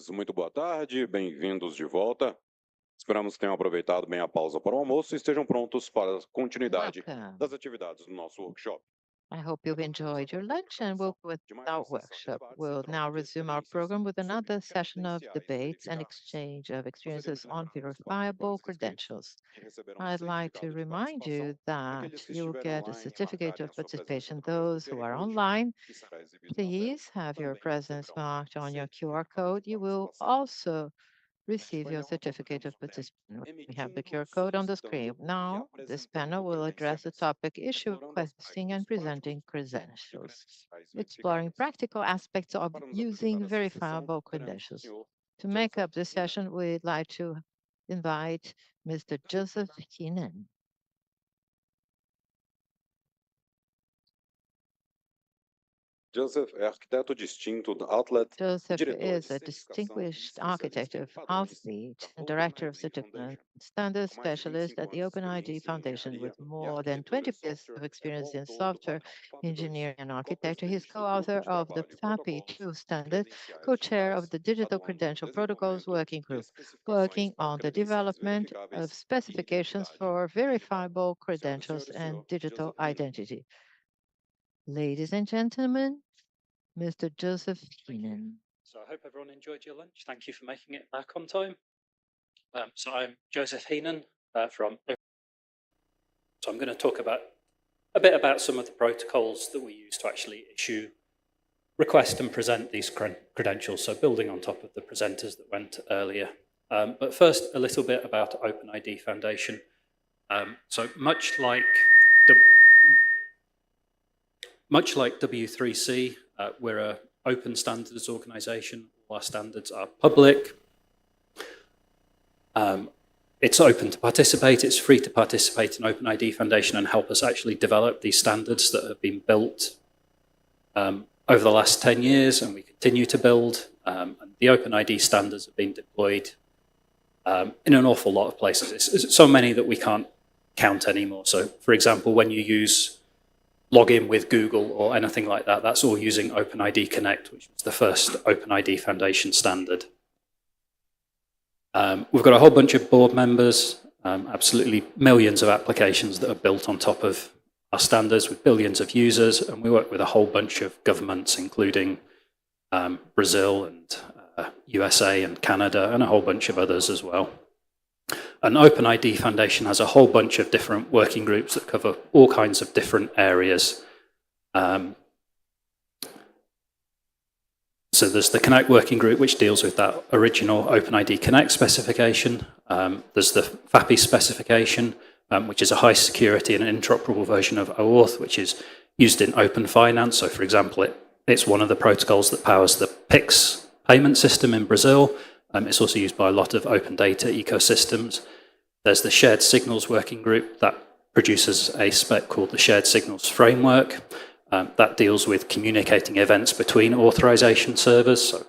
senhores, muito boa tarde, bem-vindos de volta. Esperamos que tenham aproveitado bem a pausa para o almoço e estejam prontos para a continuidade Welcome. das atividades do nosso workshop. I hope you've enjoyed your lunch and will with our workshop. We'll now resume our program with another session of debates and exchange of experiences on verifiable credentials. I'd like to remind you that you'll get a certificate of participation. Those who are online, please have your presence marked on your QR code. You will also receive your certificate of participation. We have the QR code on the screen. Now, this panel will address the topic issue requesting and presenting credentials, exploring practical aspects of using verifiable credentials. To make up this session, we'd like to invite Mr. Joseph Keenan. Joseph é arquiteto distinto da Outlet, Joseph diretor is de a distinguished architect of Outfleet and director of certificate standards specialist at the OpenID Foundation with more than 20 years of experience in software engineering and architecture. He's co-author of the FAPI-2 standard, co-chair of the Digital Credential Protocols Working Group, working on the development of specifications for verifiable credentials and digital identity. Ladies and gentlemen, Mr. Joseph Keenan. So I hope everyone enjoyed your lunch. Thank you for making it back on time. So I'm Joseph Heenan from. So I'm going to talk a bit about some of the protocols that we use to actually issue, request and present these credentials. So building on top of the presenters that went earlier. But first, a little bit about OpenID Foundation. So much like W3C, we're an open standards organization. All our standards are public. It's open to participate. It's free to participate in OpenID Foundation and help us actually develop these standards that have been built over the last 10 years, and we continue to build. And the OpenID standards have been deployed in an awful lot of places. It's so many that we can't count anymore. So, for example, when you use login with Google or anything like that, that's all using OpenID Connect, which was the first OpenID Foundation standard. We've got a whole bunch of board members, absolutely millions of applications that are built on top of our standards with billions of users, and we work with a whole bunch of governments, including Brazil and USA and Canada and a whole bunch of others as well. And OpenID Foundation has a whole bunch of different working groups that cover all kinds of different areas. So there's the Connect working group, which deals with that original OpenID Connect specification. There's the FAPI specification, which is a high security and interoperable version of OAuth, which is used in open finance. So for example, it's one of the protocols that powers the PIX payment system in Brazil. It's also used by a lot of open data ecosystems. There's the Shared Signals working group that produces a spec called the Shared Signals Framework. That deals with communicating events between authorization servers. So,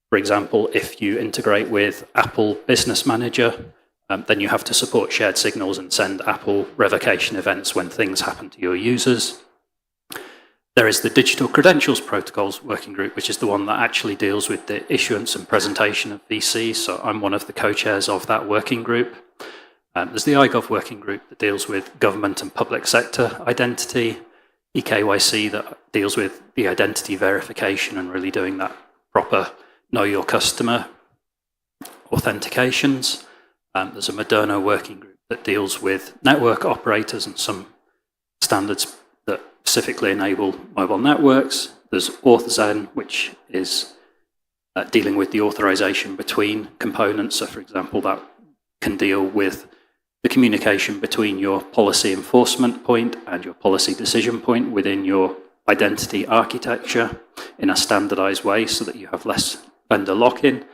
for example, if you integrate with Apple Business Manager, then you have to support shared signals and send Apple revocation events when things happen to your users. There is the Digital Credentials Protocols working group, which is the one that actually deals with the issuance and presentation of VCs. So I'm one of the co-chairs of that working group. There's the iGov working group that deals with government and public sector identity, eKYC that deals with the identity verification and really doing that proper know your customer authentications. There's a Moderno working group that deals with network operators and some standards that specifically enable mobile networks. There's AuthZen, which is dealing with the authorization between components. So, for example, that can deal with the communication between your policy enforcement point and your policy decision point within your identity architecture in a standardized way so that you have less vendor lock-in.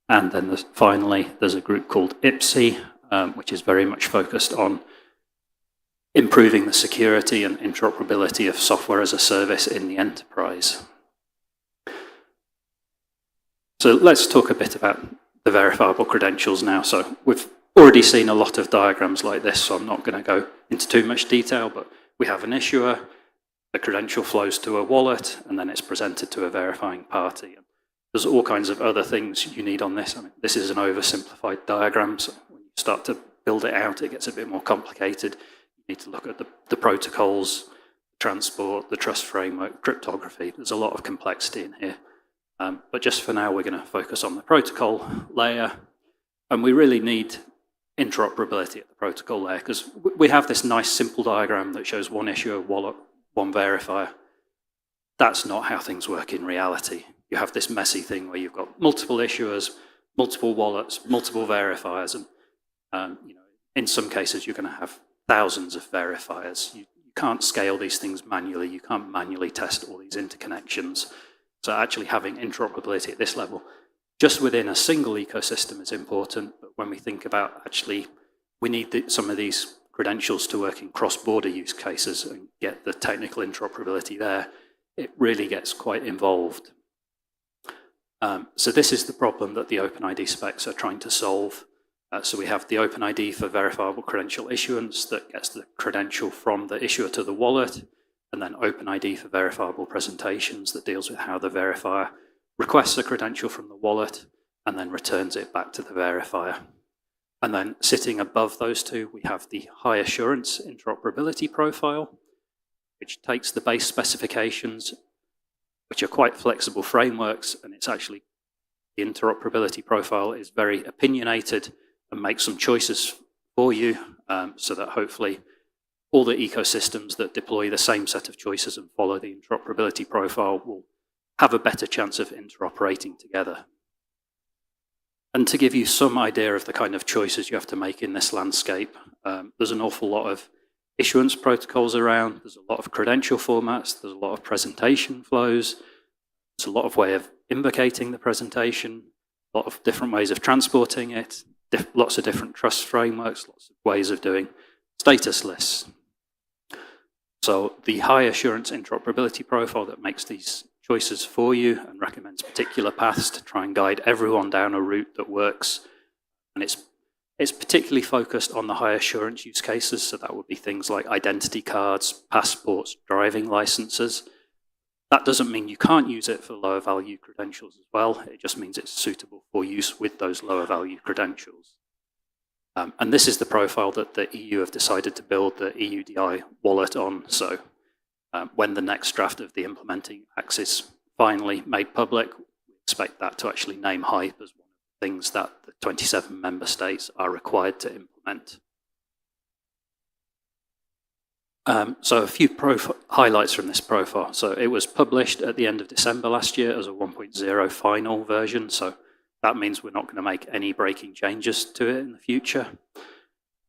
And then finally, there's a group called IPSI, which is very much focused on improving the security and interoperability of software as a service in the enterprise. So let's talk a bit about the verifiable credentials now. So we've already seen a lot of diagrams like this, so I'm not going to go into too much detail, but we have an issuer, the credential flows to a wallet, and then it's presented to a verifying party. There's all kinds of other things you need on this. I mean, this is an oversimplified diagram, so when you start to build it out, it gets a bit more complicated. You need to look at the protocols, transport, the trust framework, cryptography. There's a lot of complexity in here. But just for now, we're going to focus on the protocol layer. And we really need interoperability at the protocol layer, because we have this nice simple diagram that shows one issuer, wallet, one verifier. That's not how things work in reality. You have this messy thing where you've got multiple issuers, multiple wallets, multiple verifiers, and in some cases you're going to have thousands of verifiers. You can't scale these things manually. You can't manually test all these interconnections. So actually having interoperability at this level, just within a single ecosystem, is important. But when we think about actually, we need some of these credentials to work in cross-border use cases and get the technical interoperability there, it really gets quite involved. So this is the problem that the OpenID specs are trying to solve. So we have the OpenID for verifiable credential issuance that gets the credential from the issuer to the wallet, and then OpenID for verifiable presentations that deals with how the verifier requests a credential from the wallet and then returns it back to the verifier. And then sitting above those two, we have the high assurance interoperability profile, which takes the base specifications, which are quite flexible frameworks, and it's actually, the interoperability profile is very opinionated and makes some choices for you, so that hopefully all the ecosystems that deploy the same set of choices and follow the interoperability profile will have a better chance of interoperating together. And to give you some idea of the kind of choices you have to make in this landscape, there's an awful lot of issuance protocols around, there's a lot of credential formats, there's a lot of presentation flows, there's a lot of way of invocating the presentation, a lot of different ways of transporting it, lots of different trust frameworks, lots of ways of doing status lists. So the high assurance interoperability profile that makes these choices for you and recommends particular paths to try and guide everyone down a route that works. And it's particularly focused on the high assurance use cases. So that would be things like identity cards, passports, driving licenses. That doesn't mean you can't use it for lower value credentials as well. It just means it's suitable for use with those lower value credentials. And this is the profile that the EU have decided to build the EUDI wallet on. So when the next draft of the implementing acts is finally made public, we expect that to actually name HYPE as one of the things that the 27 member states are required to implement. So a few highlights from this profile. So it was published at the end of December last year as a 1.0 final version. So that means we're not going to make any breaking changes to it in the future.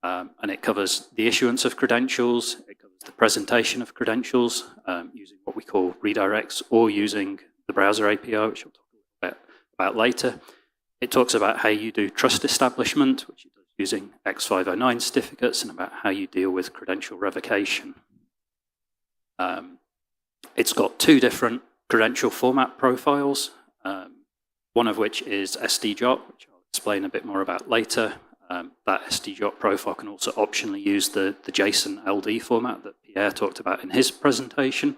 And it covers the issuance of credentials, it covers the presentation of credentials using what we call redirects or using the browser API, which I'll talk a little bit about later. It talks about how you do trust establishment, which it does using X509 certificates, and about how you deal with credential revocation. It's got two different credential format profiles, one of which is SDJOT, which I'll explain a bit more about later. That SDJOT profile can also optionally use the JSON LD format that Pierre talked about in his presentation.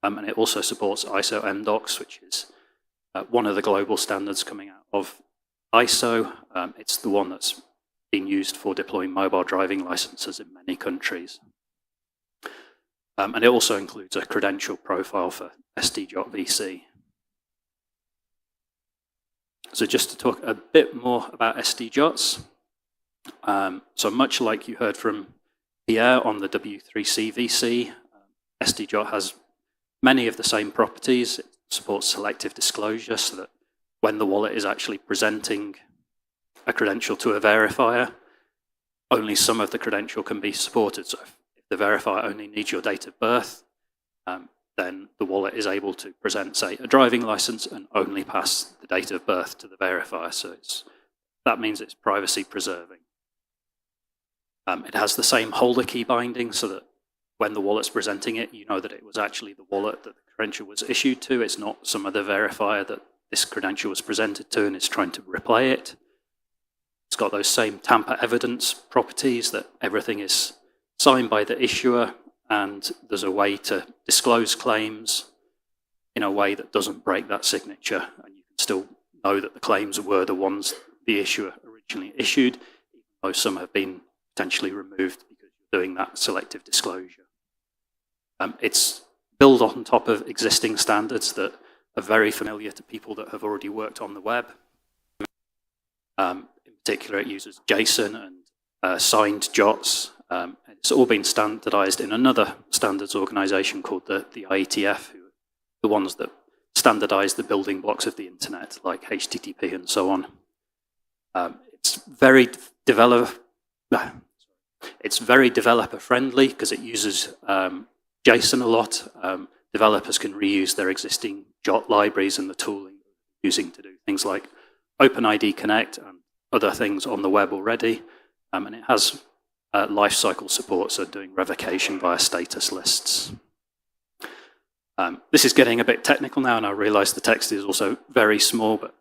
And it also supports ISO MDocs, which is one of the global standards coming out of ISO. It's the one that's being used for deploying mobile driving licenses in many countries. And it also includes a credential profile for SDJOT VC. So just to talk a bit more about SDJOTs. So much like you heard from Pierre on the W3C VC, SDJOT has many of the same properties. It supports selective disclosure so that when the wallet is actually presenting a credential to a verifier, only some of the credential can be supported. So if the verifier only needs your date of birth, then the wallet is able to present, say, a driving license and only pass the date of birth to the verifier. So that means it's privacy preserving. It has the same holder key binding so that when the wallet's presenting it, you know that it was actually the wallet that the credential was issued to. It's not some other verifier that this credential was presented to and is trying to replay it. It's got those same tamper evidence properties, that everything is signed by the issuer and there's a way to disclose claims in a way that doesn't break that signature, and you can still know that the claims were the ones the issuer originally issued, even though some have been potentially removed because you're doing that selective disclosure. It's built on top of existing standards that are very familiar to people that have already worked on the web. In particular, it uses JSON and signed JOTs. It's all been standardized in another standards organization called the IETF, who are the ones that standardize the building blocks of the internet, like HTTP and so on. It's very developer friendly because it uses JSON a lot. Developers can reuse their existing JOT libraries and the tooling using to do things like OpenID Connect and other things on the web already. And it has lifecycle support, so doing revocation via status lists. This is getting a bit technical now, and I realize the text is also very small, but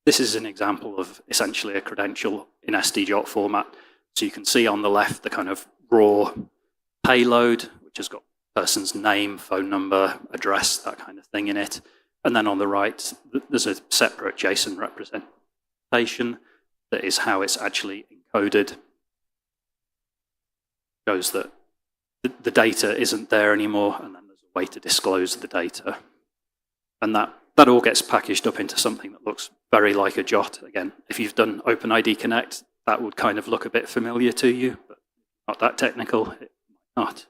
this is an example of essentially a credential in SDJOT format. So you can see on the left the kind of raw payload, which has got person's name, phone number, address, that kind of thing in it. And then on the right, there's a separate JSON representation that is how it's actually encoded. Shows that the data isn't there anymore, and then there's a way to disclose the data. And that all gets packaged up into something that looks very like a JOT. Again, if you've done OpenID Connect, that would kind of look a bit familiar to you, but not that technical, it might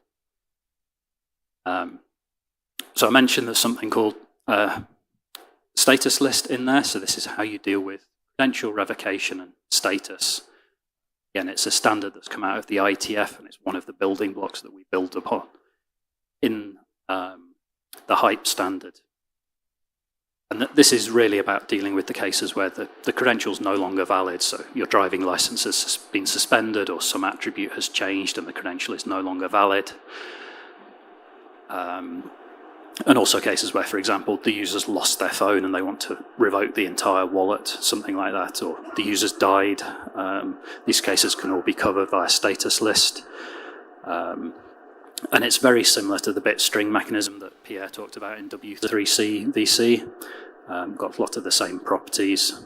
not. So I mentioned there's something called status list in there. So this is how you deal with credential revocation and status. Again, it's a standard that's come out of the IETF, and it's one of the building blocks that we build upon in the HYPE standard. And this is really about dealing with the cases where the credential's no longer valid, so your driving license has been suspended or some attribute has changed and the credential is no longer valid. And also cases where, for example, the user's lost their phone and they want to revoke the entire wallet, something like that, or the user's died. These cases can all be covered by a status list. And it's very similar to the bit string mechanism that Pierre talked about in W3C VC. Got a lot of the same properties.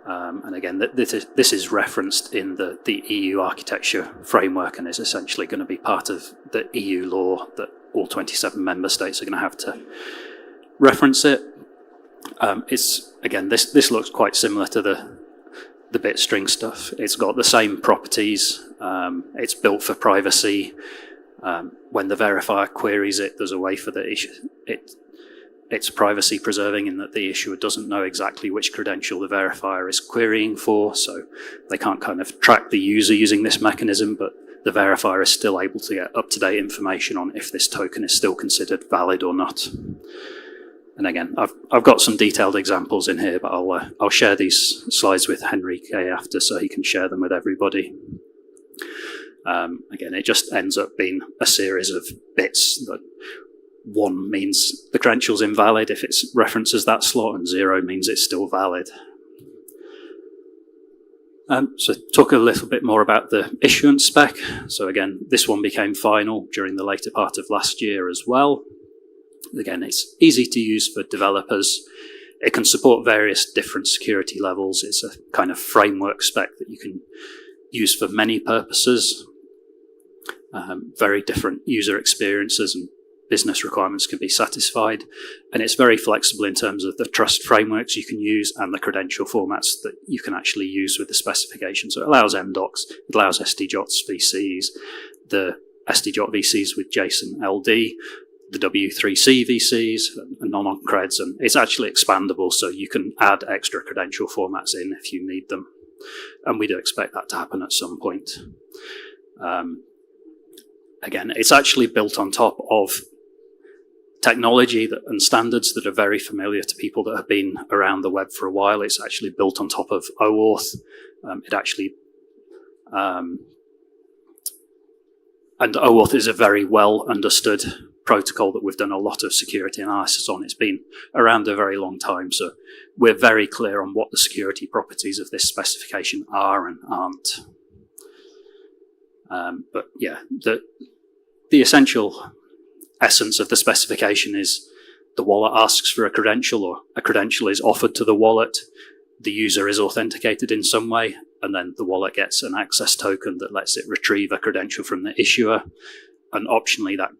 And again, this is referenced in the EU architecture framework and is essentially going to be part of the EU law that all 27 member states are going to have to reference it. Again, this looks quite similar to the bit string stuff. It's got the same properties. It's built for privacy. When the verifier queries it, there's a way for the issue. It's privacy preserving in that the issuer doesn't know exactly which credential the verifier is querying for, so they can't kind of track the user using this mechanism, but the verifier is still able to get up-to-date information on if this token is still considered valid or not. And again, I've got some detailed examples in here, but I'll share these slides with Henrique after so he can share them with everybody. Again, it just ends up being a series of bits that 1 means the credential's invalid if it references that slot, and 0 means it's still valid. So talk a little bit more about the issuance spec. So again, this one became final during the later part of last year as well. Again, it's easy to use for developers. It can support various different security levels. It's a kind of framework spec that you can use for many purposes. Very different user experiences and business requirements can be satisfied. And it's very flexible in terms of the trust frameworks you can use and the credential formats that you can actually use with the specification. So it allows MDocs, it allows SDJOTs VCs, the SDJOT VCs with JSON LD, the W3C VCs and non-creds, and it's actually expandable, so you can add extra credential formats in if you need them. And we do expect that to happen at some point. Again, it's actually built on top of technology and standards that are very familiar to people that have been around the web for a while. It's actually built on top of OAuth. And OAuth is a very well understood protocol that we've done a lot of security analysis on. It's been around a very long time, so we're very clear on what the security properties of this specification are and aren't. But yeah, the essential essence of the specification is the wallet asks for a credential, or a credential is offered to the wallet, the user is authenticated in some way, and then the wallet gets an access token that lets it retrieve a credential from the issuer. And optionally, that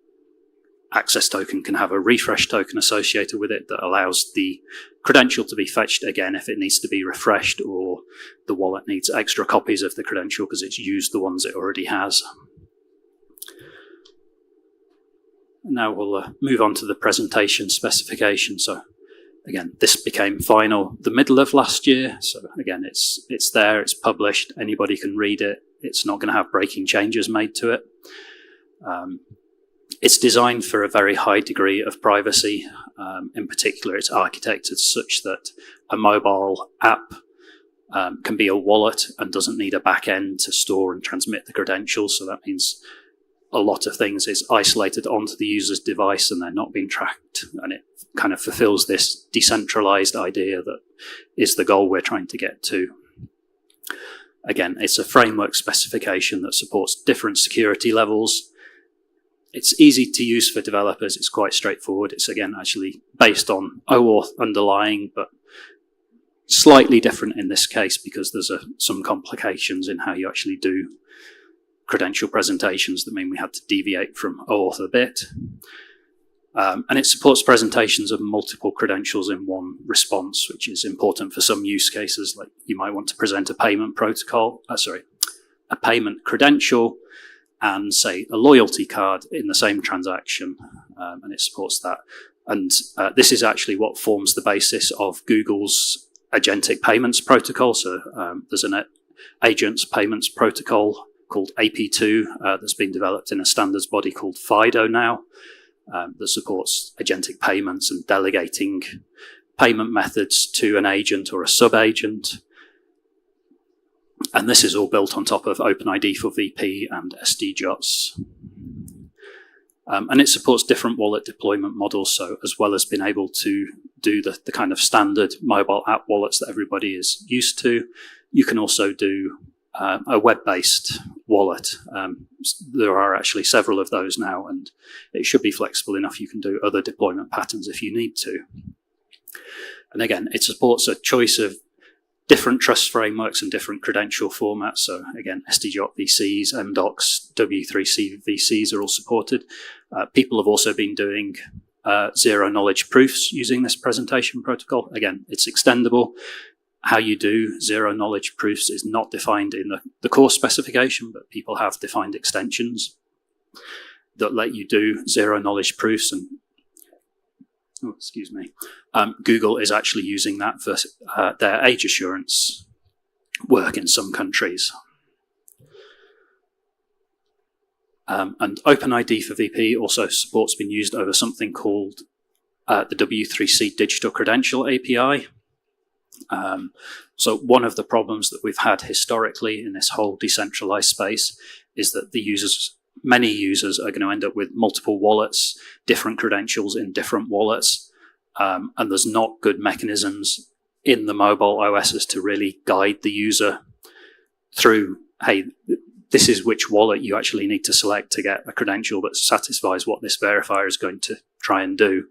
access token can have a refresh token associated with it that allows the credential to be fetched again if it needs to be refreshed, or the wallet needs extra copies of the credential because it's used the ones it already has. Now we'll move on to the presentation specification. So again, this became final the middle of last year. So again, it's there, it's published, anybody can read it. It's not going to have breaking changes made to it. It's designed for a very high degree of privacy. In particular, it's architected such that a mobile app can be a wallet and doesn't need a back end to store and transmit the credentials. So that means a lot of things is isolated onto the user's device and they're not being tracked. And it kind of fulfills this decentralized idea that is the goal we're trying to get to. Again, it's a framework specification that supports different security levels. It's easy to use for developers. It's quite straightforward. It's, again, actually based on OAuth underlying, but slightly different in this case because there's some complications in how you actually do credential presentations that mean we had to deviate from OAuth a bit. And it supports presentations of multiple credentials in one response, which is important for some use cases. Like you might want to present a payment protocol, a payment credential, and say a loyalty card in the same transaction, and it supports that. And this is actually what forms the basis of Google's agentic payments protocol. So there's an agents payments protocol called AP2 that's been developed in a standards body called FIDO now, that supports agentic payments and delegating payment methods to an agent or a sub-agent. And this is all built on top of OpenID for VP and SDJOTs. And it supports different wallet deployment models. So as well as being able to do the kind of standard mobile app wallets that everybody is used to, you can also do a web-based wallet. There are actually several of those now, and it should be flexible enough. You can do other deployment patterns if you need to. And again, it supports a choice of different trust frameworks and different credential formats. So again, SDJOT VCs, MDocs, W3C VCs are all supported. People have also been doing zero-knowledge proofs using this presentation protocol. Again, it's extendable. How you do zero-knowledge proofs is not defined in the core specification, but people have defined extensions that let you do zero-knowledge proofs. And Google is actually using that for their age assurance work in some countries. And OpenID for VP also supports being used over something called the W3C Digital Credential API. So one of the problems that we've had historically in this whole decentralized space is that many users are going to end up with multiple wallets, different credentials in different wallets, and there's not good mechanisms in the mobile OSs to really guide the user through, hey, this is which wallet you actually need to select to get a credential that satisfies what this verifier is going to try and do.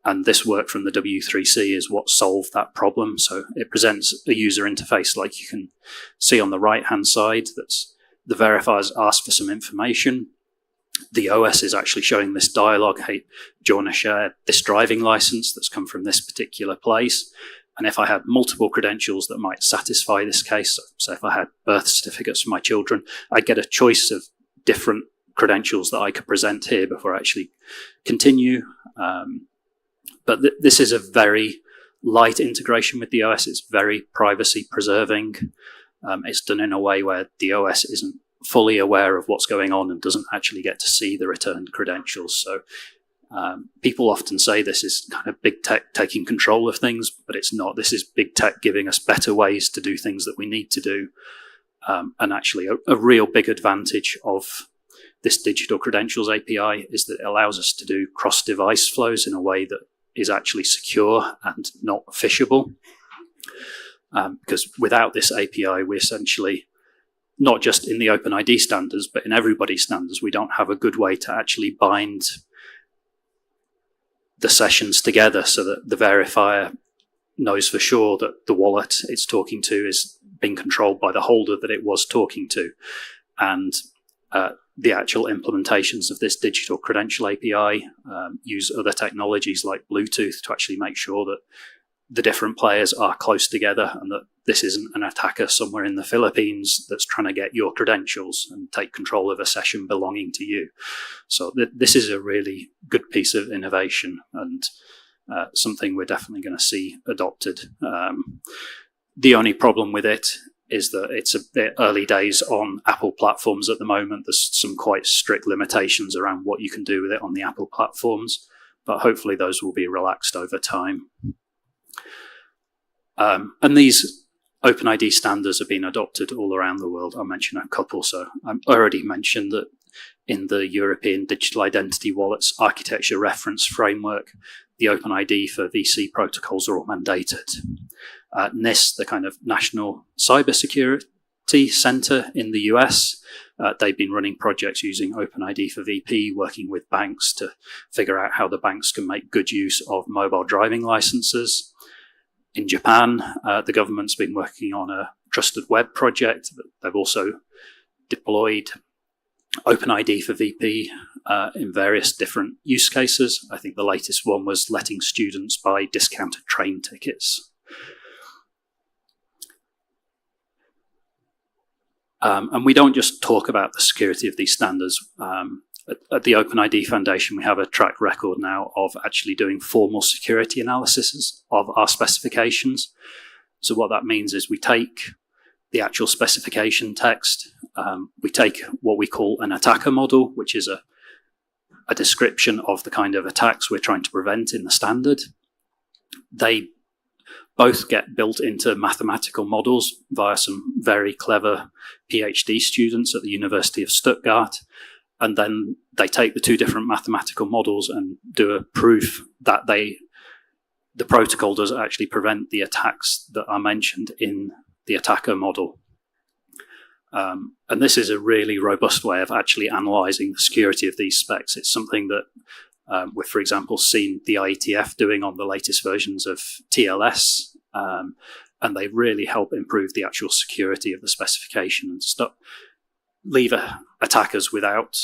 And this work from the W3C is what solved that problem. So it presents a user interface like you can see on the right-hand side. That's the verifiers ask for some information. The OS is actually showing this dialogue. Hey, do you want to share this driving license that's come from this particular place? And if I had multiple credentials that might satisfy this case, so if I had birth certificates for my children, I'd get a choice of different credentials that I could present here before I actually continue. But this is a very light integration with the OS. It's very privacy preserving. It's done in a way where the OS isn't fully aware of what's going on and doesn't actually get to see the returned credentials. So people often say this is kind of big tech taking control of things, but it's not. This is big tech giving us better ways to do things that we need to do. And actually a real big advantage of this digital credentials API is that it allows us to do cross-device flows in a way that is actually secure and not phishable. Because without this API, we essentially, not just in the OpenID standards, but in everybody's standards, we don't have a good way to actually bind the sessions together so that the verifier knows for sure that the wallet it's talking to is being controlled by the holder that it was talking to. And the actual implementations of this digital credential API use other technologies like Bluetooth to actually make sure that the different players are close together and that this isn't an attacker somewhere in the Philippines that's trying to get your credentials and take control of a session belonging to you. So this is a really good piece of innovation and something we're definitely going to see adopted. The only problem with it is that it's a bit early days on Apple platforms at the moment. There's some quite strict limitations around what you can do with it on the Apple platforms, but hopefully those will be relaxed over time. And these OpenID standards have been adopted all around the world. I'll mention a couple. So I already mentioned that in the European Digital Identity Wallets Architecture Reference Framework, the OpenID for VC protocols are all mandated. NIST, the kind of National Cybersecurity Center in the US, they've been running projects using OpenID for VP, working with banks to figure out how the banks can make good use of mobile driving licenses. In Japan, the government's been working on a trusted web project. They've also deployed OpenID for VP in various different use cases. I think the latest one was letting students buy discounted train tickets. And we don't just talk about the security of these standards. At the OpenID Foundation, we have a track record now of actually doing formal security analysis of our specifications. So what that means is we take the actual specification text, we take what we call an attacker model, which is a description of the kind of attacks we're trying to prevent in the standard. They both get built into mathematical models via some very clever PhD students at the University of Stuttgart. And then they take the two different mathematical models and do a proof that the protocol does actually prevent the attacks that are mentioned in the attacker model. And this is a really robust way of actually analyzing the security of these specs. It's something that we've, for example, seen the IETF doing on the latest versions of TLS, and they really help improve the actual security of the specification and leave attackers without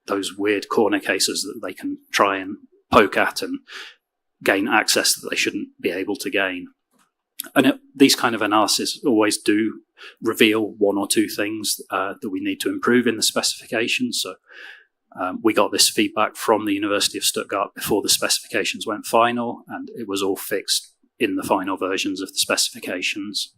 those weird corner cases that they can try and poke at and gain access that they shouldn't be able to gain. And these kind of analyses always do reveal one or two things that we need to improve in the specification. So we got this feedback from the University of Stuttgart before the specifications went final, and it was all fixed in the final versions of the specifications.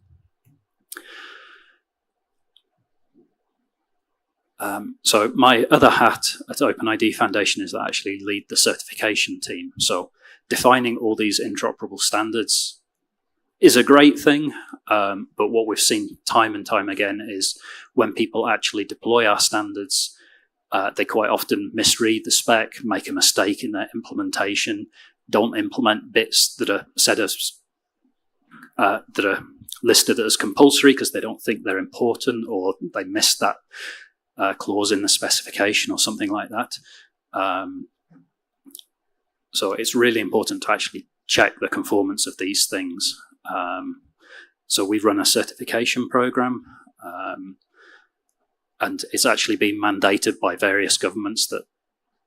So my other hat at OpenID Foundation is that I actually lead the certification team. So defining all these interoperable standards is a great thing, but what we've seen time and time again is when people actually deploy our standards, they quite often misread the spec, make a mistake in their implementation, don't implement bits that are said as that are listed as compulsory because they don't think they're important, or they miss that clause in the specification or something like that. So it's really important to actually check the conformance of these things. So we've run a certification program, and it's actually been mandated by various governments that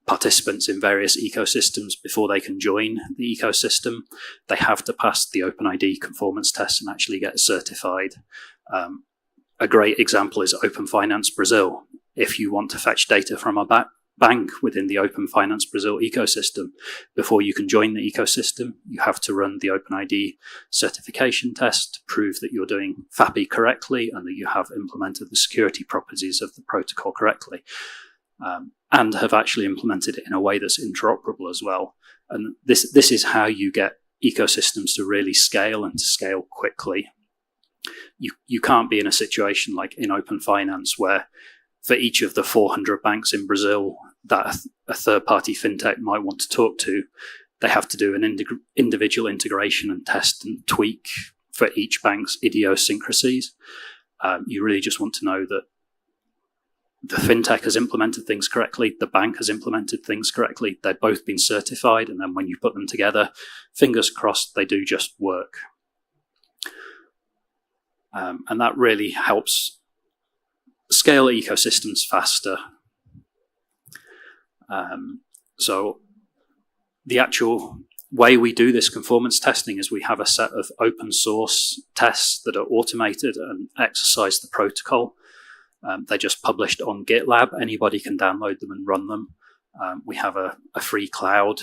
participants in various ecosystems, before they can join the ecosystem, they have to pass the OpenID conformance test and actually get certified. A great example is Open Finance Brazil. If you want to fetch data from a bank within the Open Finance Brazil ecosystem, before you can join the ecosystem, you have to run the OpenID certification test to prove that you're doing FAPI correctly and that you have implemented the security properties of the protocol correctly, and have actually implemented it in a way that's interoperable as well. And this is how you get ecosystems to really scale and to scale quickly. You can't be in a situation like in Open Finance where for each of the 400 banks in Brazil that a third-party fintech might want to talk to, they have to do an individual integration and test and tweak for each bank's idiosyncrasies. You really just want to know that the fintech has implemented things correctly, the bank has implemented things correctly, they've both been certified, and then when you put them together, fingers crossed, they do just work. And that really helps scale ecosystems faster. So the actual way we do this conformance testing is we have a set of open source tests that are automated and exercise the protocol. They're just published on GitLab. Anybody can download them and run them. We have a free cloud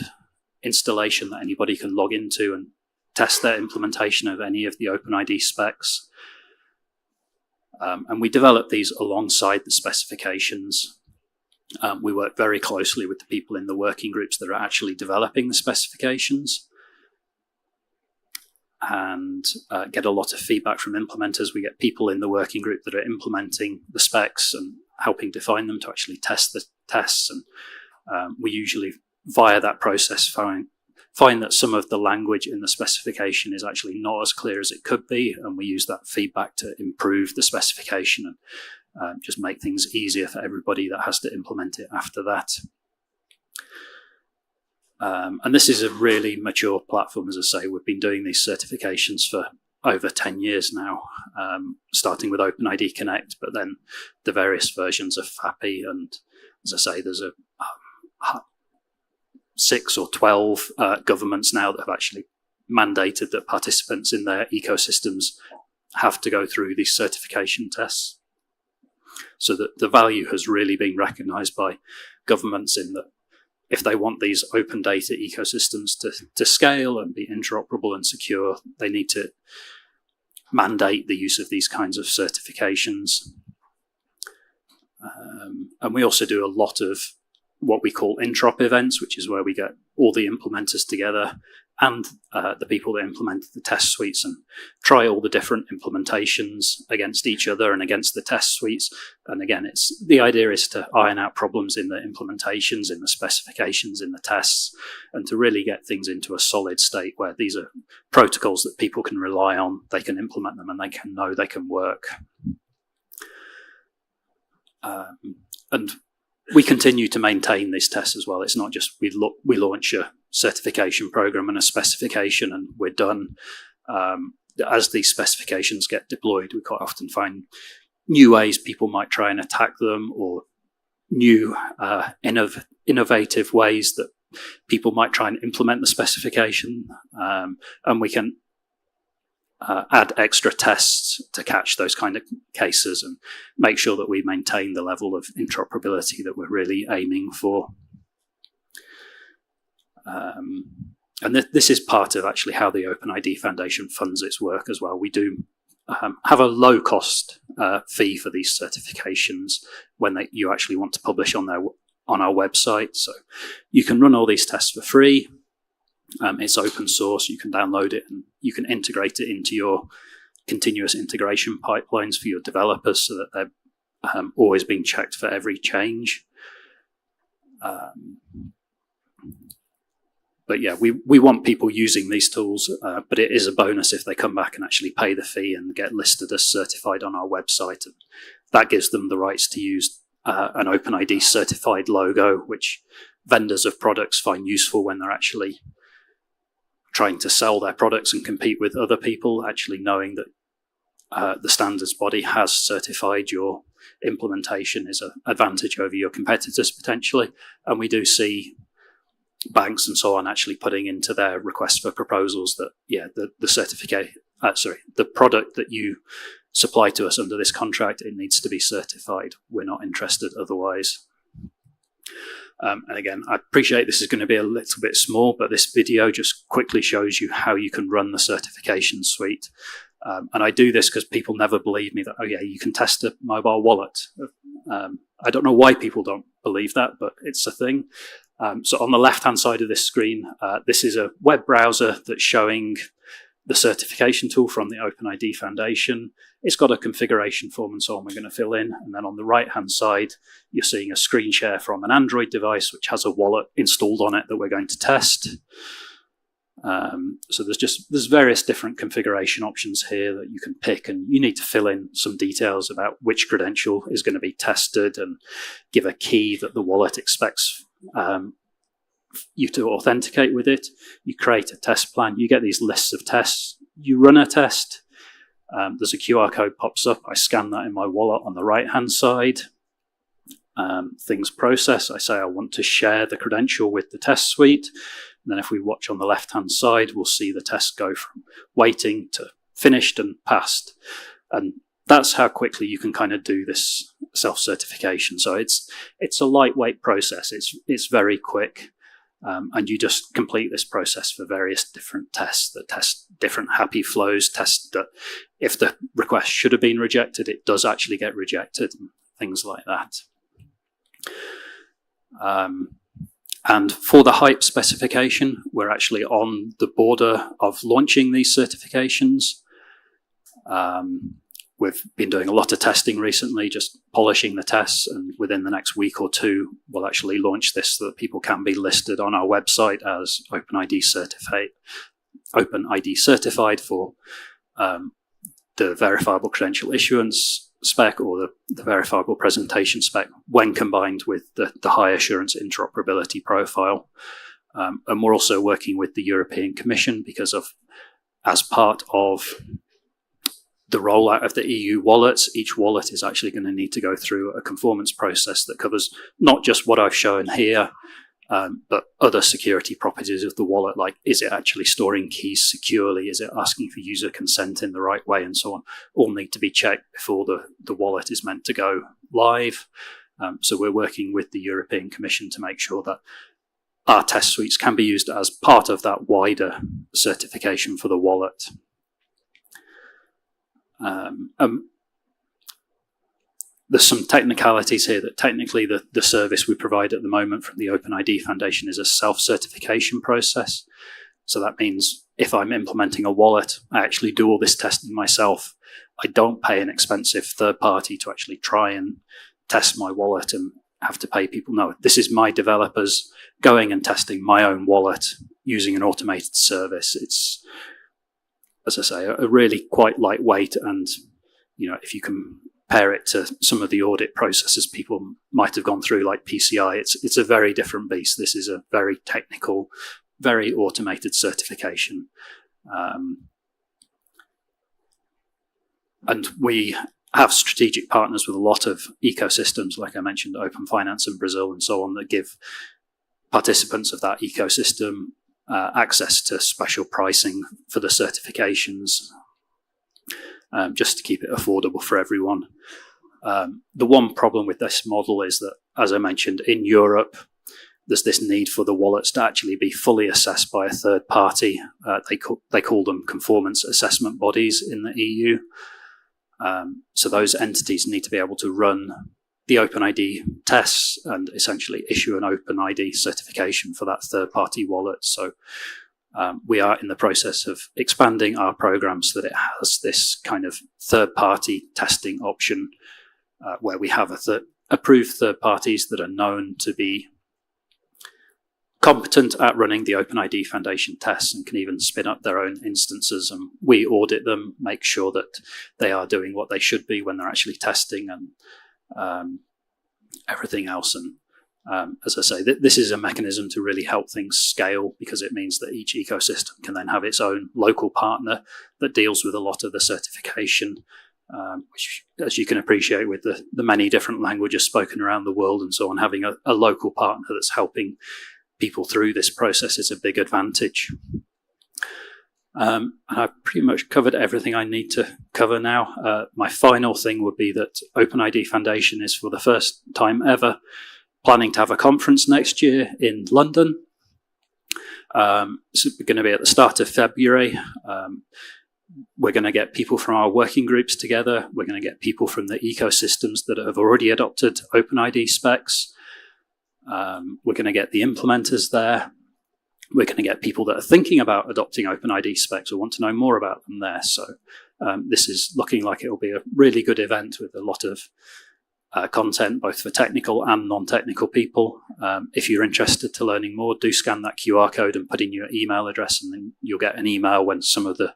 installation that anybody can log into and test their implementation of any of the OpenID specs. And we develop these alongside the specifications. We work very closely with the people in the working groups that are actually developing the specifications, and get a lot of feedback from implementers. We get people in the working group that are implementing the specs and helping define them to actually test the tests. And we usually, via that process, find that some of the language in the specification is actually not as clear as it could be, and we use that feedback to improve the specification and just make things easier for everybody that has to implement it after that. And this is a really mature platform, as I say. We've been doing these certifications for over 10 years now, starting with OpenID Connect, but then the various versions of FAPI. And as I say, there's 6 or 12 governments now that have actually mandated that participants in their ecosystems have to go through these certification tests. So that the value has really been recognized by governments in that if they want these open data ecosystems to scale and be interoperable and secure, they need to mandate the use of these kinds of certifications. And we also do a lot of what we call interop events, which is where we get all the implementers together and the people that implemented the test suites and try all the different implementations against each other and against the test suites. And again, the idea is to iron out problems in the implementations, in the specifications, in the tests, and to really get things into a solid state where these are protocols that people can rely on, they can implement them, and they can know they can work. And we continue to maintain these tests as well. It's not just we launch a certification program and a specification and we're done. As these specifications get deployed, we quite often find new ways people might try and attack them, or new innovative ways that people might try and implement the specification. And we can add extra tests to catch those kind of cases and make sure that we maintain the level of interoperability that we're really aiming for. And this is part of actually how the OpenID Foundation funds its work as well. We do have a low cost fee for these certifications when you actually want to publish on our website. So you can run all these tests for free. It's open source. You can download it and you can integrate it into your continuous integration pipelines for your developers so that they're always being checked for every change. But yeah, we want people using these tools, but it is a bonus if they come back and actually pay the fee and get listed as certified on our website. And that gives them the rights to use an OpenID certified logo, which vendors of products find useful when they're actually trying to sell their products and compete with other people, actually knowing that the standards body has certified your implementation is an advantage over your competitors potentially. And we do see banks and so on actually putting into their request for proposals that, yeah, the product that you supply to us under this contract, it needs to be certified. We're not interested otherwise. And again, I appreciate this is going to be a little bit small, but this video just quickly shows you how you can run the certification suite. And I do this because people never believe me that, oh yeah, you can test a mobile wallet. I don't know why people don't believe that, but it's a thing. So on the left-hand side of this screen, this is a web browser that's showing the certification tool from the OpenID Foundation. It's got a configuration form and so on we're going to fill in. And then on the right-hand side, you're seeing a screen share from an Android device, which has a wallet installed on it that we're going to test. So there's various different configuration options here that you can pick, and you need to fill in some details about which credential is going to be tested and give a key that the wallet expects you to authenticate with it. You create a test plan. You get these lists of tests. You run a test. There's a QR code pops up. I scan that in my wallet on the right-hand side. Things process. I say I want to share the credential with the test suite. And then if we watch on the left-hand side, we'll see the test go from waiting to finished and passed. And that's how quickly you can kind of do this self-certification. So it's a lightweight process. It's very quick. And you just complete this process for various different tests that test different happy flows, test that if the request should have been rejected, it does actually get rejected, and things like that. And for the hype specification, we're actually on the border of launching these certifications. We've been doing a lot of testing recently, just polishing the tests, and within the next week or two, we'll actually launch this so that people can be listed on our website as OpenID certified for the verifiable credential issuance spec or the verifiable presentation spec when combined with the high assurance interoperability profile. And we're also working with the European Commission because as part of the rollout of the EU wallets, each wallet is actually going to need to go through a conformance process that covers not just what I've shown here, but other security properties of the wallet, like is it actually storing keys securely? Is it asking for user consent in the right way, and so on, all need to be checked before the wallet is meant to go live. So we're working with the European Commission to make sure that our test suites can be used as part of that wider certification for the wallet. There's some technicalities here that technically the service we provide at the moment from the OpenID Foundation is a self-certification process. So that means if I'm implementing a wallet, I actually do all this testing myself. I don't pay an expensive third party to actually try and test my wallet and have to pay people. No, this is my developers going and testing my own wallet using an automated service. It's, as I say, a really quite lightweight, and if you compare it to some of the audit processes people might have gone through, like PCI, it's a very different beast. This is a very technical, very automated certification. And we have strategic partners with a lot of ecosystems, like I mentioned, Open Finance in Brazil and so on, that give participants of that ecosystem access to special pricing for the certifications, just to keep it affordable for everyone. The one problem with this model is that, as I mentioned, in Europe, there's this need for the wallets to actually be fully assessed by a third party. They call them conformance assessment bodies in the EU. So those entities need to be able to run the OpenID tests and essentially issue an OpenID certification for that third-party wallet. So we are in the process of expanding our program so that it has this kind of third-party testing option where we have approved third parties that are known to be competent at running the OpenID Foundation tests and can even spin up their own instances, and we audit them, make sure that they are doing what they should be when they're actually testing, and everything else. And as I say, this is a mechanism to really help things scale, because it means that each ecosystem can then have its own local partner that deals with a lot of the certification, which, as you can appreciate with the many different languages spoken around the world and so on, having a local partner that's helping people through this process is a big advantage. And I've pretty much covered everything I need to cover now. My final thing would be that OpenID Foundation is, for the first time ever, planning to have a conference next year in London. So we're going to be at the start of February. We're going to get people from our working groups together. We're going to get people from the ecosystems that have already adopted OpenID specs. We're going to get the implementers there. We're going to get people that are thinking about adopting OpenID specs or want to know more about them there. So this is looking like it will be a really good event with a lot of content, both for technical and non-technical people. If you're interested to learning more, do scan that QR code and put in your email address, and then you'll get an email when some of the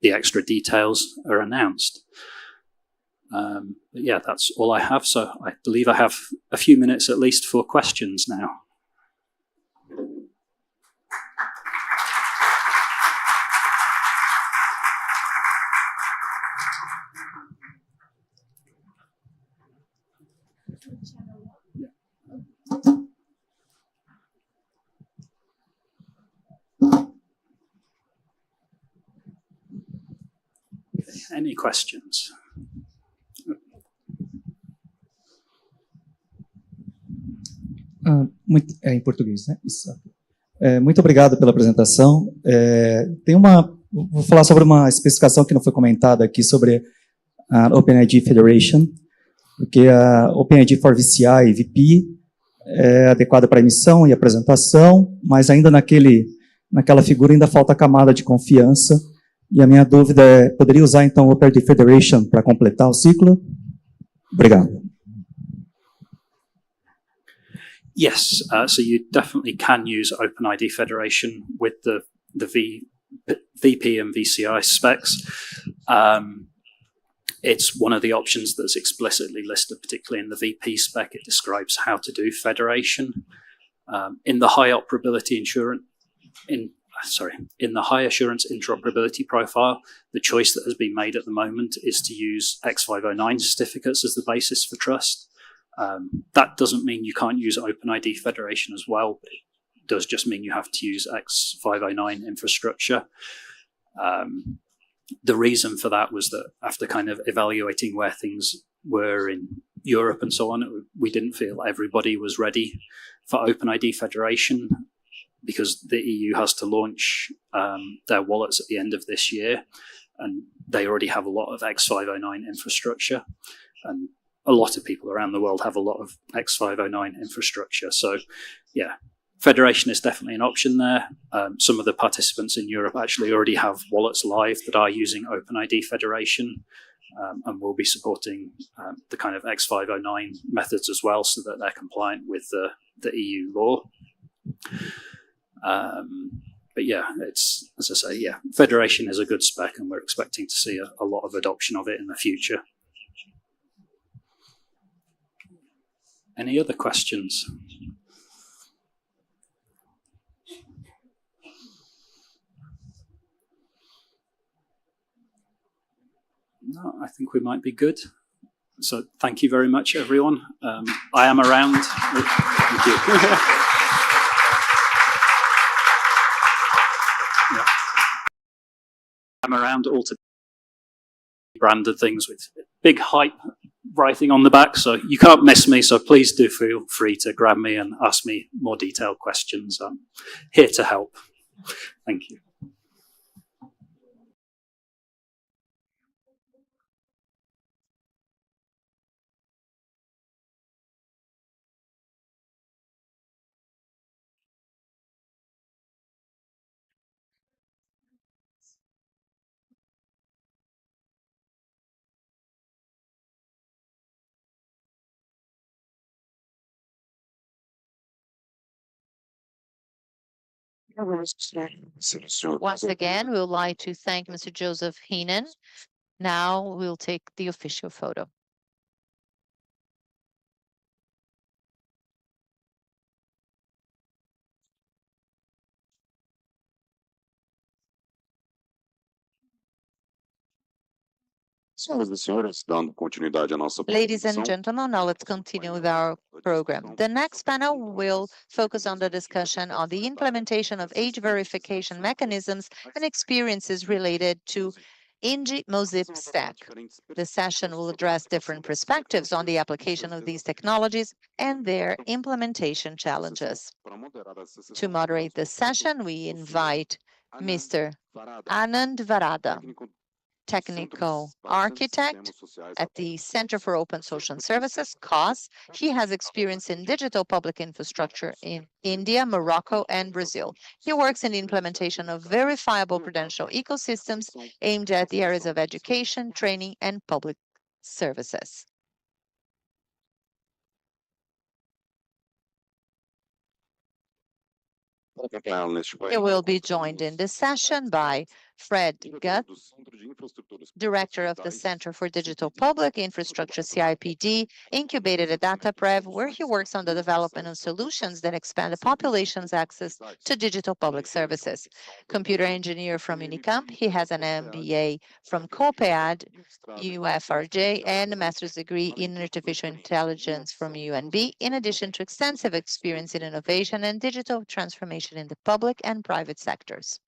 extra details are announced. But yeah, that's all I have. So I believe I have a few minutes at least for questions now. Any questions? Em português, né? Isso. Muito obrigado pela apresentação. Vou falar sobre uma especificação que não foi comentada aqui sobre a OpenID Federation, porque a OpenID for VCI e VP é adequada para emissão e apresentação, mas ainda naquela figura ainda falta a camada de confiança. E a minha dúvida é, poderia usar então o OpenID Federation para completar o ciclo? Obrigado. Yes, so you definitely can use OpenID Federation with the VP and VCI specs. It's one of the options that's explicitly listed, particularly in the VP spec. It describes how to do federation. In the high assurance interoperability profile, the choice that has been made at the moment is to use X509 certificates as the basis for trust. That doesn't mean you can't use OpenID Federation as well, but it does just mean you have to use X509 infrastructure. The reason for that was that after kind of evaluating where things were in Europe and so on, we didn't feel everybody was ready for OpenID Federation, because the EU has to launch their wallets at the end of this year, and they already have a lot of X509 infrastructure, and a lot of people around the world have a lot of X509 infrastructure. So yeah, federation is definitely an option there. Some of the participants in Europe actually already have wallets live that are using OpenID Federation, and will be supporting the kind of X509 methods as well, so that they're compliant with the EU law. But yeah, it's, as I say, yeah, federation is a good spec, and we're expecting to see a lot of adoption of it in the future. Any other questions? No, I think we might be good. So thank you very much, everyone. I am around. Thank you. Yeah. I'm around all to branded things with big hype writing on the back, so you can't miss me. So please do feel free to grab me and ask me more detailed questions. I'm here to help. Thank you. Once again, we would like to thank Mr. Joseph Heenan. Now we'll take the official photo. Ladies and gentlemen, now let's continue with our program. The next panel will focus on the discussion on the implementation of age verification mechanisms and experiences related to INGI MOSIP stack. The session will address different perspectives on the application of these technologies and their implementation challenges. To moderate this session, we invite Mr. Anand Varada, technical architect at the Center for Open Social Services, COS. He has experience in digital public infrastructure in India, Morocco, and Brazil. He works in the implementation of verifiable credential ecosystems aimed at the areas of education, training, and public services. Para acompanhá-lo neste He will be joined in this session by Fred Gutt, Director of the Center for Digital Public Infrastructure CIPD, incubated at DataPrev, where he works on the development of solutions that expand the population's access to digital public services. Computer engineer from Unicamp, he has an MBA from COPEAD, UFRJ, and a master's degree in artificial intelligence from UNB, in addition to extensive experience in innovation and digital transformation in the public and private sectors.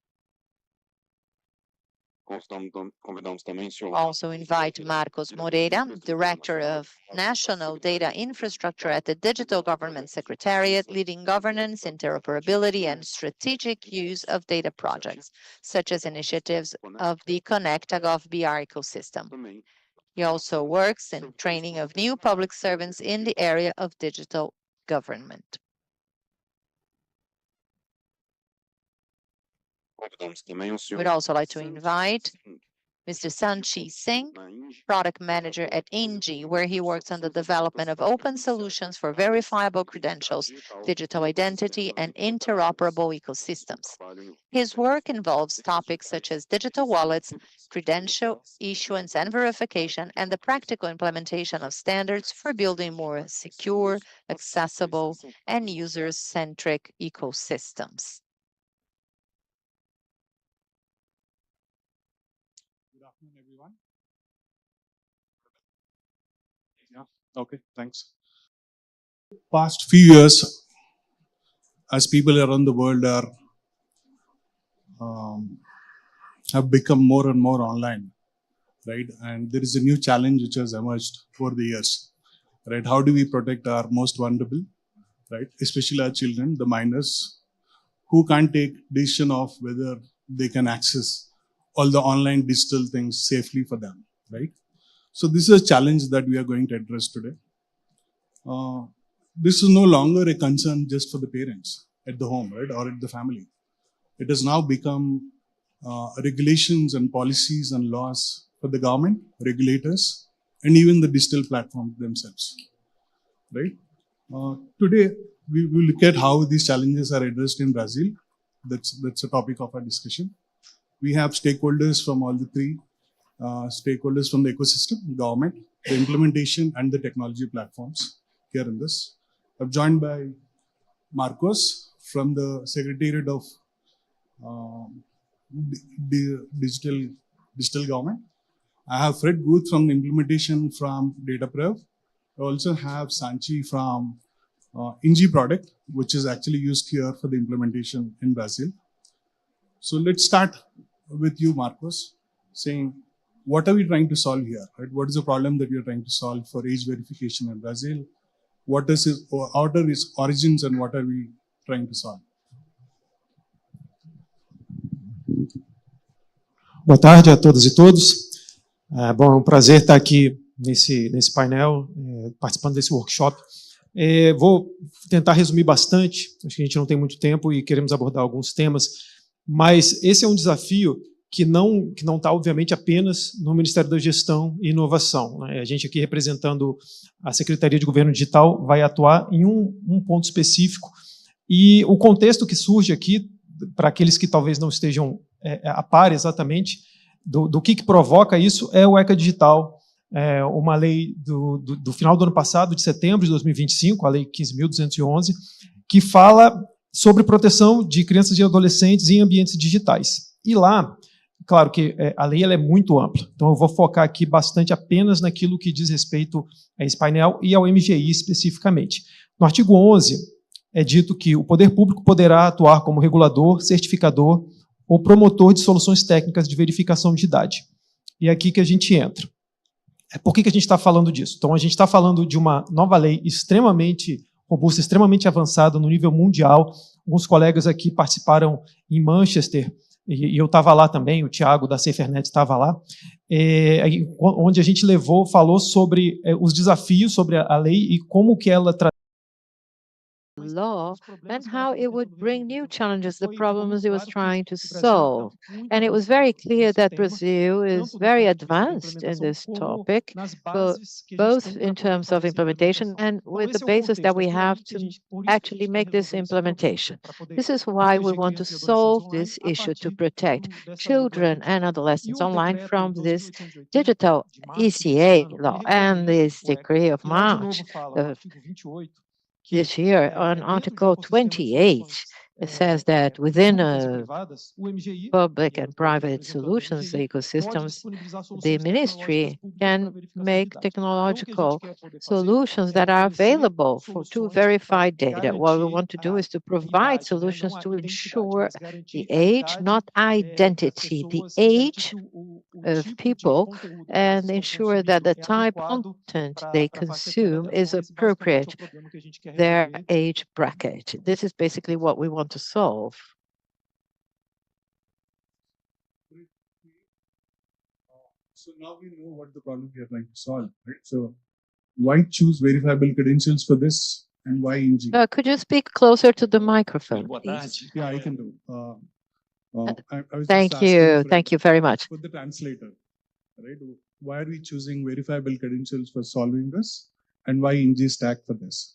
Convidamos também o senhor. Also invite Marcos Moreira, Director of National Data Infrastructure at the Digital Government Secretariat, leading governance, interoperability, and strategic use of data projects, such as initiatives of the Conecta.gov BR ecosystem. He also works in training of new public servants in the area of digital government. Convidamos também o senhor. We'd also like to invite Mr. Sanchi Singh, Product Manager at INGI, where he works on the development of open solutions for verifiable credentials, digital identity, and interoperable ecosystems. His work involves topics such as digital wallets, credential issuance and verification, and the practical implementation of standards for building more secure, accessible, and user-centric ecosystems. Good afternoon, everyone. Yeah, okay, thanks. Past few years, as people around the world have become more and more online, right? And there is a new challenge which has emerged over the years, right? How do we protect our most vulnerable, right? Especially our children, the minors, who can't take decision of whether they can access all the online digital things safely for them, right? So this is a challenge that we are going to address today. This is no longer a concern just for the parents at the home, right, or at the family. It has now become regulations and policies and laws for the government, regulators, and even the digital platforms themselves, right? Today, we will look at how these challenges are addressed in Brazil. That's a topic of our discussion. We have stakeholders from all the three stakeholders from the ecosystem, government, the implementation, and the technology platforms here in this. I'm joined by Marcos from the Secretariat of Digital Government. I have Fred Guth from the implementation from DataPrev. I also have Sanchi from INGI product, which is actually used here for the implementation in Brazil. So let's start with you, Marcos, saying, what are we trying to solve here? Right? What is the problem that we are trying to solve for age verification in Brazil? What are its origins and what are we trying to solve? Boa tarde a todas e todos. Bom, é um prazer estar aqui nesse painel, participando desse workshop. Vou tentar resumir bastante, acho que a gente não tem muito tempo e queremos abordar alguns temas, mas esse é um desafio que não está, obviamente, apenas no Ministério da Gestão e Inovação, né? A gente aqui, representando a Secretaria de Governo Digital, vai atuar em um ponto específico, e o contexto que surge aqui, para aqueles que talvez não estejam a par exatamente do que provoca isso, é o ECA Digital, uma lei do final do ano passado, de setembro de 2025, a Lei 15.211, que fala sobre proteção de crianças e adolescentes em ambientes digitais. E lá, claro que a lei ela é muito ampla, então eu vou focar aqui bastante apenas naquilo que diz respeito a esse painel e ao MGI especificamente. No artigo 11, é dito que o poder público poderá atuar como regulador, certificador ou promotor de soluções técnicas de verificação de idade. E é aqui que a gente entra. Por que a gente está falando disso? Então, a gente está falando de uma nova lei extremamente robusta, extremamente avançada no nível mundial. Alguns colegas aqui participaram em Manchester, e eu estava lá também, o Thiago da SaferNet estava lá, onde a gente falou sobre os desafios sobre a lei e como que ela law and how it would bring new challenges, the problems it was trying to solve. And it was very clear that Brazil is very advanced in this topic, both in terms of implementation and with the basis that we have to actually make this implementation. This is why we want to solve this issue to protect children and adolescents online from this digital ECA law and this decree of March this year on Article 28. It says that within public and private solutions ecosystems, the ministry can make technological solutions that are available to verify data. What we want to do is to provide solutions to ensure the age, not identity, the age of people, and ensure that the type of content they consume is appropriate their age bracket. This is basically what we want to solve. So now we know what the problem we are trying to solve, right? So why choose verifiable credentials for this and why ING? Could you speak closer to the microphone, please? Yeah, I can do. I was Thank just you. asking Thank you very much. for the translator, right? Why are we choosing verifiable credentials for solving this, and why ING stack for this?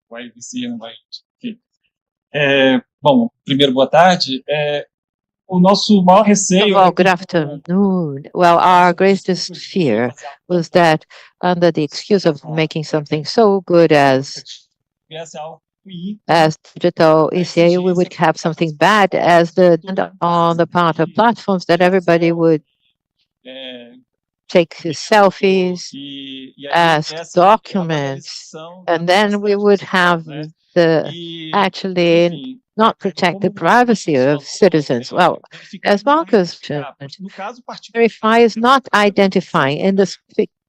Why VC and why ING? Okay. Bom, primeiro, boa tarde. O nosso maior receio. Well, good afternoon. Well, our greatest fear was that under the excuse of making something so good as digital ECA, we would have something bad as on the part of platforms that everybody would take his selfies, ask documents, and then we would have actually not protect the privacy of citizens. Well, as Marcus mentioned, verify is not identifying. In the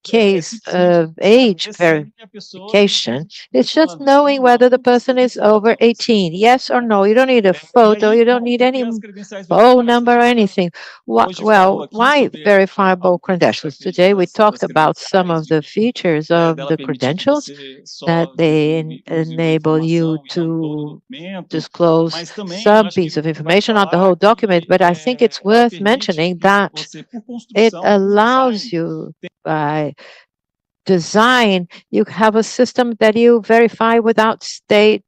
case of age verification, it's just knowing whether the person is over 18, yes or no. You don't need a photo, you don't need any phone number or anything. Well, why verifiable credentials? Today we talked about some of the features of the credentials that they enable you to disclose some piece of information, not the whole document, but I think it's worth mentioning that it allows you by design, you have a system that you verify without state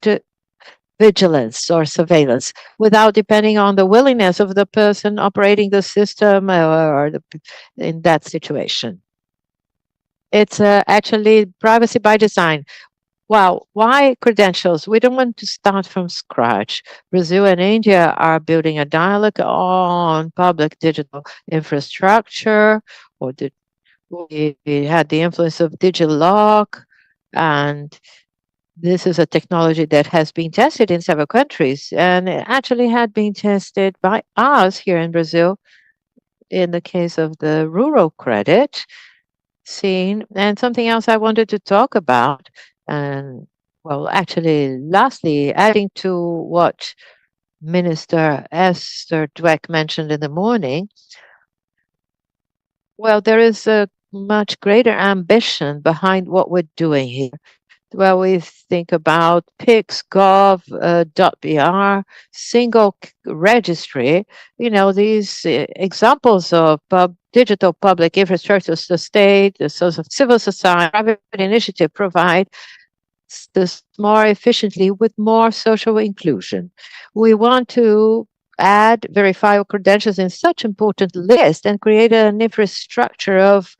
vigilance or surveillance, without depending on the willingness of the person operating the system in that situation. It's actually privacy by design. Well, why credentials? We don't want to start from scratch. Brazil and India are building a dialogue on public digital infrastructure, or we had the influence of DigiLock, and this is a technology that has been tested in several countries, and it actually had been tested by us here in Brazil in the case of the rural credit scene. And something else I wanted to talk about, and well, actually, lastly, adding to what Minister Esther Dweck mentioned in the morning, well, there is a much greater ambition behind what we're doing here. Well, we think about PIX.gov.br, single registry, these examples of digital public infrastructures, the state, the civil society, private initiative provide this more efficiently with more social inclusion. We want to add verifiable credentials in such important list and create an infrastructure of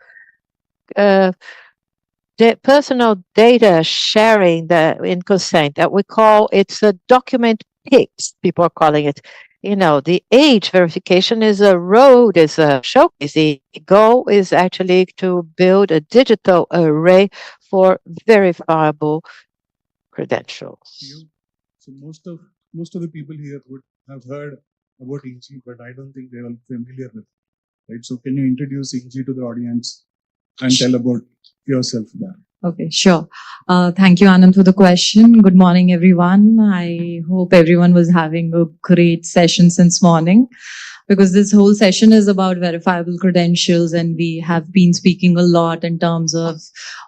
personal data sharing in consent that we call, it's a document PIX, people are calling it. The age verification is a road, is a showcase. The goal is actually to build a digital array for verifiable credentials. So most of the people here would have heard about ING, but I don't think they are familiar with it, right? So can you introduce ING to the audience and tell about yourself there? Okay, sure. Thank you, Anand, for the question. Good morning, everyone. I hope everyone was having a great session since morning. because this whole session is about verifiable credentials, and we have been speaking a lot in terms of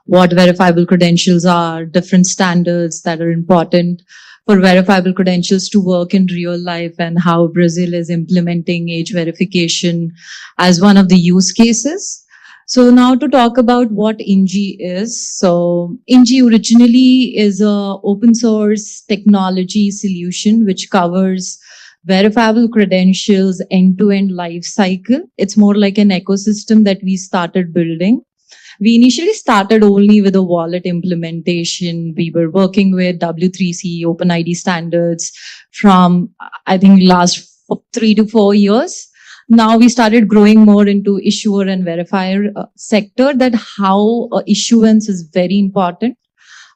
what verifiable credentials are, different standards that are important for verifiable credentials to work in real life, and how Brazil is implementing age verification as one of the use cases. So now to talk about what INGI is. So INGI originally is a open source technology solution which covers verifiable credentials end-to-end life cycle. It's more like an ecosystem that we started building. We initially started only with a wallet implementation. We were working with W3C OpenID standards from, I think, last 3 to 4 years. Now we started growing more into issuer and verifier sector, that how issuance is very important,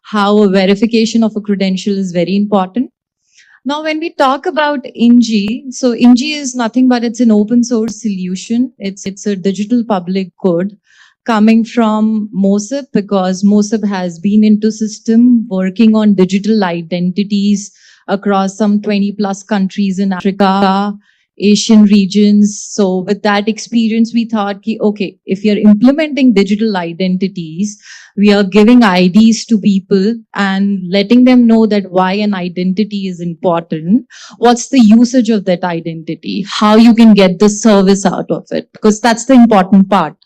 how a verification of a credential is very important. Now, when we talk about INGI, so INGI is nothing but it's an open source solution. It's a digital public good coming from MOSIP, because MOSIP has been into system working on digital identities across some 20 plus countries in Africa, Asian regions. So with that experience, we thought, okay, if you're implementing digital identities, we are giving IDs to people and letting them know that why an identity is important, what's the usage of that identity, how you can get the service out of it, because that's the important part.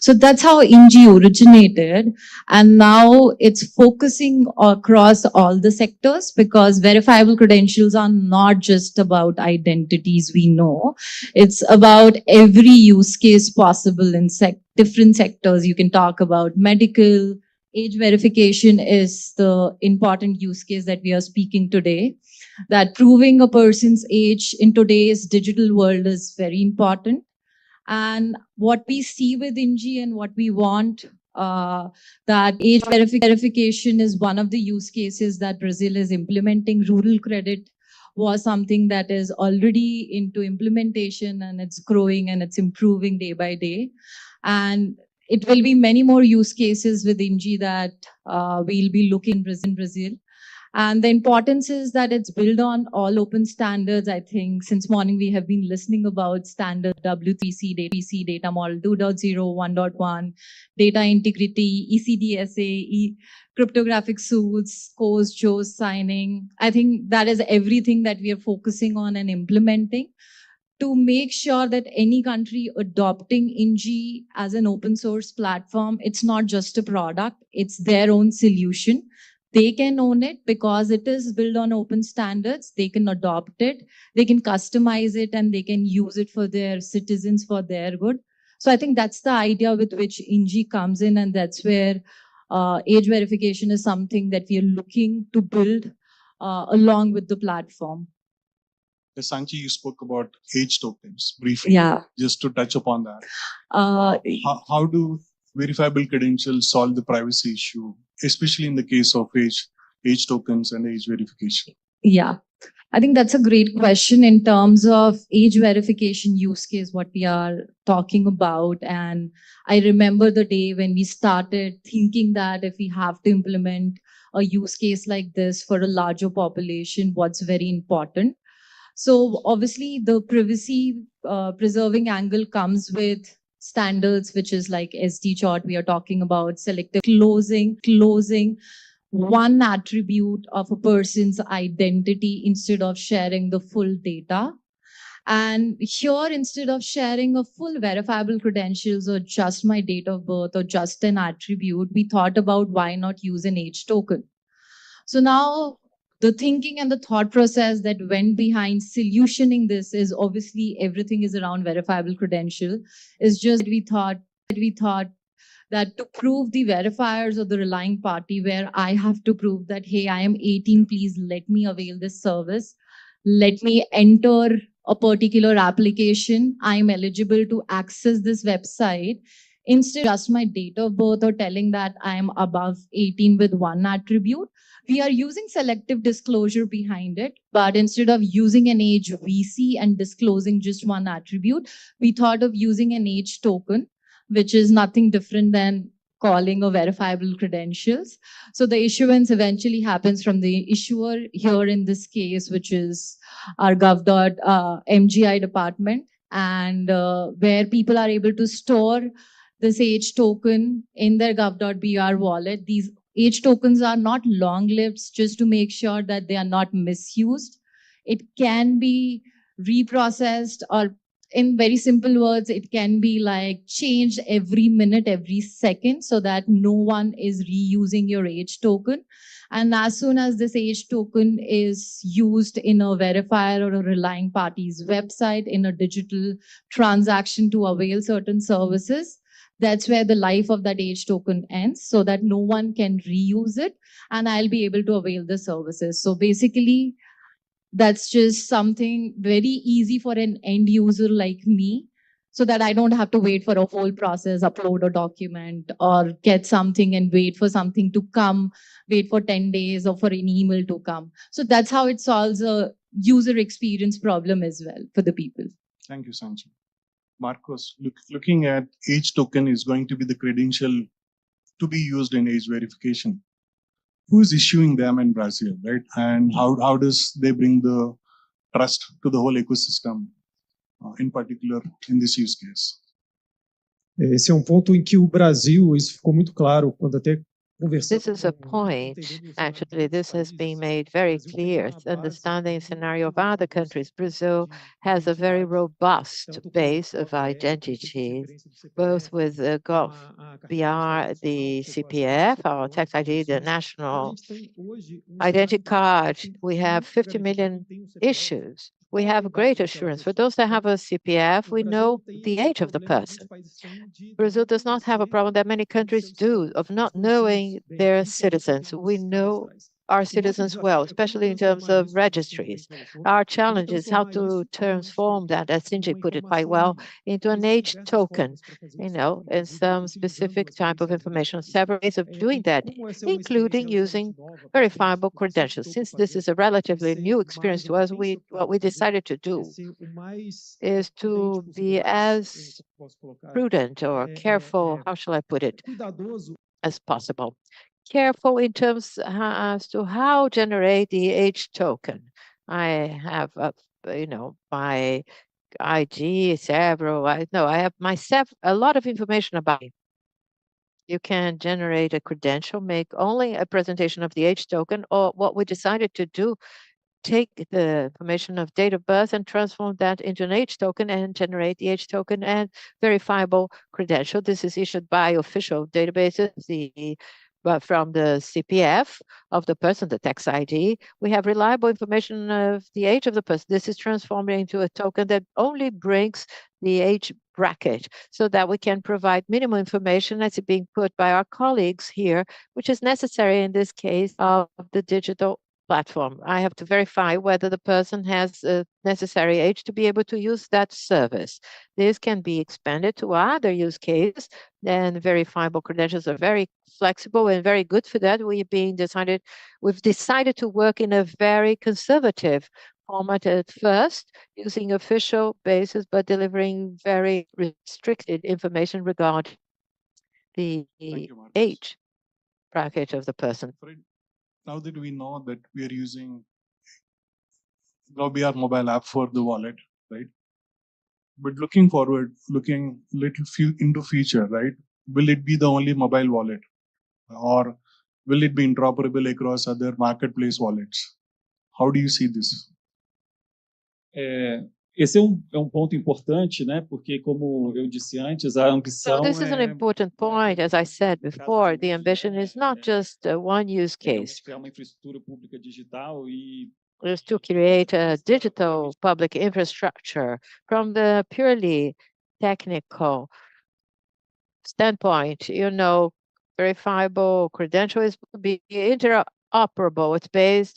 So that's how INGI originated, and now it's focusing across all the sectors, because verifiable credentials are not just about identities we know. It's about every use case possible in different sectors. You can talk about medical. Age verification is the important use case that we are speaking today, that proving a person's age in today's digital world is very important. And what we see with INGI and what we want, that age verification is one of the use cases that Brazil is implementing. Rural credit was something that is already into implementation, and it's growing and it's improving day by day. And it will be many more use cases with INGI that we'll be looking in Brazil. And the importance is that it's built on all open standards. I think since morning we have been listening about standard W3C, data model 2.0, 1.1, data integrity, ECDSA, cryptographic suits, scores, JOS signing. I think that is everything that we are focusing on and implementing to make sure that any country adopting INGI as an open source platform, it's not just a product, it's their own solution. They can own it because it is built on open standards. They can adopt it, they can customize it, and they can use it for their citizens, for their good. So I think that's the idea with which INGI comes in, and that's where age verification is something that we are looking to build along with the platform. Sanchi, you spoke about age tokens briefly. Yeah. Just to touch upon that. How do verifiable credentials solve the privacy issue, especially in the case of age tokens and age verification? Yeah, I think that's a great question in terms of age verification use case, what we are talking about. And I remember the day when we started thinking that if we have to implement a use case like this for a larger population, what's very important. So obviously the privacy preserving angle comes with standards, which is like SD chart. We are talking about selective closing one attribute of a person's identity instead of sharing the full data. And here, instead of sharing a full verifiable credentials or just my date of birth or just an attribute, we thought about why not use an age token. So now the thinking and the thought process that went behind solutioning this is obviously everything is around verifiable credential. It's just we thought that to prove the verifiers or the relying party, where I have to prove that, hey, I am 18, please let me avail this service. Let me enter a particular application. I'm eligible to access this website. Instead of just my date of birth or telling that I am above 18 with one attribute, we are using selective disclosure behind it. But instead of using an age VC and disclosing just one attribute, we thought of using an age token, which is nothing different than calling a verifiable credentials. So the issuance eventually happens from the issuer here in this case, which is our gov.mgi department. and where people are able to store this age token in their gov.br wallet. These age tokens are not long-lived, just to make sure that they are not misused. It can be reprocessed, or in very simple words, it can be like changed every minute, every second, so that no one is reusing your age token. And as soon as this age token is used in a verifier or a relying party's website in a digital transaction to avail certain services, that's where the life of that age token ends, so that no one can reuse it and I'll be able to avail the services. So basically, that's just something very easy for an end user like me, so that I don't have to wait for a whole process, upload a document, or get something and wait for something to come, wait for 10 days or for an email to come. So that's how it solves a user experience problem as well for the people. Thank you, Sanjay. Marcos, looking at age token is going to be the credential to be used in age verification. Who is issuing them in Brazil, right? And how does they bring the trust to the whole ecosystem, in particular in this use case? Esse é ponto em que o Brasil, isso ficou muito claro quando até This is a point, actually, this has been made very clear. Understanding the scenario of other countries, Brazil has a very robust base of identities, both with the GovBR, the CPF, our tax ID, the national identity card. We have 50 million issues. We have great assurance. For those that have a CPF, we know the age of the person. Brazil does not have a problem that many countries do of not knowing their citizens. We know our citizens well, especially in terms of registries. Our challenge is how to transform that, as Cindy put it quite well, into an age token, and some specific type of information. Several ways of doing that, including using verifiable credentials. Since this is a relatively new experience to us, what we decided to do is to be as prudent or careful, how shall I put it, as possible. Careful in terms as to how generate the age token. I have, my IG, several, I have myself a lot of information about it. You can generate a credential, make only a presentation of the age token, or what we decided to do, take the information of date of birth and transform that into an age token and generate the age token and verifiable credential. This is issued by official databases, but from the CPF of the person, the tax ID, we have reliable information of the age of the person. This is transformed into a token that only brings the age bracket, so that we can provide minimal information that's being put by our colleagues here, which is necessary in this case of the digital platform. I have to verify whether the person has a necessary age to be able to use that service. This can be expanded to other use cases, and verifiable credentials are very flexible and very good for that. We've decided to work in a very conservative format at first, using official basis, but delivering very restricted information regarding the age bracket of the person. Now that we know that we are using GovBR mobile app for the wallet, right? But looking forward, looking into future, right? Will it be the only mobile wallet, or will it be interoperable across other marketplace wallets? How do you see this? Esse é ponto importante, né? Porque, como eu disse antes, a ambição So this is an important point. As I said before, the ambition is not just one use case. criar uma infraestrutura pública digital Is to create a digital public infrastructure. From the purely technical standpoint, verifiable credential is to be interoperable.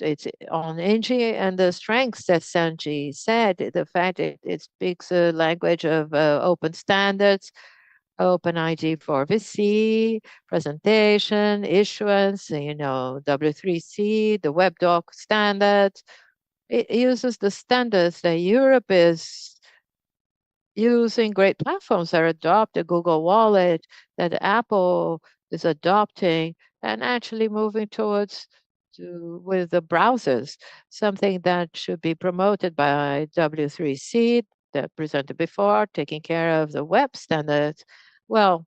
It's on NG, and the strengths that Sanji said, the fact it speaks a language of open standards, open ID for VC, presentation, issuance, W3C, the WebDoc standards. It uses the standards that Europe is using. Great platforms that adopt the Google Wallet, that Apple is adopting, and actually moving towards with the browsers, something that should be promoted by W3C, presented before, taking care of the web standards. Well,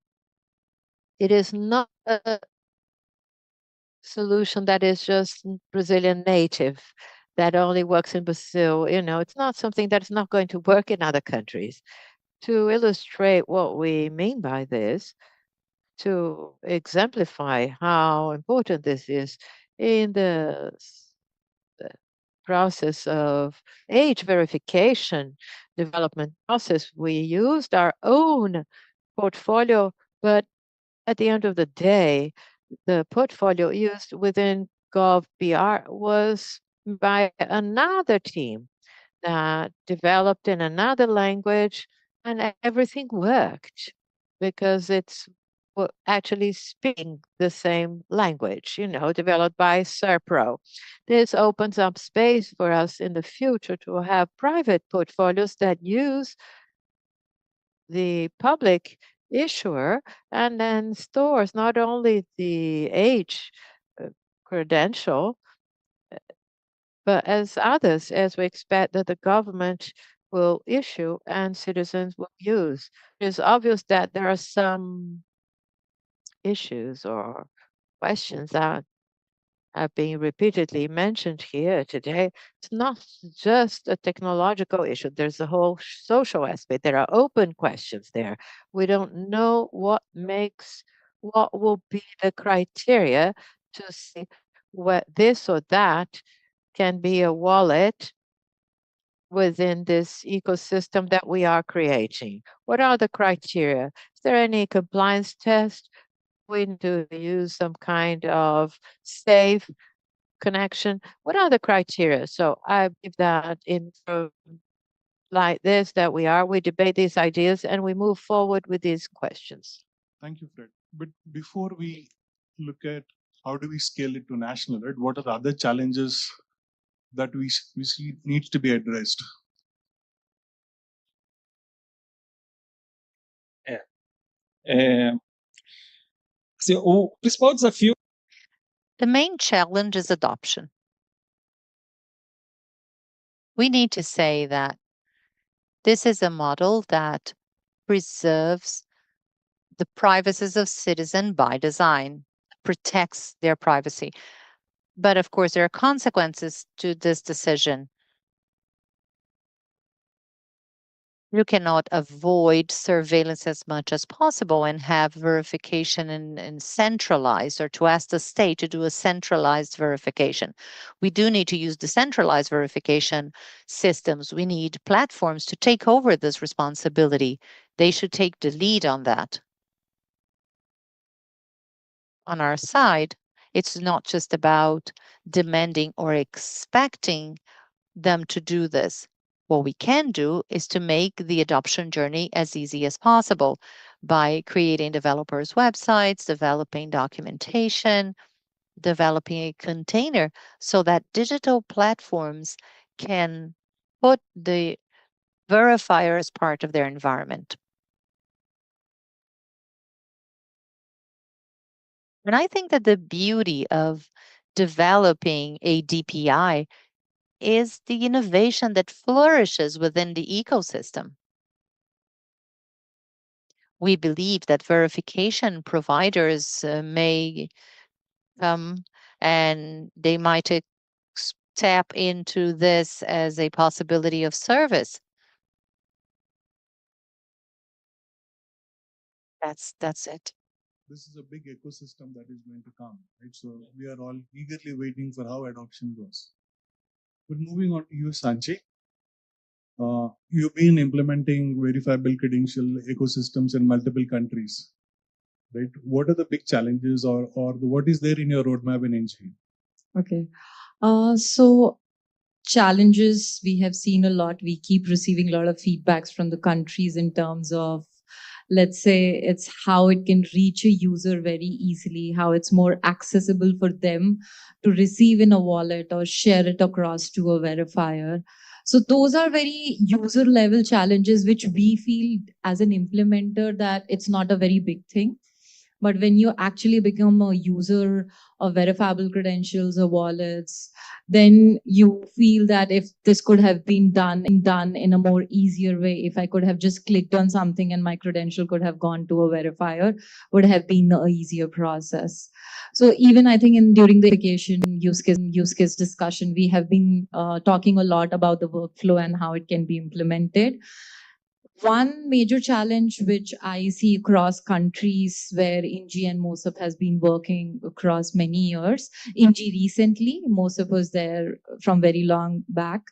it is not a solution that is just Brazilian native, that only works in Brazil. It's not something that's not going to work in other countries. To illustrate what we mean by this, to exemplify how important this is in the process of age verification development process, we used our own portfolio, but at the end of the day, the portfolio used within GovBR was by another team that developed in another language, and everything worked because it's actually speaking the same language, developed by Serpro. This opens up space for us in the future to have private portfolios that use the public issuer and then stores not only the age credential, but as others, as we expect that the government will issue and citizens will use. It is obvious that there are some issues or questions that have been repeatedly mentioned here today. It's not just a technological issue. There's a whole social aspect. There are open questions there. We don't know what will be the criteria to see what this or that can be a wallet within this ecosystem that we are creating. What are the criteria? Is there any compliance test? We need to use some kind of safe connection. What are the criteria? So I believe that in like this that we debate these ideas and we move forward with these questions. Thank you, Fred. But before we look at how do we scale it to national, right? What are the other challenges that we see needs to be addressed? O principal desafio. The main challenge is adoption. We need to say that this is a model that preserves the privacies of citizens by design, protects their privacy. But of course, there are consequences to this decision. You cannot avoid surveillance as much as possible and have verification and centralized, or to ask the state to do a centralized verification. We do need to use decentralized verification systems. We need platforms to take over this responsibility. They should take the lead on that. On our side, it's not just about demanding or expecting them to do this. What we can do is to make the adoption journey as easy as possible by creating developers' websites, developing documentation, developing a container so that digital platforms can put the verifier as part of their environment. And I think that the beauty of developing a DPI is the innovation that flourishes within the ecosystem. We believe that verification providers may come and they might tap into this as a possibility of service. That's it. This is a big ecosystem that is going to come, right? So we are all eagerly waiting for how adoption goes. But moving on to you, Sanjay. You've been implementing verifiable credential ecosystems in multiple countries, right? What are the big challenges or what is there in your roadmap in NG? Okay. So challenges we have seen a lot. We keep receiving a lot of feedbacks from the countries in terms of, let's say, it's how it can reach a user very easily, how it's more accessible for them to receive in a wallet or share it across to a verifier. So those are very user level challenges, which we feel as an implementer that it's not a very big thing. But when you actually become a user of verifiable credentials or wallets, then you feel that if this could have been done in a more easier way, if I could have just clicked on something and my credential could have gone to a verifier, would have been an easier process. So even I think during the verification use case discussion, we have been talking a lot about the workflow and how it can be implemented. One major challenge which I see across countries where INGI and MOSAP has been working across many years, INGI recently, MOSAP was there from very long back,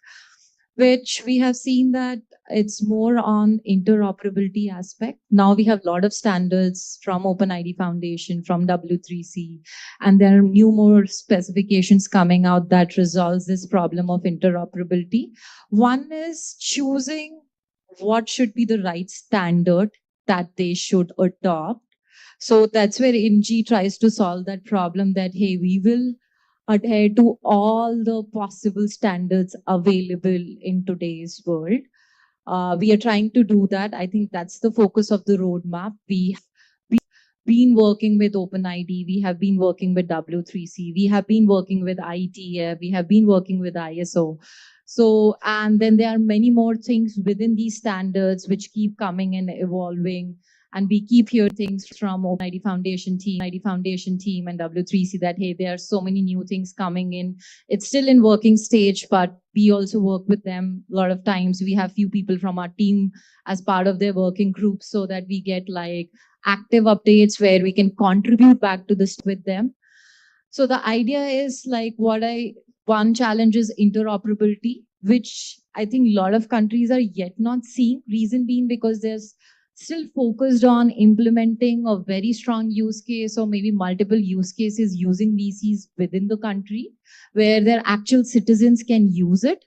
which we have seen that it's more on interoperability aspect. Now we have a lot of standards from OpenID Foundation, from W3C, and there are new more specifications coming out that resolves this problem of interoperability. One is choosing what should be the right standard that they should adopt. So that's where INGI tries to solve that problem that, hey, we will adhere to all the possible standards available in today's world. We are trying to do that. I think that's the focus of the roadmap. We have been working with OpenID, we have been working with W3C, we have been working with IETF, we have been working with ISO. So, and then there are many more things within these standards which keep coming and evolving. And we keep hearing things from OpenID Foundation team and W3C that, hey, there are so many new things coming in. It's still in working stage, but we also work with them. A lot of times we have few people from our team as part of their working group so that we get like active updates where we can contribute back to this with them. So the idea is like one challenge is interoperability, which I think a lot of countries are yet not seeing. Reason being because there's still focused on implementing a very strong use case or maybe multiple use cases using VCs within the country where their actual citizens can use it.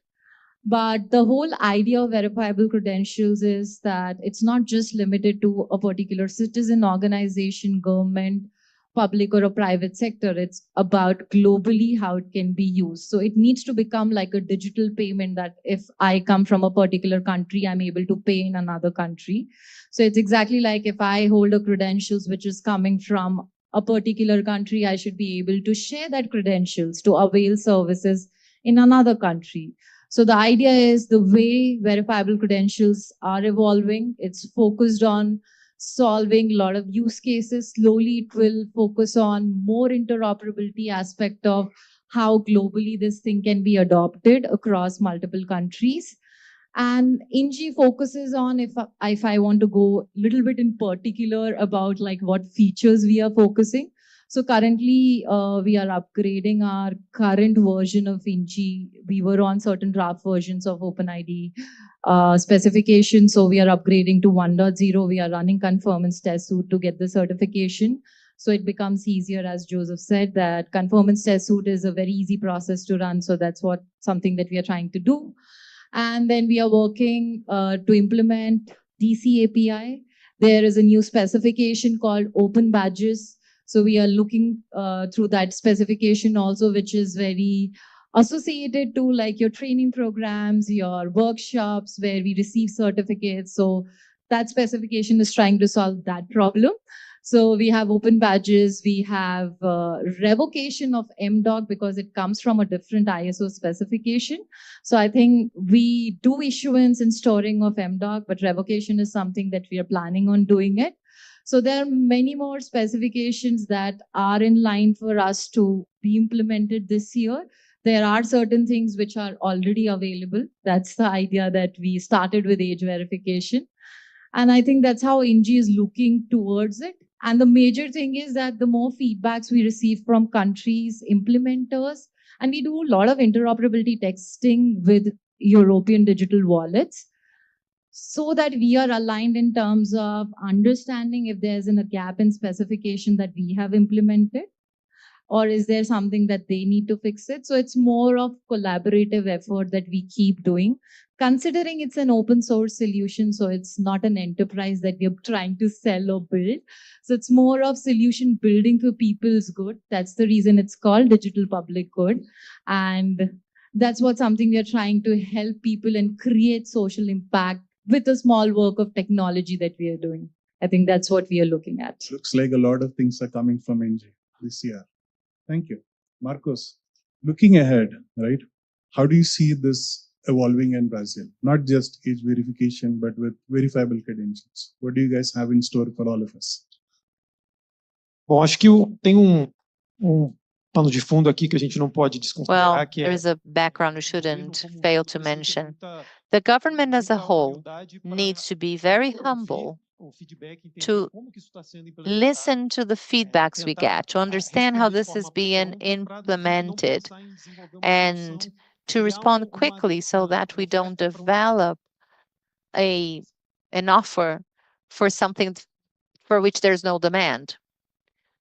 But the whole idea of verifiable credentials is that it's not just limited to a particular citizen, organization, government, public or a private sector. It's about globally how it can be used. So it needs to become like a digital payment that if I come from a particular country, I'm able to pay in another country. So it's exactly like if I hold a credentials which is coming from a particular country, I should be able to share that credentials to avail services in another country. So the idea is the way verifiable credentials are evolving, it's focused on solving a lot of use cases. Slowly, it will focus on more interoperability aspect of how globally this thing can be adopted across multiple countries. And INGI focuses on, if I want to go a little bit in particular about like what features we are focusing. So currently, we are upgrading our current version of INGI. We were on certain draft versions of OpenID specification. So we are upgrading to 1.0. We are running conformance test suite to get the certification. So it becomes easier, as Joseph said, that conformance test suite is a very easy process to run. So that's something that we are trying to do. And then we are working to implement DC API. There is a new specification called Open Badges. So we are looking through that specification also, which is very associated to like your training programs, your workshops where we receive certificates. So that specification is trying to solve that problem. So we have open badges, we have revocation of MDoc because it comes from a different ISO specification. So I think we do issuance and storing of MDoc, but revocation is something that we are planning on doing it. So there are many more specifications that are in line for us to be implemented this year. There are certain things which are already available. That's the idea that we started with age verification. And I think that's how INGI is looking towards it. And the major thing is that the more feedbacks we receive from countries, implementers, and we do a lot of interoperability testing with European digital wallets, so that we are aligned in terms of understanding if there's a gap in specification that we have implemented, or is there something that they need to fix it. So it's more of collaborative effort that we keep doing, considering it's an open source solution. So it's not an enterprise that we're trying to sell or build. So it's more of solution building for people's good. That's the reason it's called digital public good. And that's something we're trying to help people and create social impact with a small work of technology that we are doing. I think that's what we are looking at. Looks like a lot of things are coming from NG this year. Thank you. Marcos, looking ahead, right? How do you see this evolving in Brazil? Not just age verification, but with verifiable credentials. What do you guys have in store for all of us? Bom, acho que tem pano de fundo aqui que a gente não pode desconsiderar, Well, que there is a background we shouldn't fail to mention. The government as a whole needs to be very humble to listen to the feedbacks we get, to understand how this is being implemented, and to respond quickly so that we don't develop an offer for something for which there's no demand.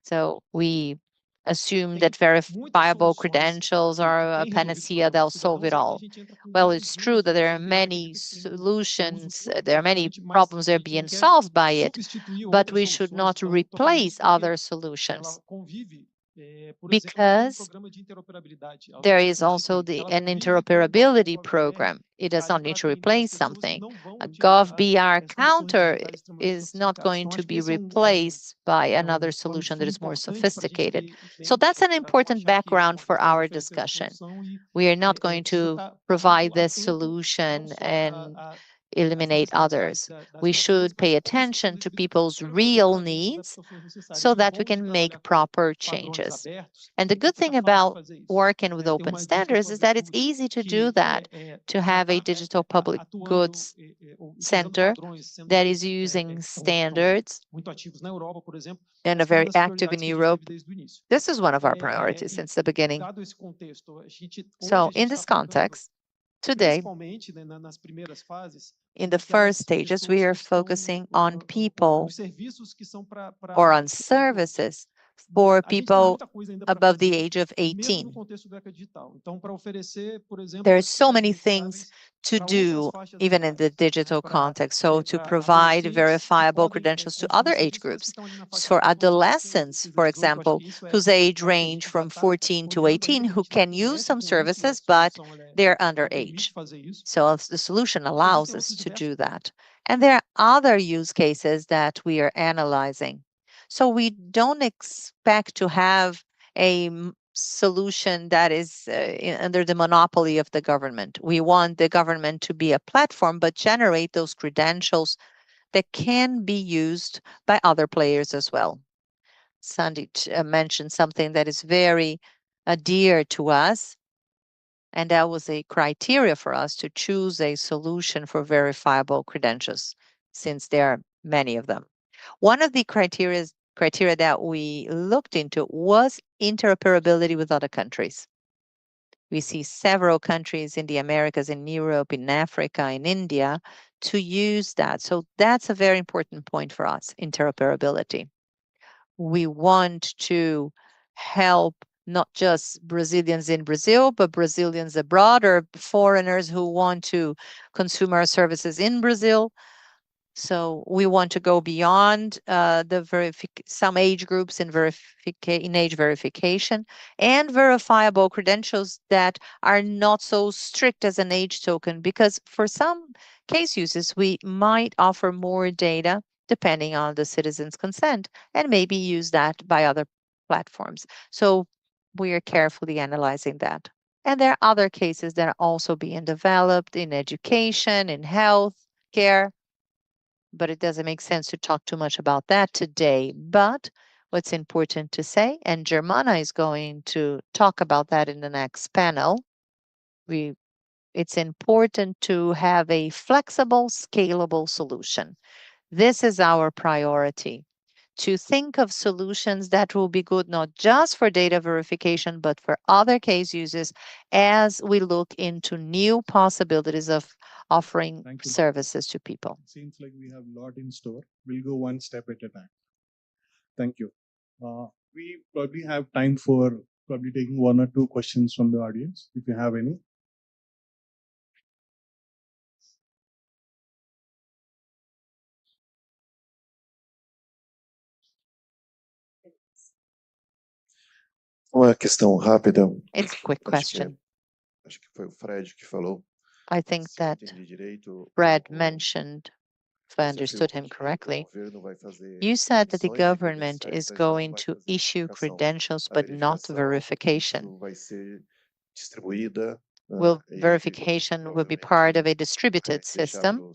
So we assume that verifiable credentials are a panacea that'll solve it all. Well, it's true that there are many solutions, there are many problems that are being solved by it, but we should not replace other solutions. Because there is also an interoperability program. It does not need to replace something. A GovBR counter is not going to be replaced by another solution that is more sophisticated. So that's an important background for our discussion. We are not going to provide this solution and eliminate others. We should pay attention to people's real needs so that we can make proper changes. And the good thing about working with open standards is that it's easy to do that, to have a digital public goods center that is using standards and are very active in Europe. This is one of our priorities since the beginning. So in this context, today, in the first stages, we are focusing on people or on services for people above the age of 18. There are so many things to do, even in the digital context. So to provide verifiable credentials to other age groups. For adolescents, for example, whose age range from 14 to 18, who can use some services, but they're underage. So the solution allows us to do that. And there are other use cases that we are analyzing. So we don't expect to have a solution that is under the monopoly of the government. We want the government to be a platform, but generate those credentials that can be used by other players as well. Sandy mentioned something that is very dear to us, and that was a criteria for us to choose a solution for verifiable credentials, since there are many of them. One of the criteria that we looked into was interoperability with other countries. We see several countries in the Americas, in Europe, in Africa, in India to use that. So that's a very important point for us, interoperability. We want to help not just Brazilians in Brazil, but Brazilians abroad or foreigners who want to consume our services in Brazil. So we want to go beyond some age groups in age verification and verifiable credentials that are not so strict as an age token, because for some case uses, we might offer more data depending on the citizen's consent and maybe use that by other platforms. So we are carefully analyzing that. And there are other cases that are also being developed in education, in health care, but it doesn't make sense to talk too much about that today. But what's important to say, and Germana is going to talk about that in the next panel, it's important to have a flexible, scalable solution. This is our priority, to think of solutions that will be good not just for data verification, but for other case uses as we look into new possibilities of offering services to people. Seems like we have a lot in store. We'll go one step at a time. Thank you. We probably have time for probably taking one or two questions from the audience, if you have any. Uma questão rápida. It's a quick question. Acho que foi o Fred que falou. I think Se eu that entendi direito, Brad mentioned if I understood him correctly. You said that the government is going to issue credentials but not verification. Will verification will be part of a distributed system.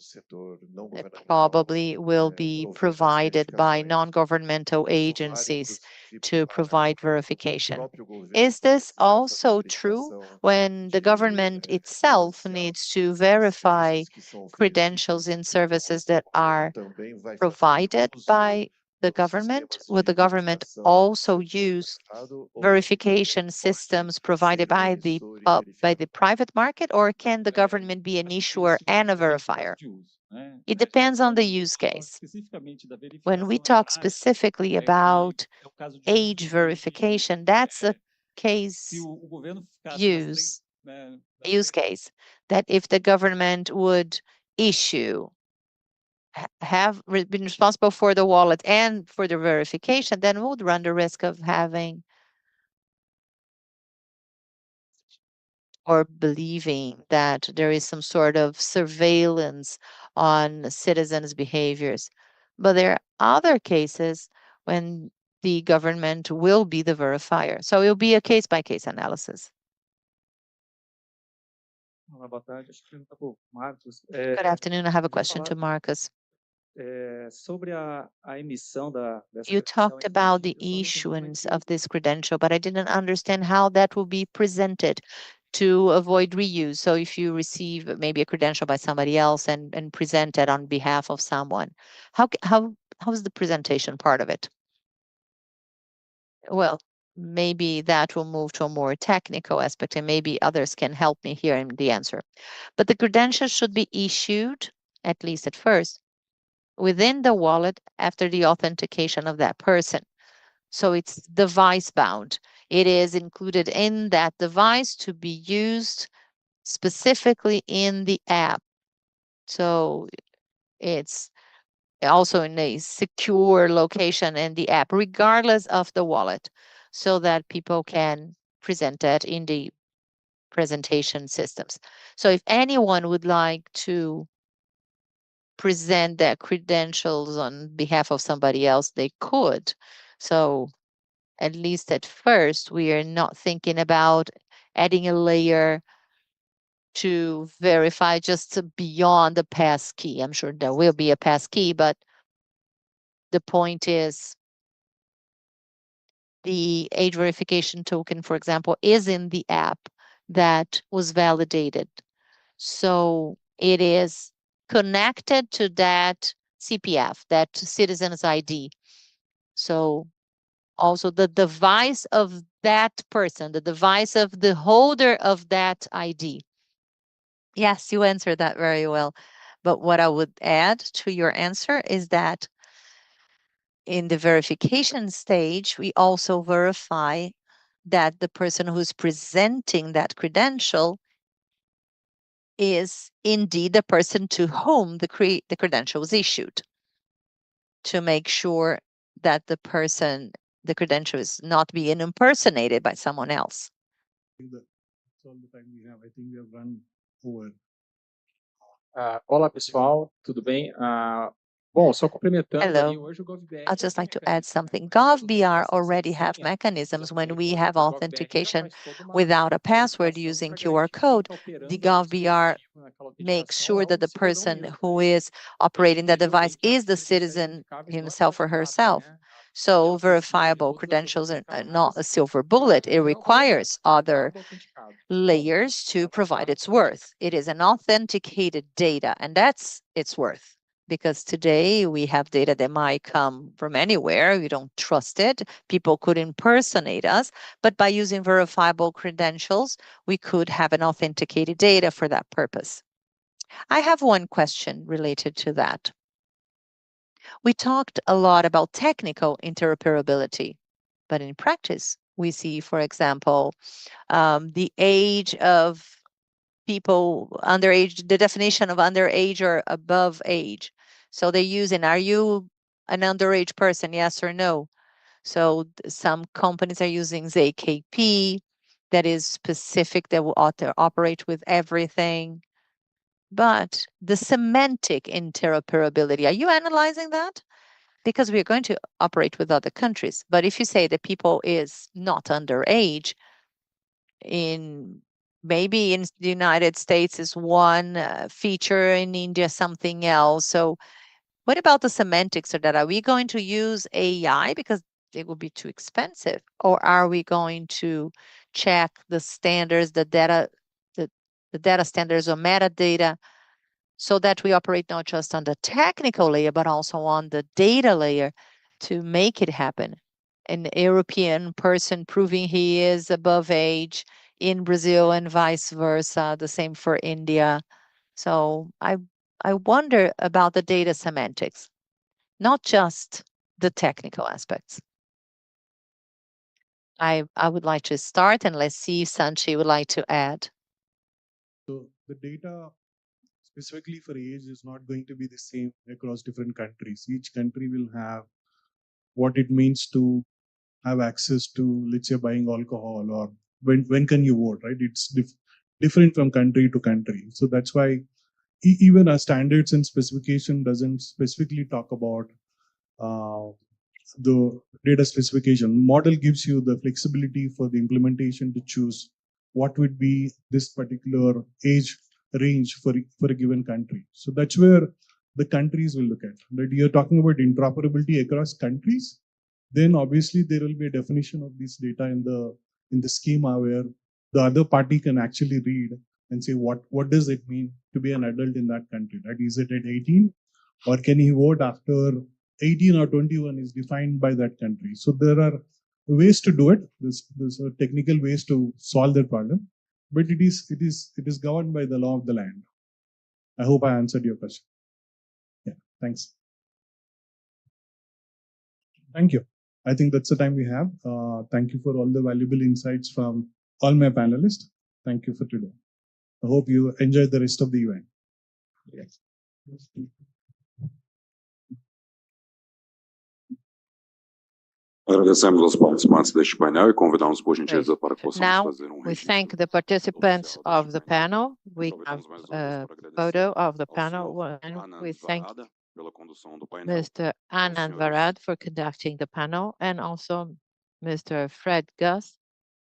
It probably will be provided by non-governmental agencies to provide verification. Is this also true when the government itself needs to verify credentials in services that are provided by the government? Will the government also use verification systems provided by the private market, or can the government be an issuer and a verifier? It depends on the use case. When we talk specifically about age verification, that's a case use case that if the government would issue been responsible for the wallet and for the verification, then we would run the risk of having or believing that there is some sort of surveillance on citizens' behaviors. But there are other cases when the government will be the verifier. So it will be a case-by-case analysis. Good afternoon. I have a question to Marcus. You talked about the issuance of this credential, but I didn't understand how that will be presented to avoid reuse. So if you receive maybe a credential by somebody else and present it on behalf of someone, how is the presentation part of it? Well, maybe that will move to a more technical aspect, and maybe others can help me here in the answer. But the credential should be issued, at least at first, within the wallet after the authentication of that person. So it's device bound. It is included in that device to be used specifically in the app. So it's also in a secure location in the app, regardless of the wallet, so that people can present it in the presentation systems. So if anyone would like to present their credentials on behalf of somebody else, they could. So at least at first, we are not thinking about adding a layer to verify just beyond the pass key. I'm sure there will be a pass key, but the point is the age verification token, for example, is in the app that was validated. So it is connected to that CPF, that citizen's ID. So also the device of that person, the device of the holder of that ID. Yes, you answered that very well. But what I would add to your answer is that in the verification stage, we also verify that the person who's presenting that credential is indeed the person to whom the credential was issued, to make sure that the credential is not being impersonated by someone else. That's all the time we have. I think we have run over. Olá, pessoal, tudo bem? Bom, só complementando ali, Hello. hoje o GovBR I'd just like to add something. GovBR already have mechanisms when we have authentication without a password using QR code. The GovBR makes sure that the person who is operating the device is the citizen himself or herself. So verifiable credentials are not a silver bullet. It requires other layers to provide its worth. It is an authenticated data, and that's its worth. Because today we have data that might come from anywhere. We don't trust it. People could impersonate us. But by using verifiable credentials, we could have an authenticated data for that purpose. I have one question related to that. We talked a lot about technical interoperability, but in practice, we see, for example, the age of people underage, the definition of underage or above age. So they're using, are you an underage person, yes or no? So some companies are using ZKP that is specific, that will operate with everything. but the semantic interoperability, are you analyzing that? Because we are going to operate with other countries. But if you say that people is not underage, maybe in the United States is one feature, in India something else. So what about the semantics of that? Are we going to use AI because it will be too expensive? Or are we going to check the standards, the data standards or metadata, so that we operate not just on the technical layer, but also on the data layer to make it happen? An European person proving he is above age in Brazil and vice versa, the same for India. So I wonder about the data semantics, not just the technical aspects. I would like to start, and let's see if Sanchi would like to add. So the data specifically for age is not going to be the same across different countries. Each country will have what it means to have access to, let's say, buying alcohol, or when can you vote, right? It's different from country to country. So that's why even our standards and specification doesn't specifically talk about the data specification. Model gives you the flexibility for the implementation to choose what would be this particular age range for a given country. So that's where the countries will look at. Right? You're talking about interoperability across countries, then obviously there will be a definition of this data in the schema where the other party can actually read and say what does it mean to be an adult in that country, right? Is it at 18, or can he vote after 18 or 21 is defined by that country? So there are ways to do it. There's technical ways to solve that problem, but it is governed by the law of the land. I hope I answered your question. Yeah, thanks. Thank you. I think that's the time we have. Thank you for all the valuable insights from all my panelists. Thank you for today. I hope you enjoy the rest of the event. Yes. Agradecemos aos participantes deste painel e convidamos, por gentileza, para que possamos Now, fazer we registro thank the participants oficial of deste the painel. panel. We have Aproveitamos mais uma vez a para agradecer photo of the ao panel, senhor and Anand we thank Varada pela condução do painel, Mr. aos Anand senhores Varad for conducting the panel, and also Mr. Fred Gus,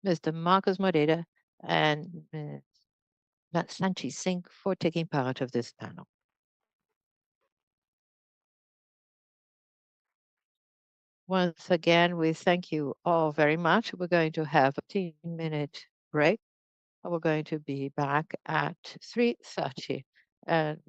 Mr. Marcos Moreira, and Ms. Sanchi Singh for taking part of this panel. Once again, we thank you all very much. We're going to have a 15-minute break. We're going to be back at 3:30. And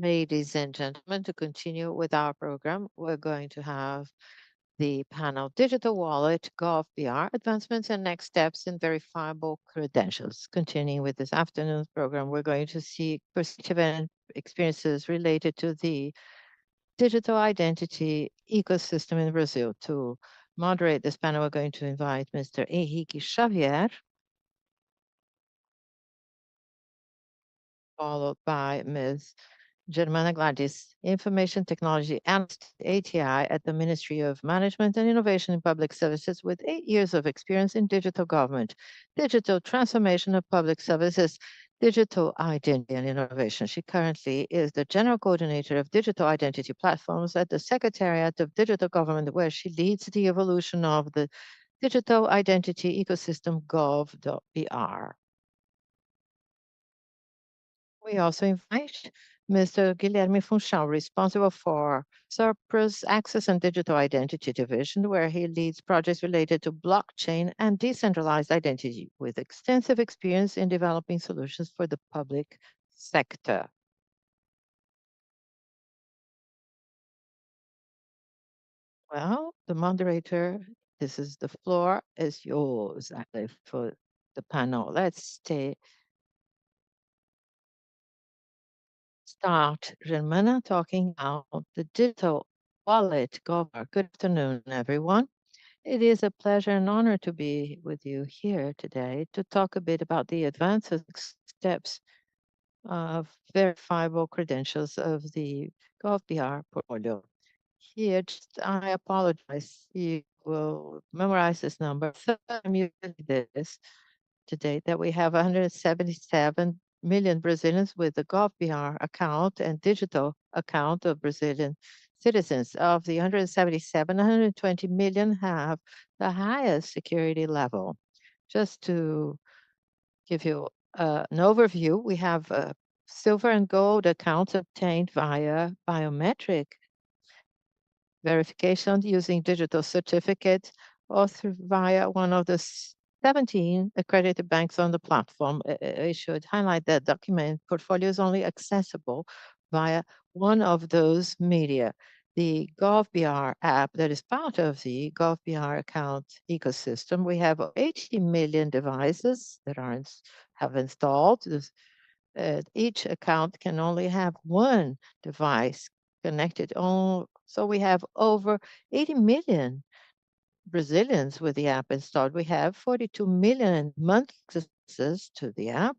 Ladies and gentlemen, to continue with our program, we're going to have the panel Digital Wallet, GovBR, Advancements and Next Steps in Verifiable Credentials. Continuing with this afternoon's program, we're going to see perspective and experiences related to the digital identity ecosystem in Brazil. To moderate this panel, we're going to invite Mr. Henrique Xavier, followed by Ms. Germana Gladys, Information Technology Analyst ATI at the Ministry of Management and Innovation in Public Services with 8 years of experience in digital government, digital transformation of public services, digital identity and innovation. She currently is the General Coordinator of Digital Identity Platforms at the Secretariat of Digital Government, where she leads the evolution of the digital identity ecosystem gov.br. We also invite Mr. Guilherme Funchal, responsible for Cyprus Access and Digital Identity Division, where he leads projects related to blockchain and decentralized identity, with extensive experience in developing solutions for the public sector. Well, the moderator, the floor is yours for the panel. Let's start, Germana, talking about the digital wallet. Good afternoon, everyone. It is a pleasure and honor to be with you here today to talk a bit about the advances steps of verifiable credentials of the GovBR portfolio. Here, I apologize. You will memorize this number. Third time you did this today, that we have 177 million Brazilians with a GovBR account and digital account of Brazilian citizens. Of the 177, 120 million have the highest security level. Just to give you an overview, we have silver and gold accounts obtained via biometric verification using digital certificate or via one of the 17 accredited banks on the platform. I should highlight that document portfolio is only accessible via one of those media. The GovBR app that is part of the GovBR account ecosystem. We have 80 million devices that have installed. Each account can only have one device connected. So we have over 80 million Brazilians with the app installed. We have 42 million monthly accesses to the app,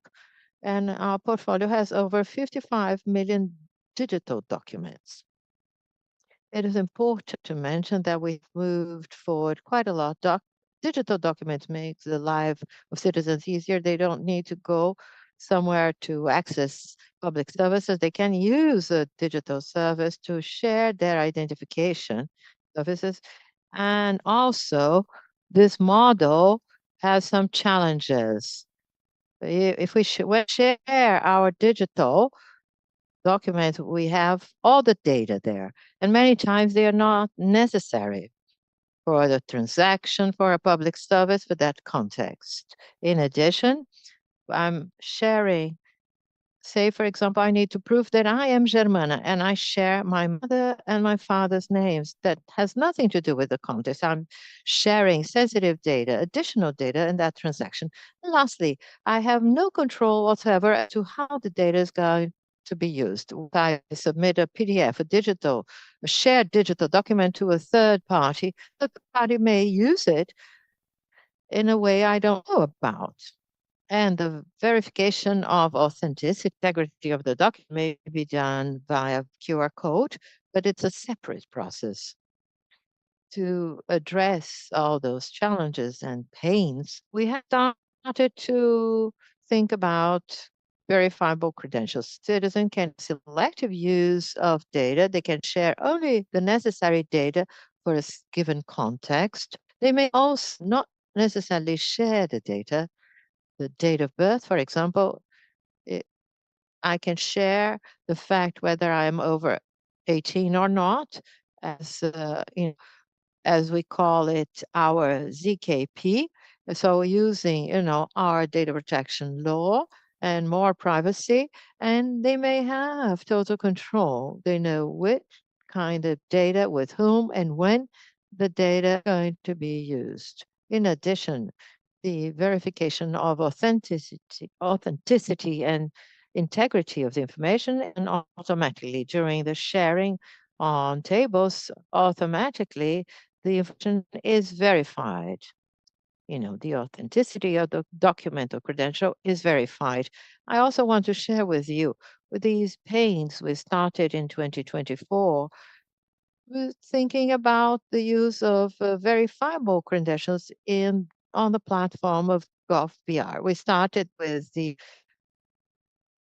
and our portfolio has over 55 million digital documents. It is important to mention that we've moved forward quite a lot. Digital documents make the life of citizens easier. They don't need to go somewhere to access public services. They can use a digital service to share their identification services. And also, this model has some challenges. If we share our digital documents, we have all the data there. And many times they are not necessary for the transaction, for a public service, for that context. In addition, I'm sharing, say, for example, I need to prove that I am Germana and I share my mother and my father's names. That has nothing to do with the context. I'm sharing sensitive data, additional data in that transaction. And lastly, I have no control whatsoever as to how the data is going to be used. I submit a PDF, a shared digital document to a third party. The party may use it in a way I don't know about. And the verification of authenticity, integrity of the document may be done via QR code, but it's a separate process. To address all those challenges and pains, we have started to think about verifiable credentials. Citizens can selective use of data. They can share only the necessary data for a given context. They may also not necessarily share the data. The date of birth, for example, I can share the fact whether I'm over 18 or not, as as we call it, our ZKP. So using our data protection law and more privacy, and they may have total control. They know which kind of data, with whom, and when the data is going to be used. In addition, the verification of authenticity and integrity of the information, and automatically during the sharing on tables, automatically the information is verified. The authenticity of the document or credential is verified. I also want to share with you, with these pains we started in 2024, we're thinking about the use of verifiable credentials on the platform of GovBR. We started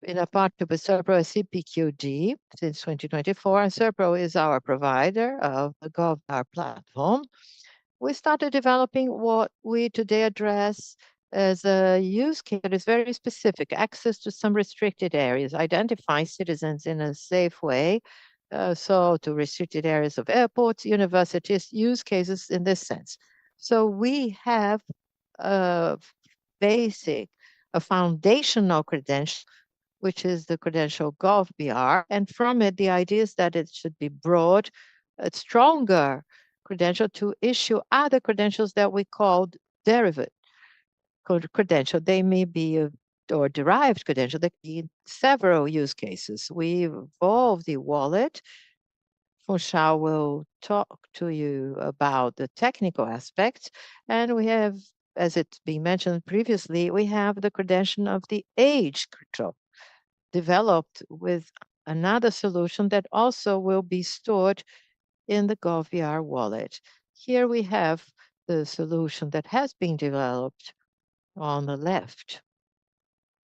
in a partnership with Serpro and CPQD since 2024, and Serpro is our provider of the GovBR platform. We started developing what we today address as a use case that is very specific: access to some restricted areas, identify citizens in a safe way. So to restricted areas of airports, universities, use cases in this sense. So we have a a foundational credential, which is the credential GovBR. And from it, the idea is that it should be broad, a stronger credential to issue other credentials that we call derivative credential. They may be or derived credential. There can be several use cases. We evolve the wallet. Funchal will talk to you about the technical aspects. And we have, as it's been mentioned previously, we have the credential of the age control, developed with another solution that also will be stored in the GovBR wallet. Here we have the solution that has been developed on the left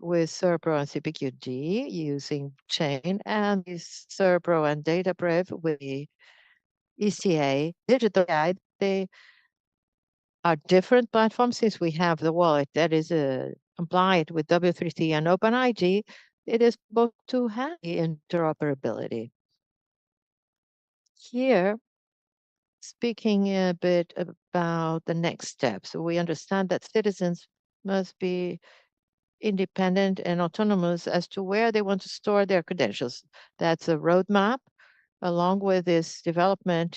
with Serpro and CPQD using chain, and Serpro and DataBrev with the ECA, digital guide. They are different platforms. Since we have the wallet that is compliant with W3C and OpenID, it is both to have interoperability. Here, speaking a bit about the next steps, we understand that citizens must be independent and autonomous as to where they want to store their credentials. That's a roadmap, along with this development,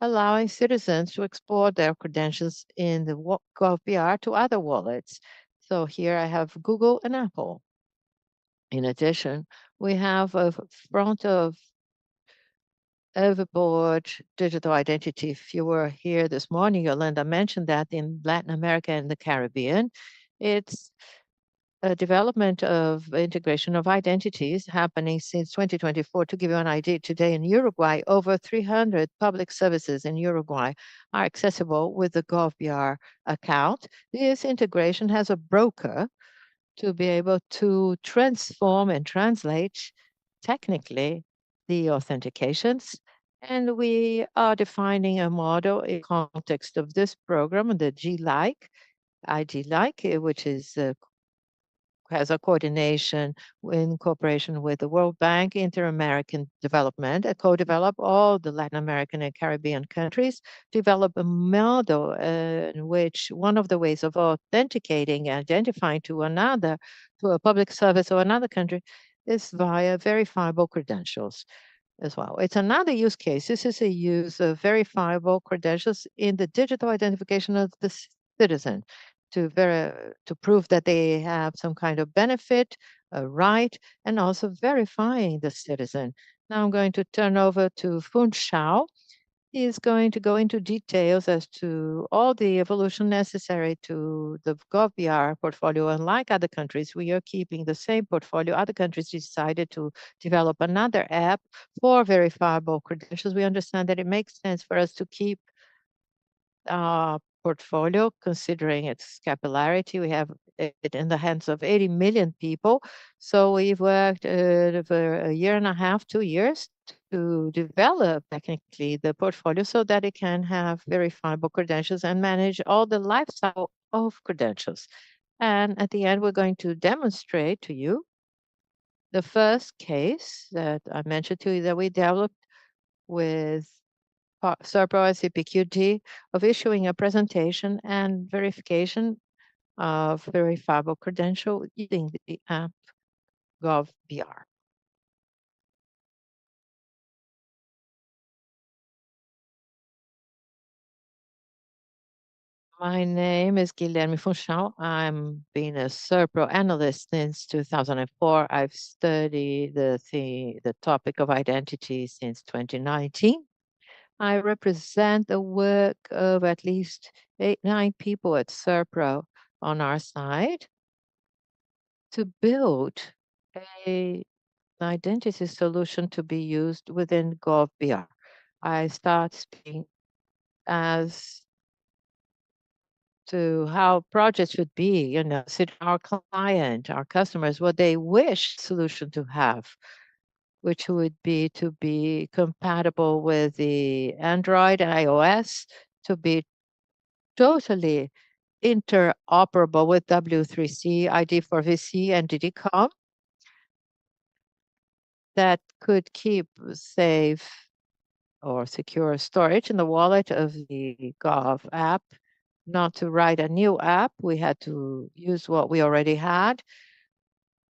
allowing citizens to export their credentials in the GovBR to other wallets. So here I have Google and Apple. In addition, we have a front of overboard digital identity. If you were here this morning, Yolanda mentioned that in Latin America and the Caribbean, it's a development of integration of identities happening since 2024. To give you an idea, today in Uruguay, over 300 public services in Uruguay are accessible with the GovBR account. This integration has a broker to be able to transform and translate technically the authentications. And we are defining a model in context of this program, the G-like, ID-like, which is has a coordination in cooperation with the World Bank, Inter-American Development, co-develop all the Latin American and Caribbean countries, develop a model in which one of the ways of authenticating, identifying to a public service or another country, is via verifiable credentials as well. It's another use case. This is a use of verifiable credentials in the digital identification of the citizen to prove that they have some kind of benefit, a right, and also verifying the citizen. Now I'm going to turn over to Funchal. He is going to go into details as to all the evolution necessary to the GovBR portfolio. Unlike other countries, we are keeping the same portfolio. Other countries decided to develop another app for verifiable credentials. We understand that it makes sense for us to keep our portfolio, considering its capillarity. We have it in the hands of 80 million people. So we've worked for a year and a half, 2 years, to develop technically the portfolio so that it can have verifiable credentials and manage all the lifestyle of credentials. And at the end, we're going to demonstrate to you the first case that I mentioned to you that we developed with Serpro and CPQD of issuing a presentation and verification of verifiable credential using the app GovBR. My name is Guilherme Funchal. I'm been a Serpro analyst since 2004. I've studied the topic of identity since 2019. I represent the work of at least 9 people at Serpro on our side to build an identity solution to be used within GovBR. I start speaking as to how projects should be, sit our client, our customers, what they wish solution to have, which would be to be compatible with the Android and iOS, to be totally interoperable with W3C, ID4VC, and DDCOM, that could keep safe or secure storage in the wallet of the Gov app. Not to write a new app, we had to use what we already had,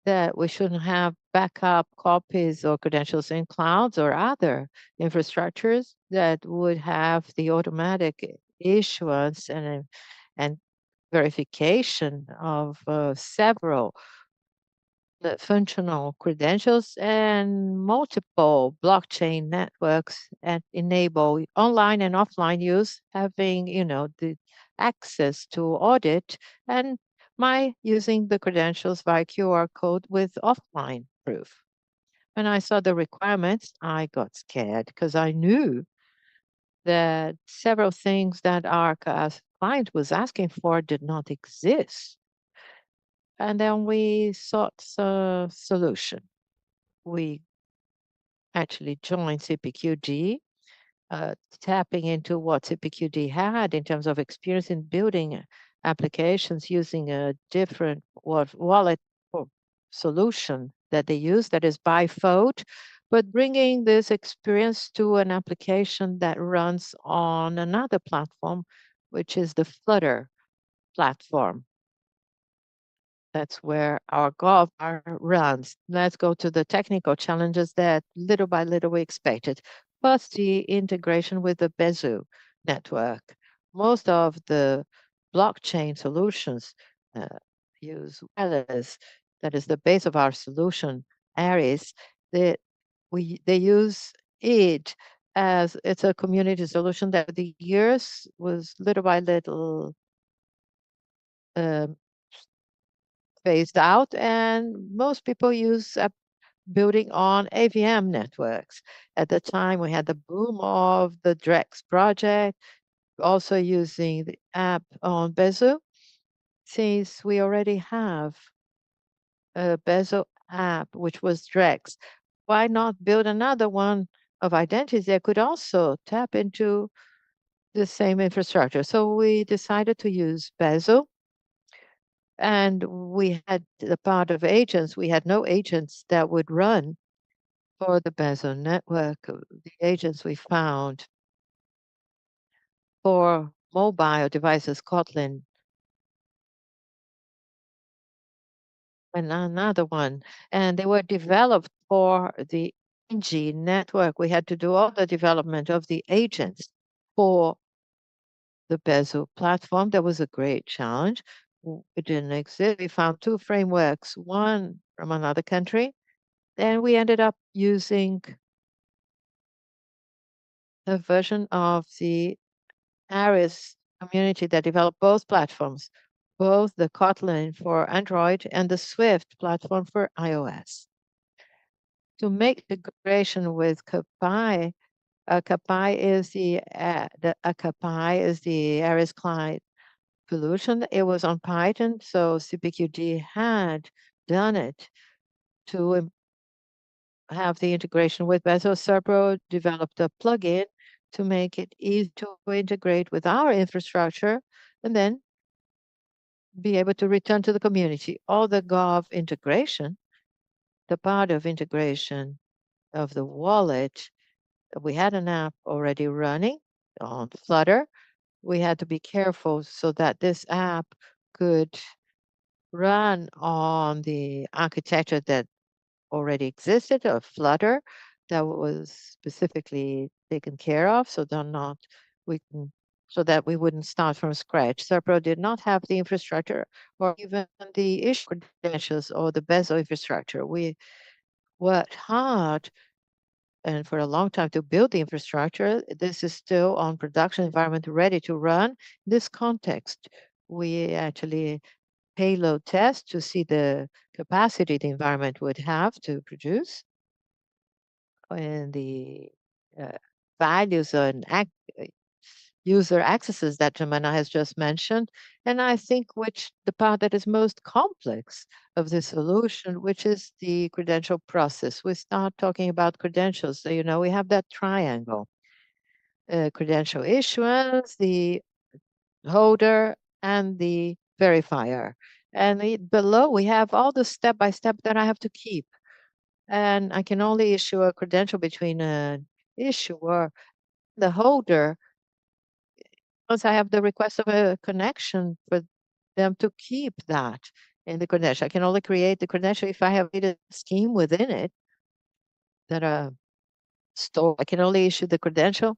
that we shouldn't have backup copies or credentials in clouds or other infrastructures that would have the automatic issuance and verification of several functional credentials and multiple blockchain networks that enable online and offline use, having the access to audit and my using the credentials via QR code with offline proof. When I saw the requirements, I got scared because I knew that several things that our client was asking for did not exist. And then we sought a solution. We actually joined CPQD, tapping into what CPQD had in terms of experience in building applications using a different wallet solution that they use, that is Bifold, but bringing this experience to an application that runs on another platform, which is the Flutter platform. That's where our Gov runs. Let's go to the technical challenges that little by little we expected. First, the integration with the Bezu network. Most of the blockchain solutions use wireless. That is the base of our solution, Aries. They use it as it's a community solution that the years was little by little um, phased out, and most people use building on AVM networks. At the time, we had the boom of the Drex project, also using the app on Bezu. Since we already have a Bezu app, which was Drex, why not build another one of identity that could also tap into the same infrastructure? So we decided to use Bezu. And we had the part of agents, we had no agents that would run for the Bezo network. The agents we found for mobile devices, Kotlin, and another one. And they were developed for the NG network. We had to do all the development of the agents for the Bezo platform. That was a great challenge. It didn't exist. We found 2 frameworks, one from another country. And we ended up using a version of the Aries community that developed both platforms, both the Kotlin for Android and the Swift platform for iOS. To make the integration with Kapai, Kapai is the Kapai is the Aries client solution. It was on Python, so CPQD had done it to have the integration with Bezo. Serpro developed a plugin to make it easy to integrate with our infrastructure and then be able to return to the community. All the Gov integration, the part of integration of the wallet, we had an app already running on Flutter. We had to be careful so that this app could run on the architecture that already existed of Flutter that was specifically taken care of, so we can so that we wouldn't start from scratch. Serpro did not have the infrastructure or even the issue credentials or the Bezo infrastructure. We worked hard and for a long time to build the infrastructure. This is still on production environment ready to run. In this context, we actually payload test to see the capacity the environment would have to produce and the uh, values and user accesses that Jemana has just mentioned. And I think which the part that is most complex of the solution, which is the credential process. We start talking about credentials. So, we have that triangle, credential issuance, the holder, and the verifier. And below we have all the step by step that I have to keep. And I can only issue a credential between an issuer, the holder, once I have the request of a connection for them to keep that in the credential. I can only create the credential if I have a scheme within it that store. I can only issue the credential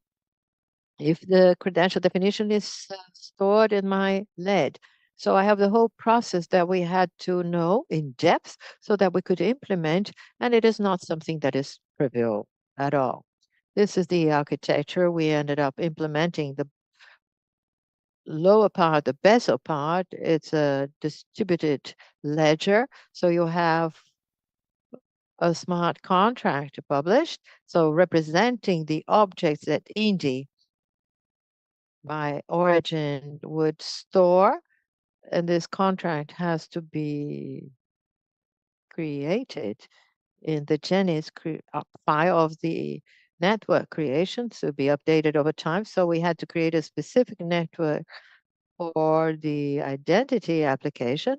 if the credential definition is stored in my lead. So I have the whole process that we had to know in depth so that we could implement, and it is not something that is trivial at all. This is the architecture. We ended up implementing the lower part, the bezel part. It's a distributed ledger. So you have a smart contract published, so representing the objects that Indy by origin would store, and this contract has to be created in the Genis file of the network creation to be updated over time. So we had to create a specific network for the identity application.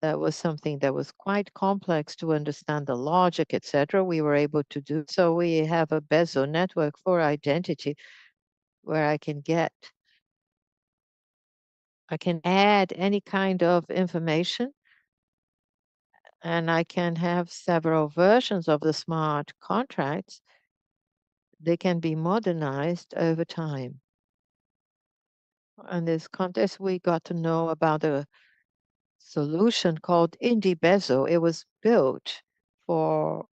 That was something that was quite complex to understand the logic, etc. We were able to do so. We have a Bezo network for identity where I can add any kind of information, and I can have several versions of the smart contracts. They can be modernized over time. In this context, we got to know about a solution called IndieBezo. It was built for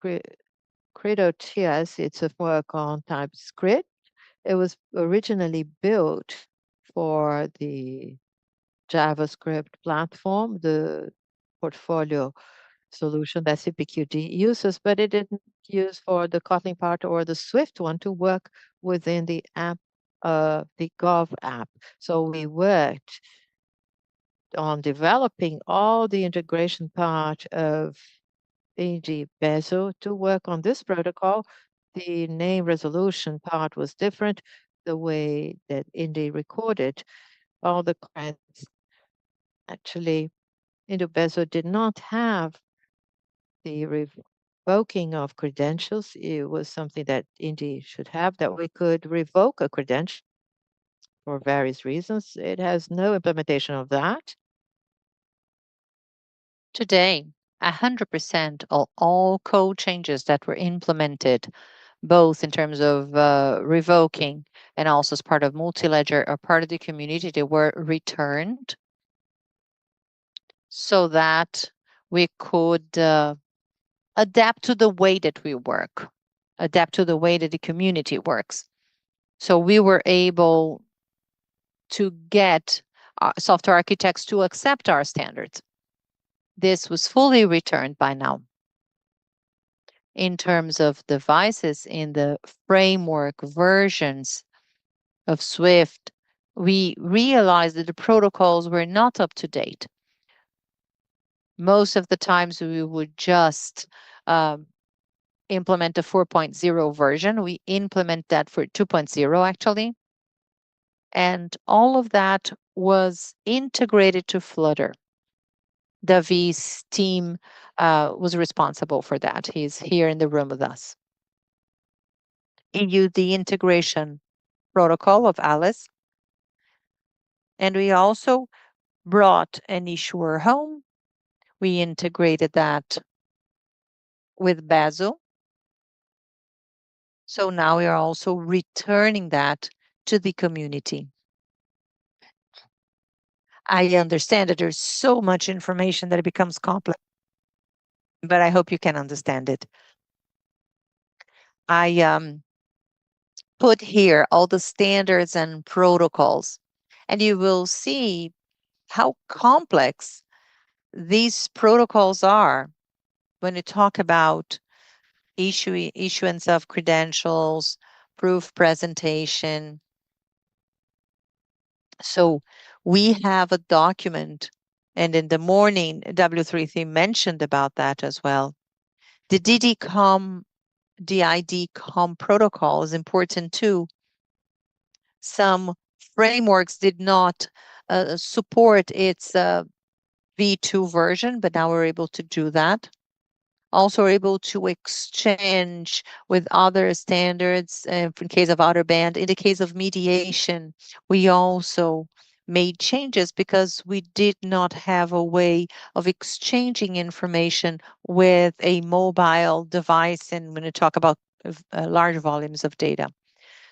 Credo TS. It's a work on TypeScript. It was originally built for the JavaScript platform, the portfolio solution that CPQD uses, but it didn't use for the Kotlin part or the Swift one to work within the app, the Gov app. So we worked on developing all the integration part of AG Bezo to work on this protocol. The name resolution part was different. The way that Indy recorded all the clients, actually, Bezo did not have the revoking of credentials. It was something that Indy should have, that we could revoke a credential for various reasons. It has no implementation of that. Today, 100% of all code changes that were implemented, both in terms of revoking and also as part of multi-ledger or part of the community, they were returned so that we could adapt to the way that we work, adapt to the way that the community works. So we were able to get software architects to accept our standards. This was fully returned by now. In terms of devices in the framework versions of Swift, we realized that the protocols were not up to date. Most of the times we would just implement a 4.0 version. We implement that for 2.0 actually. And all of that was integrated to Flutter. David's team was responsible for that. He's here in the room with us. He used the integration protocol of Alice. And we also brought an issuer home. We integrated that with Basil. So now we are also returning that to the community. I understand that there's so much information that it becomes complex, but I hope you can understand it. I put here all the standards and protocols, and you will see how complex these protocols are when you talk about issuance of credentials, proof presentation. So we have a document, and in the morning, W33 mentioned about that as well. The DIDCOM protocol is important too. Some frameworks did not support its V2 version, but now we're able to do that. Also able to exchange with other standards in case of outer band. In the case of mediation, we also made changes because we did not have a way of exchanging information with a mobile device, and when you talk about large volumes of data.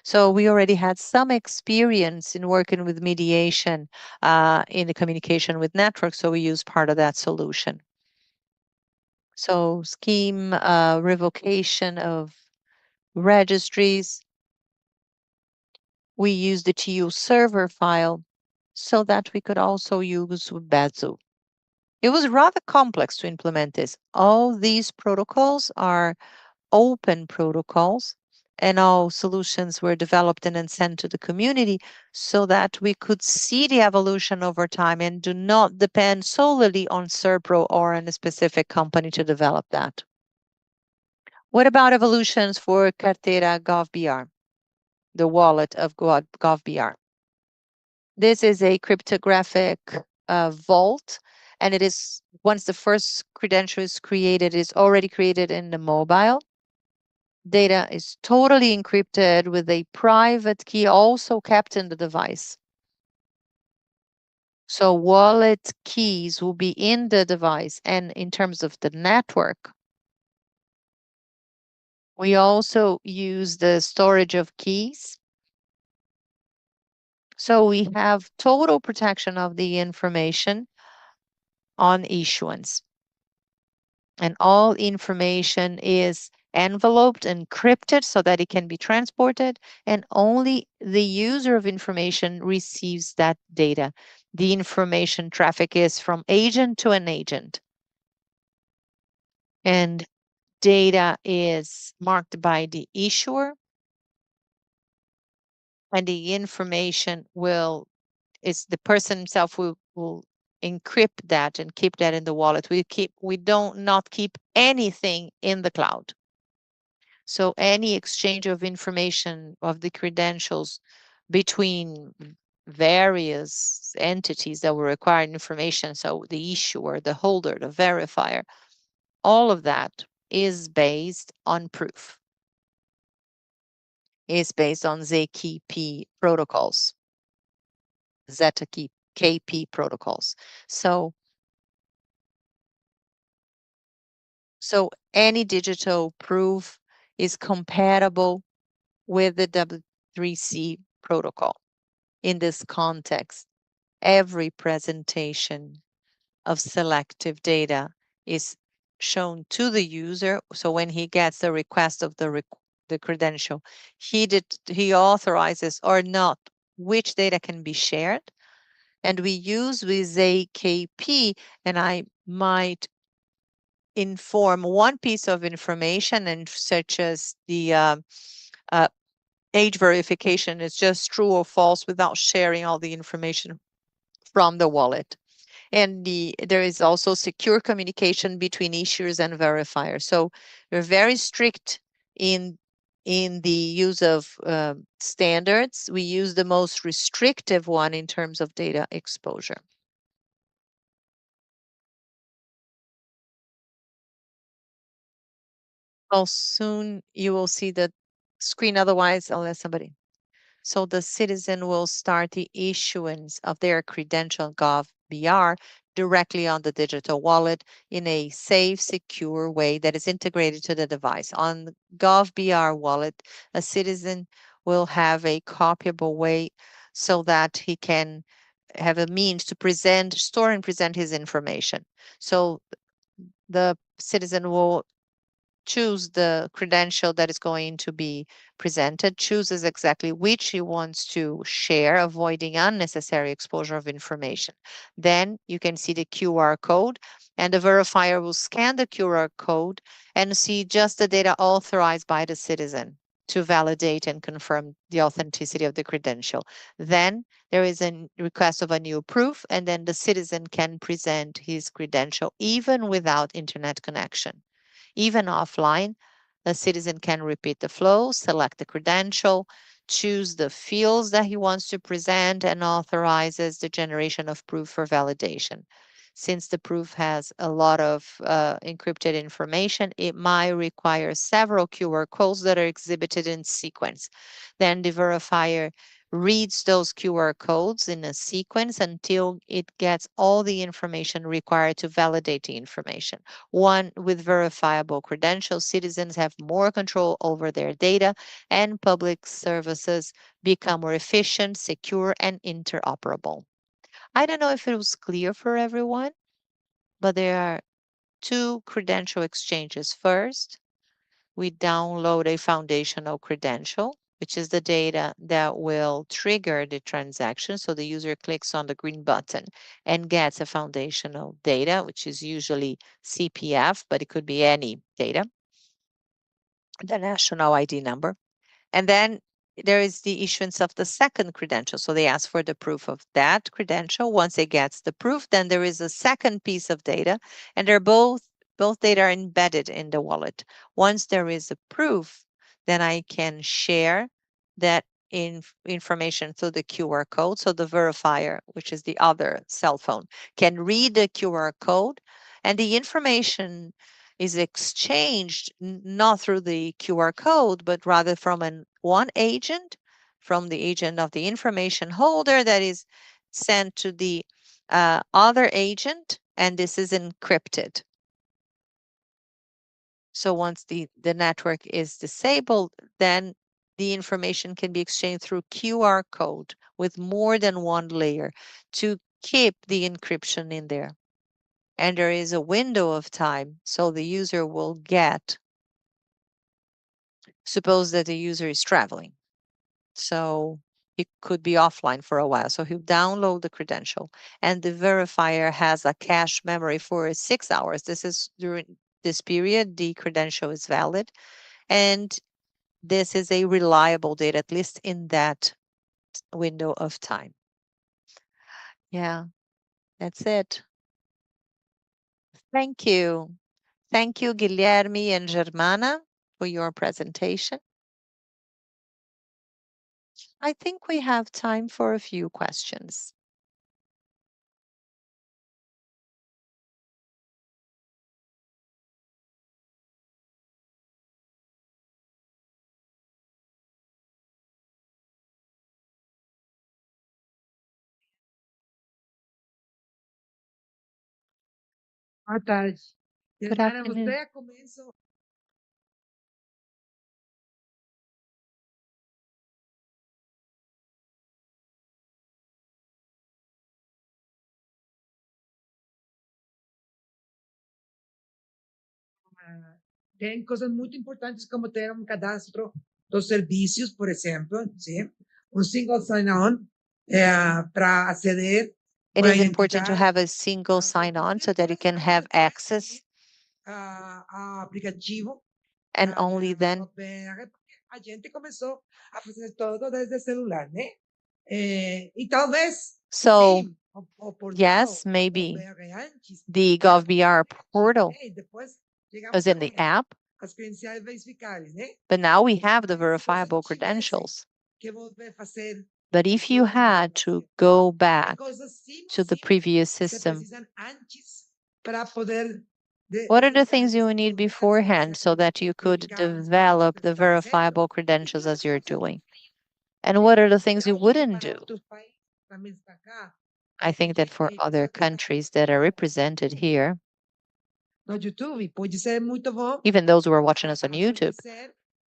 So we already had some experience in working with mediation in the communication with networks, so we used part of that solution. So scheme revocation of registries. We used the TU server file so that we could also use Bazu. It was rather complex to implement this. All these protocols are open protocols, and all solutions were developed and then sent to the community so that we could see the evolution over time and do not depend solely on Serpro or on a specific company to develop that. What about evolutions for Carteira GovBR, the wallet of GovBR? This is a cryptographic vault, and it is, once the first credential is created, it's already created in the mobile. Data is totally encrypted with a private key also kept in the device. So wallet keys will be in the device, and in terms of the network, we also use the storage of keys. So we have total protection of the information on issuance. And all information is enveloped, encrypted so that it can be transported, and only the user of information receives that data. The information traffic is from agent to an agent. And data is marked by the issuer, and the information is the person himself will encrypt that and keep that in the wallet. We don't not keep anything in the cloud. So any exchange of information of the credentials between various entities that will require information, so the issuer, the holder, the verifier, all of that is based on proof. Is based on ZKP protocols, ZKP protocols. So any digital proof is compatible with the W3C protocol. In this context, every presentation of selective data is shown to the user. So when he gets the request of the credential, he authorizes or not which data can be shared. And we use with ZKP, and I might inform one piece of information, and such as the age verification is just true or false without sharing all the information from the wallet. And there is also secure communication between issuers and verifiers. So we're very strict in the use of standards. We use the most restrictive one in terms of data exposure. Well, soon you will see the screen, otherwise I'll let somebody. So the citizen will start the issuance of their credential GovBR directly on the digital wallet in a safe, secure way that is integrated to the device. On GovBR wallet, a citizen will have a copyable way so that he can have a means to store and present his information. So the citizen will choose the credential that is going to be presented, chooses exactly which he wants to share, avoiding unnecessary exposure of information. Then you can see the QR code, and the verifier will scan the QR code and see just the data authorized by the citizen to validate and confirm the authenticity of the credential. Then there is a request of a new proof, and then the citizen can present his credential even without internet connection. Even offline, a citizen can repeat the flow, select the credential, choose the fields that he wants to present, and authorizes the generation of proof for validation. Since the proof has a lot of encrypted information, it might require several QR codes that are exhibited in sequence. Then the verifier reads those QR codes in a sequence until it gets all the information required to validate the information. With verifiable credentials, citizens have more control over their data, and public services become more efficient, secure, and interoperable. I don't know if it was clear for everyone, but there are two credential exchanges. First, we download a foundational credential, which is the data that will trigger the transaction. So the user clicks on the green button and gets a foundational data, which is usually CPF, but it could be any data, the national ID number. And then there is the issuance of the second credential. So they ask for the proof of that credential. Once it gets the proof, then there is a second piece of data, and they're both data are embedded in the wallet. Once there is a proof, then I can share that information through the QR code. So the verifier, which is the other cell phone, can read the QR code, and the information is exchanged not through the QR code, but rather from one agent, from the agent of the information holder that is sent to the other agent, and this is encrypted. So once the network is disabled, then the information can be exchanged through QR code with more than one layer to keep the encryption in there. And there is a window of time, so the user will get, suppose that the user is traveling. So he could be offline for a while. So he'll download the credential, and the verifier has a cache memory for 6 hours. This is during this period, the credential is valid. And this is a reliable data, at least in that window of time. Yeah, that's it. Thank you. Thank you, Guilherme and Germana, for your presentation. I think we have time for a few questions. Boa tarde. Good Germana, afternoon. você começou tem coisas muito importantes como ter cadastro dos serviços, por exemplo, sim? Single sign-on para aceder It com a is important to identidade have a single sign-on so that you can have access, ao aplicativo and only then. GovBR, porque a gente começou a fazer tudo desde celular, né? E talvez So, sim, o portal yes, maybe GovBR antes the era GovBR portal né? E depois was chegamos in the app, as credenciais verificáveis, né? but now we have the Mas se você verifiable tivesse credentials. que volver a fazer But if you had to go back coisas sim ou to the sim previous que se system, precisam antes para poder what are the things you would need beforehand so that you could develop the verifiable credentials as you're doing? And what are the things you wouldn't do? outros países também está cá, I think that for other countries that are represented here, No YouTube, pode ser muito bom. even those who are watching us on YouTube,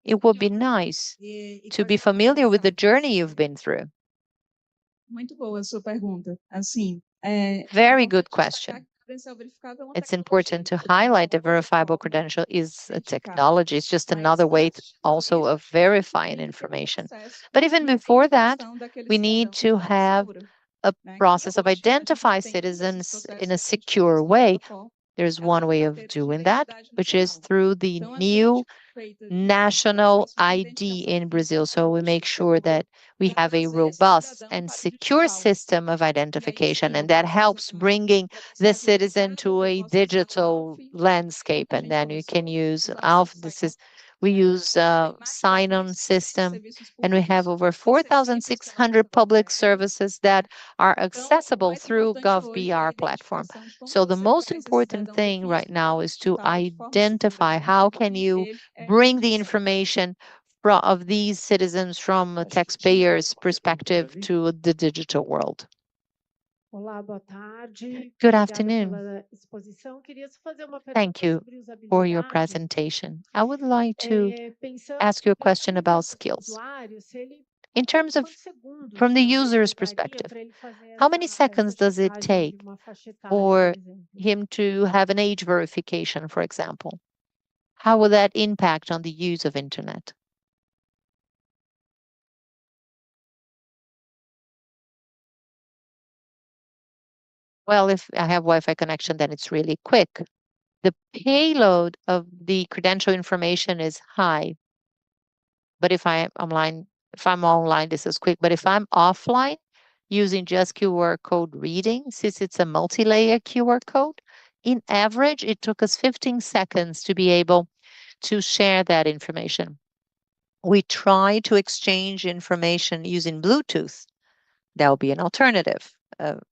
it would be nice to be familiar with the journey you've been through. Muito boa a sua pergunta. Assim, Very good question. It's important to highlight the verifiable credential is a technology. It's just another way also of verifying information. But even before that, we need to have a process of identify citizens in a secure way. There's one way of doing that, which is through the new national ID in Brazil. So we make sure that we have a robust and secure system of identification, and that helps bringing the citizen to a digital landscape. And then you can use we use a sign-on system, and we have over 4,600 public services that are accessible through GovBR platform. So the most important thing right now is to identify how can you bring the information of these citizens from a taxpayer's perspective to the digital world. Olá, boa tarde. Good Obrigada afternoon. pela exposição. Queria fazer uma Thank pergunta you sobre for your usabilidade. presentation. I would like to Pensando ask you a para question o about skills. usuário, se ele In terms of quantos segundos from the talvez user's levaria perspective, para ele fazer how many essa seconds does it checagem take de uma faixa etária, for por exemplo? him to have an age verification, for example? How will that impact on the use of internet? Well, if I have Wi-Fi connection, then it's really quick. The payload of the credential information is high. But if I'm online, this is quick. But if I'm offline, using just QR code reading, since it's a multi-layer QR code, in average, it took us 15 seconds to be able to share that information. We try to exchange information using Bluetooth. That will be an alternative.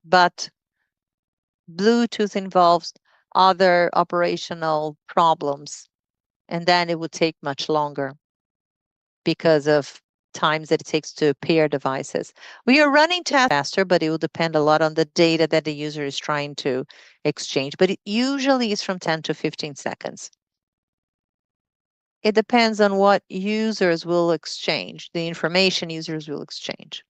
But Bluetooth involves other operational problems, and then it would take much longer because of times that it takes to pair devices. We are running tests faster, but it will depend a lot on the data that the user is trying to exchange. But it usually is from 10 to 15 seconds. It depends on what users will exchange, the information users will exchange.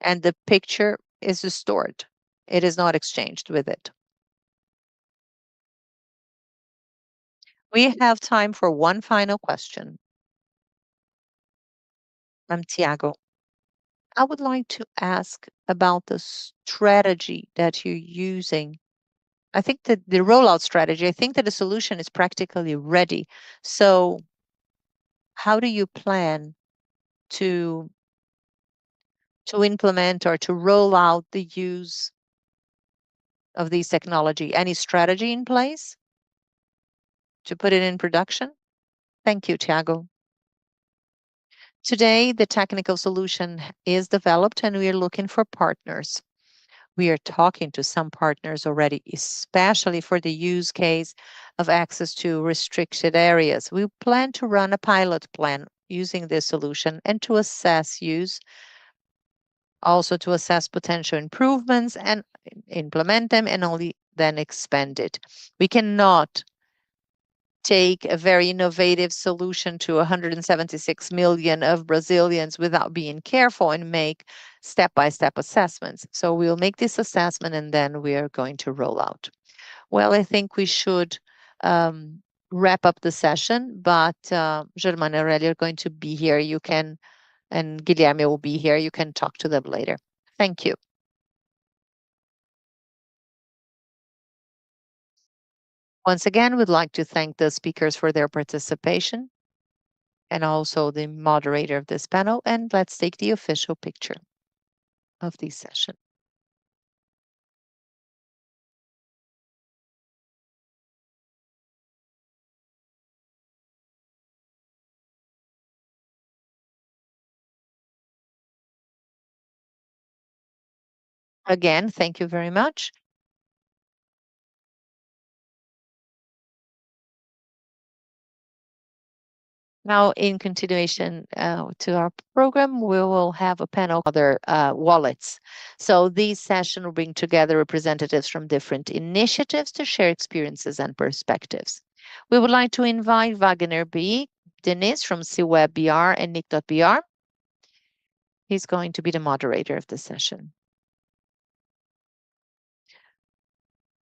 And the picture is stored. It is not exchanged with it. We have time for one final question. I'm Tiago. I would like to ask about the strategy that you're using. I think that the rollout strategy, I think that the solution is practically ready. So how do you plan to implement or to roll out the use of these technology? Any strategy in place to put it in production? Thank you, Tiago. Today, the technical solution is developed and we are looking for partners. We are talking to some partners already, especially for the use case of access to restricted areas. We plan to run a pilot plan using this solution and to assess use, also to assess potential improvements and implement them and only then expand it. We cannot take a very innovative solution to 176 million of Brazilians without being careful and make step-by-step assessments. So we'll make this assessment and then we are going to roll out. Well, I think we should wrap up the session, but Germán and Aurelia are going to be here. You can, and Guilherme will be here. You can talk to them later. Thank you. Once again, we'd like to thank the speakers for their participation and also the moderator of this panel. And let's take the official picture of this session. Again, thank you very much. Now, in continuation to our program, we will have a panel of other wallets. So this session will bring together representatives from different initiatives to share experiences and perspectives. We would like to invite Wagner B. Denise from CWeb BR and Nick.br. He's going to be the moderator of the session.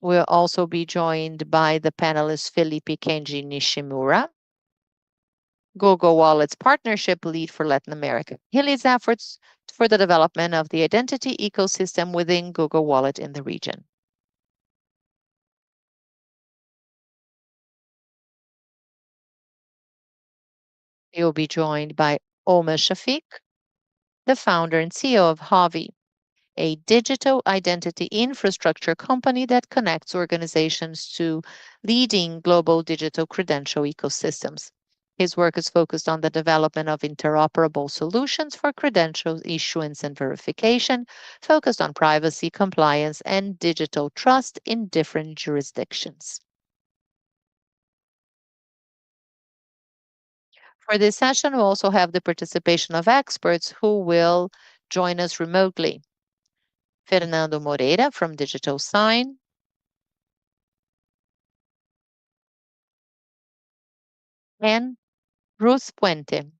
We'll also be joined by the panelist Felipe Kenji Nishimura, Google Wallet's partnership lead for Latin America. He leads efforts for the development of the identity ecosystem within Google Wallet in the region. He will be joined by Omar Shafiq, the founder and CEO of Havi, a digital identity infrastructure company that connects organizations to leading global digital credential ecosystems. His work is focused on the development of interoperable solutions for credential issuance and verification, focused on privacy, compliance, and digital trust in different jurisdictions. For this session, we'll also have the participation of experts who will join us remotely. Fernando Moreira from Digital Sign, and Ruth Puente,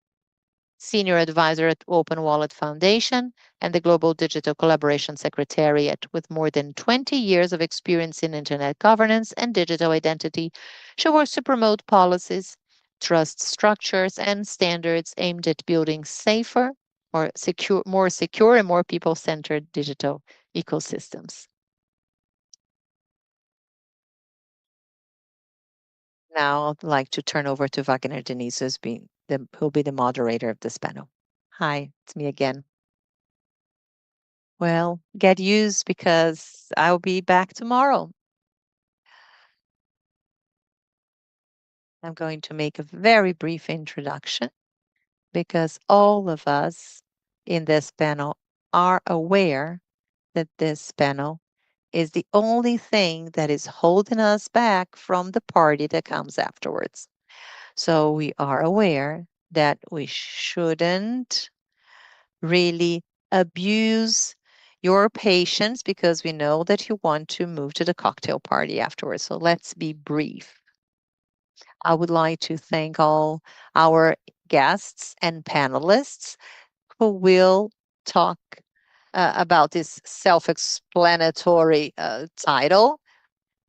Senior Advisor at Open Wallet Foundation and the Global Digital Collaboration Secretariat. With more than 20 years of experience in Internet governance and digital identity, she works to promote policies, trust structures, and standards aimed at building safer, more secure, and more people-centered digital ecosystems. Now I'd like to turn over to Wagner Denise, who'll be the moderator of this panel. Hi, it's me again. Well, get used because I'll be back tomorrow. I'm going to make a very brief introduction because all of us in this panel are aware that this panel is the only thing that is holding us back from the party that comes afterwards. So we are aware that we shouldn't really abuse your patience because we know that you want to move to the cocktail party afterwards. So let's be brief. I would like to thank all our guests and panelists who will talk about this self-explanatory title,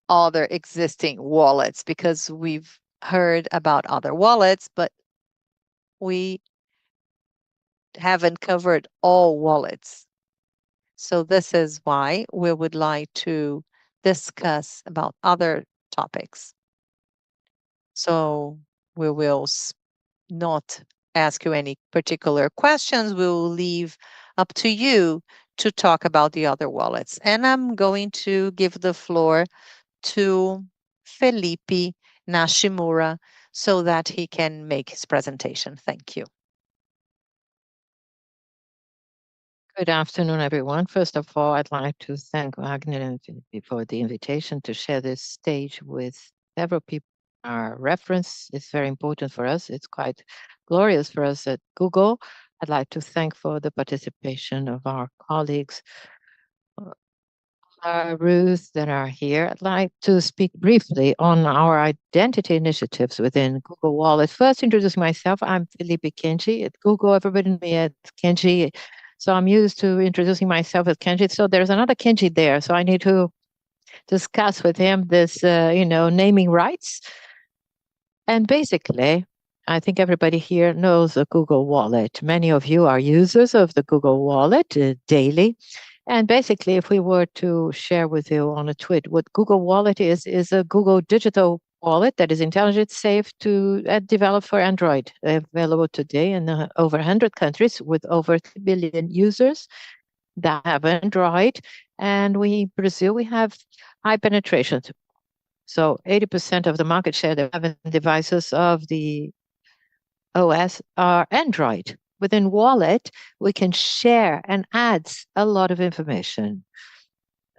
other existing wallets, because we've heard about other wallets, but we haven't covered all wallets. So this is why we would like to discuss about other topics. So we will not ask you any particular questions. We will leave up to you to talk about the other wallets. And I'm going to give the floor to Felipe Nashimura so that he can make his presentation. Thank you. Good afternoon, everyone. First of all, I'd like to thank Wagner and Felipe for the invitation to share this stage with several people. Our reference is very important for us. It's quite glorious for us at Google. I'd like to thank for the participation of our colleagues, Ruth, that are here. I'd like to speak briefly on our identity initiatives within Google Wallet. First, introduce myself. I'm Felipe Kenji at Google. Everybody knows me as Kenji. So I'm used to introducing myself as Kenji. So there's another Kenji there. So I need to discuss with him this, naming rights. And basically, I think everybody here knows the Google Wallet. Many of you are users of the Google Wallet daily. And basically, if we were to share with you on a tweet, what Google Wallet is a Google digital wallet that is intelligent, safe to developed for Android, available today in over 100 countries with over 3 billion users that have Android. And Brazil, we have high penetration. So 80% of the market share that have in devices of the OS are Android. Within Wallet, we can share and add a lot of information.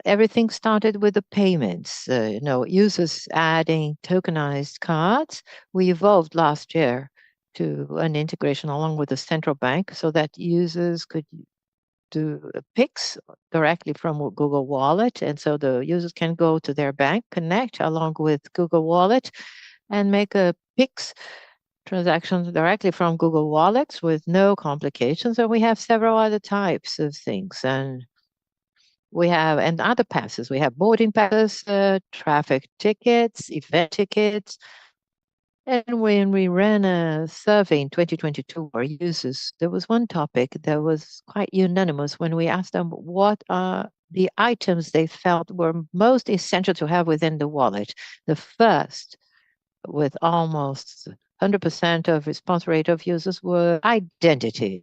Everything started with the payments, users adding tokenized cards. We evolved last year to an integration along with the central bank so that users could do Pix directly from Google Wallet. And so the users can go to their bank, connect along with Google Wallet, and make a Pix transactions directly from Google Wallets with no complications. And we have several other types of things. And we have, and other passes. We have boarding passes, traffic tickets, event tickets. And when we ran a survey in 2022 our users, there was one topic that was quite unanimous when we asked them what are the items they felt were most essential to have within the wallet. The first, with almost 100% of response rate of users, were identity.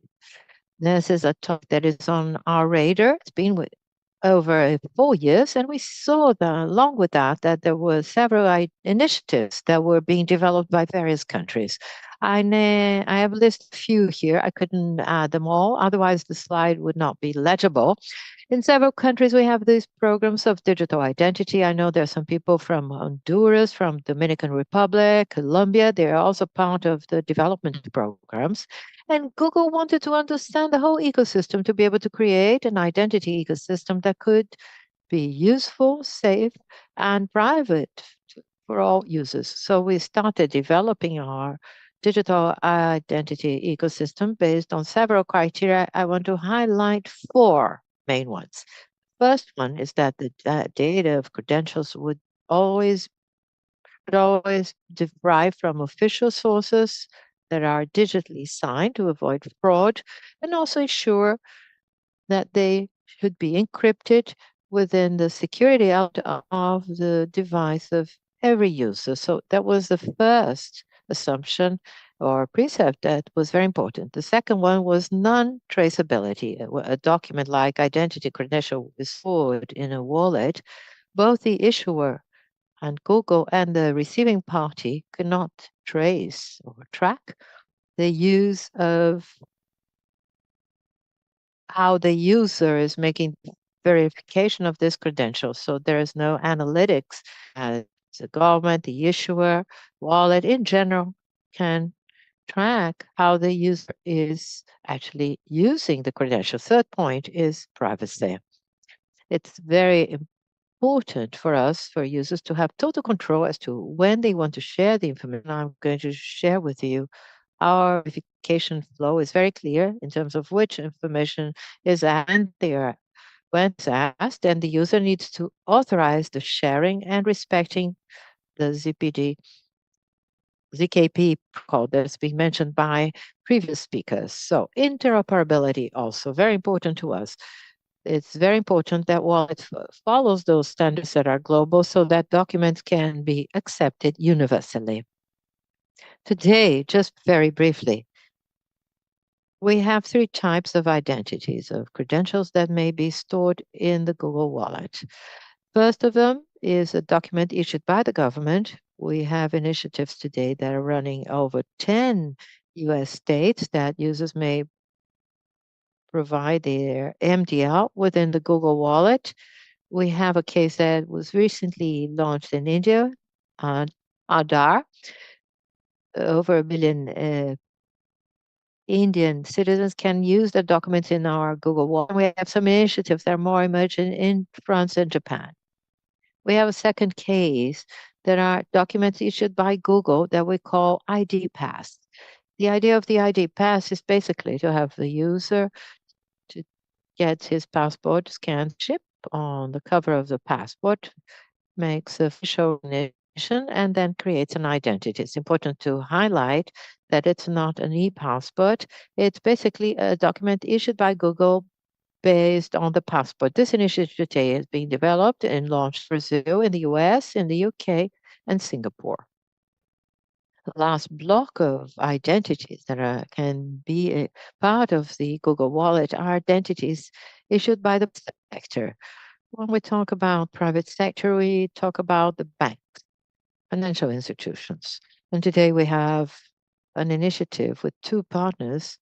This is a topic that is on our radar. It's been with over 4 years, and we saw that along with that there were several initiatives that were being developed by various countries. I have listed a few here. I couldn't add them all, otherwise the slide would not be legible. In several countries, we have these programs of digital identity. I know there are some people from Honduras, from Dominican Republic, Colombia. They are also part of the development programs. And Google wanted to understand the whole ecosystem to be able to create an identity ecosystem that could be useful, safe, and private for all users. So we started developing our digital identity ecosystem based on several criteria. I want to highlight 4 main ones. First one is that the data of credentials would always derive from official sources that are digitally signed to avoid fraud, and also ensure that they should be encrypted within the security out of the device of every user. So that was the first assumption or precept that was very important. The second one was non-traceability. A document like identity credential is stored in a wallet. Both the issuer and Google and the receiving party cannot trace or track the use of how the user is making verification of this credential. So there is no analytics. The government, the issuer, wallet in general can track how the user is actually using the credential. Third point is privacy. It's very important for us, for users, to have total control as to when they want to share the information. I'm going to share with you our verification flow is very clear in terms of which information is and when it's asked, and the user needs to authorize the sharing and respecting the ZKP protocol that's been mentioned by previous speakers. So interoperability also very important to us. It's very important that wallet follows those standards that are global so that documents can be accepted universally. Today, just very briefly, we have 3 types of identities of credentials that may be stored in the Google Wallet. First of them is a document issued by the government. We have initiatives today that are running over 10 US states that users may provide their MDL within the Google Wallet. We have a case that was recently launched in India, Aadhaar. Over 1 billion Indian citizens can use the documents in our Google Wallet. We have some initiatives that are more emerging in France and Japan. We have a second case that are documents issued by Google that we call ID Pass. The idea of the ID Pass is basically to have the user to get his passport scanned, chip on the cover of the passport, makes official recognition, and then creates an identity. It's important to highlight that it's not an e-passport. It's basically a document issued by Google based on the passport. This initiative today is being developed and launched in Brazil, in the US, in the UK, and Singapore. The last block of identities that can be a part of the Google Wallet are identities issued by the sector. When we talk about private sector, we talk about the banks, financial institutions. And today we have an initiative with 2 partners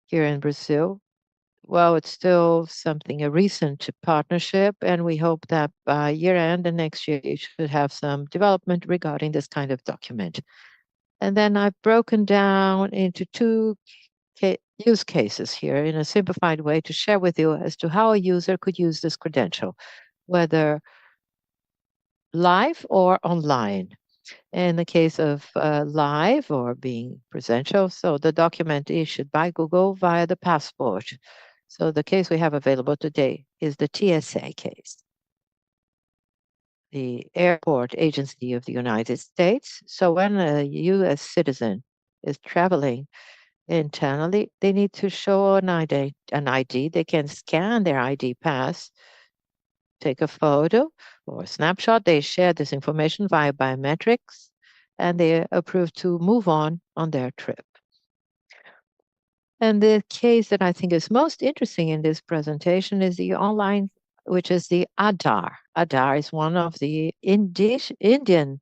here in Brazil. Well, it's still a recent partnership, and we hope that by year end and next year, you should have some development regarding this kind of document. And then I've broken down into two use cases here in a simplified way to share with you as to how a user could use this credential, whether live or online. In the case of live or being presential, so the document issued by Google via the passport. So the case we have available today is the TSA case, the Airport Agency of the United States. So when a U.S. citizen is traveling internally, they need to show an ID. They can scan their ID pass, take a photo or a snapshot. They share this information via biometrics, and they're approved to move on their trip. And the case that I think is most interesting in this presentation is the online, which is the Aadhaar. Aadhaar is one of the Indian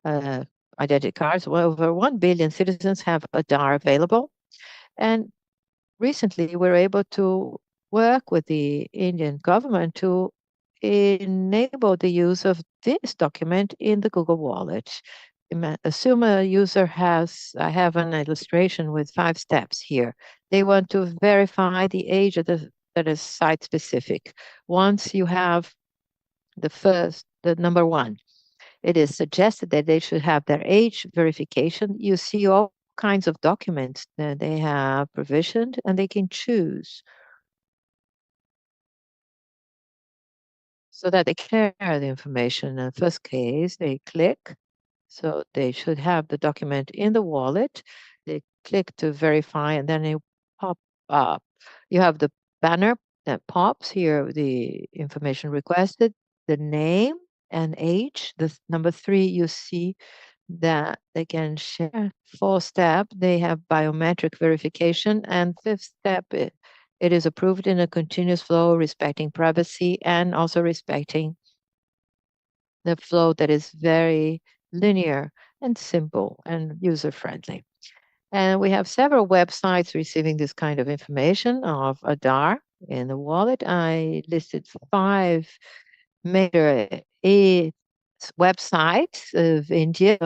identity cards. Well, over 1 billion citizens have Aadhaar available. And recently, we're able to work with the Indian government to enable the use of this document in the Google Wallet. Assume a user has, I have an illustration with 5 steps here. They want to verify the age of that is site specific. Once you have the number 1, it is suggested that they should have their age verification. You see all kinds of documents that they have provisioned, and they can choose so that they share the information. In the first case, they click. So they should have the document in the wallet. They click to verify, and then it pop up. You have the banner that pops here, the information requested, the name and age. The number 3, you see that they can share. 4th step, they have biometric verification. And 5th step, it is approved in a continuous flow, respecting privacy and also respecting the flow that is very linear and simple and user-friendly. And we have several websites receiving this kind of information of Aadhaar in the wallet. I listed 5 major websites of India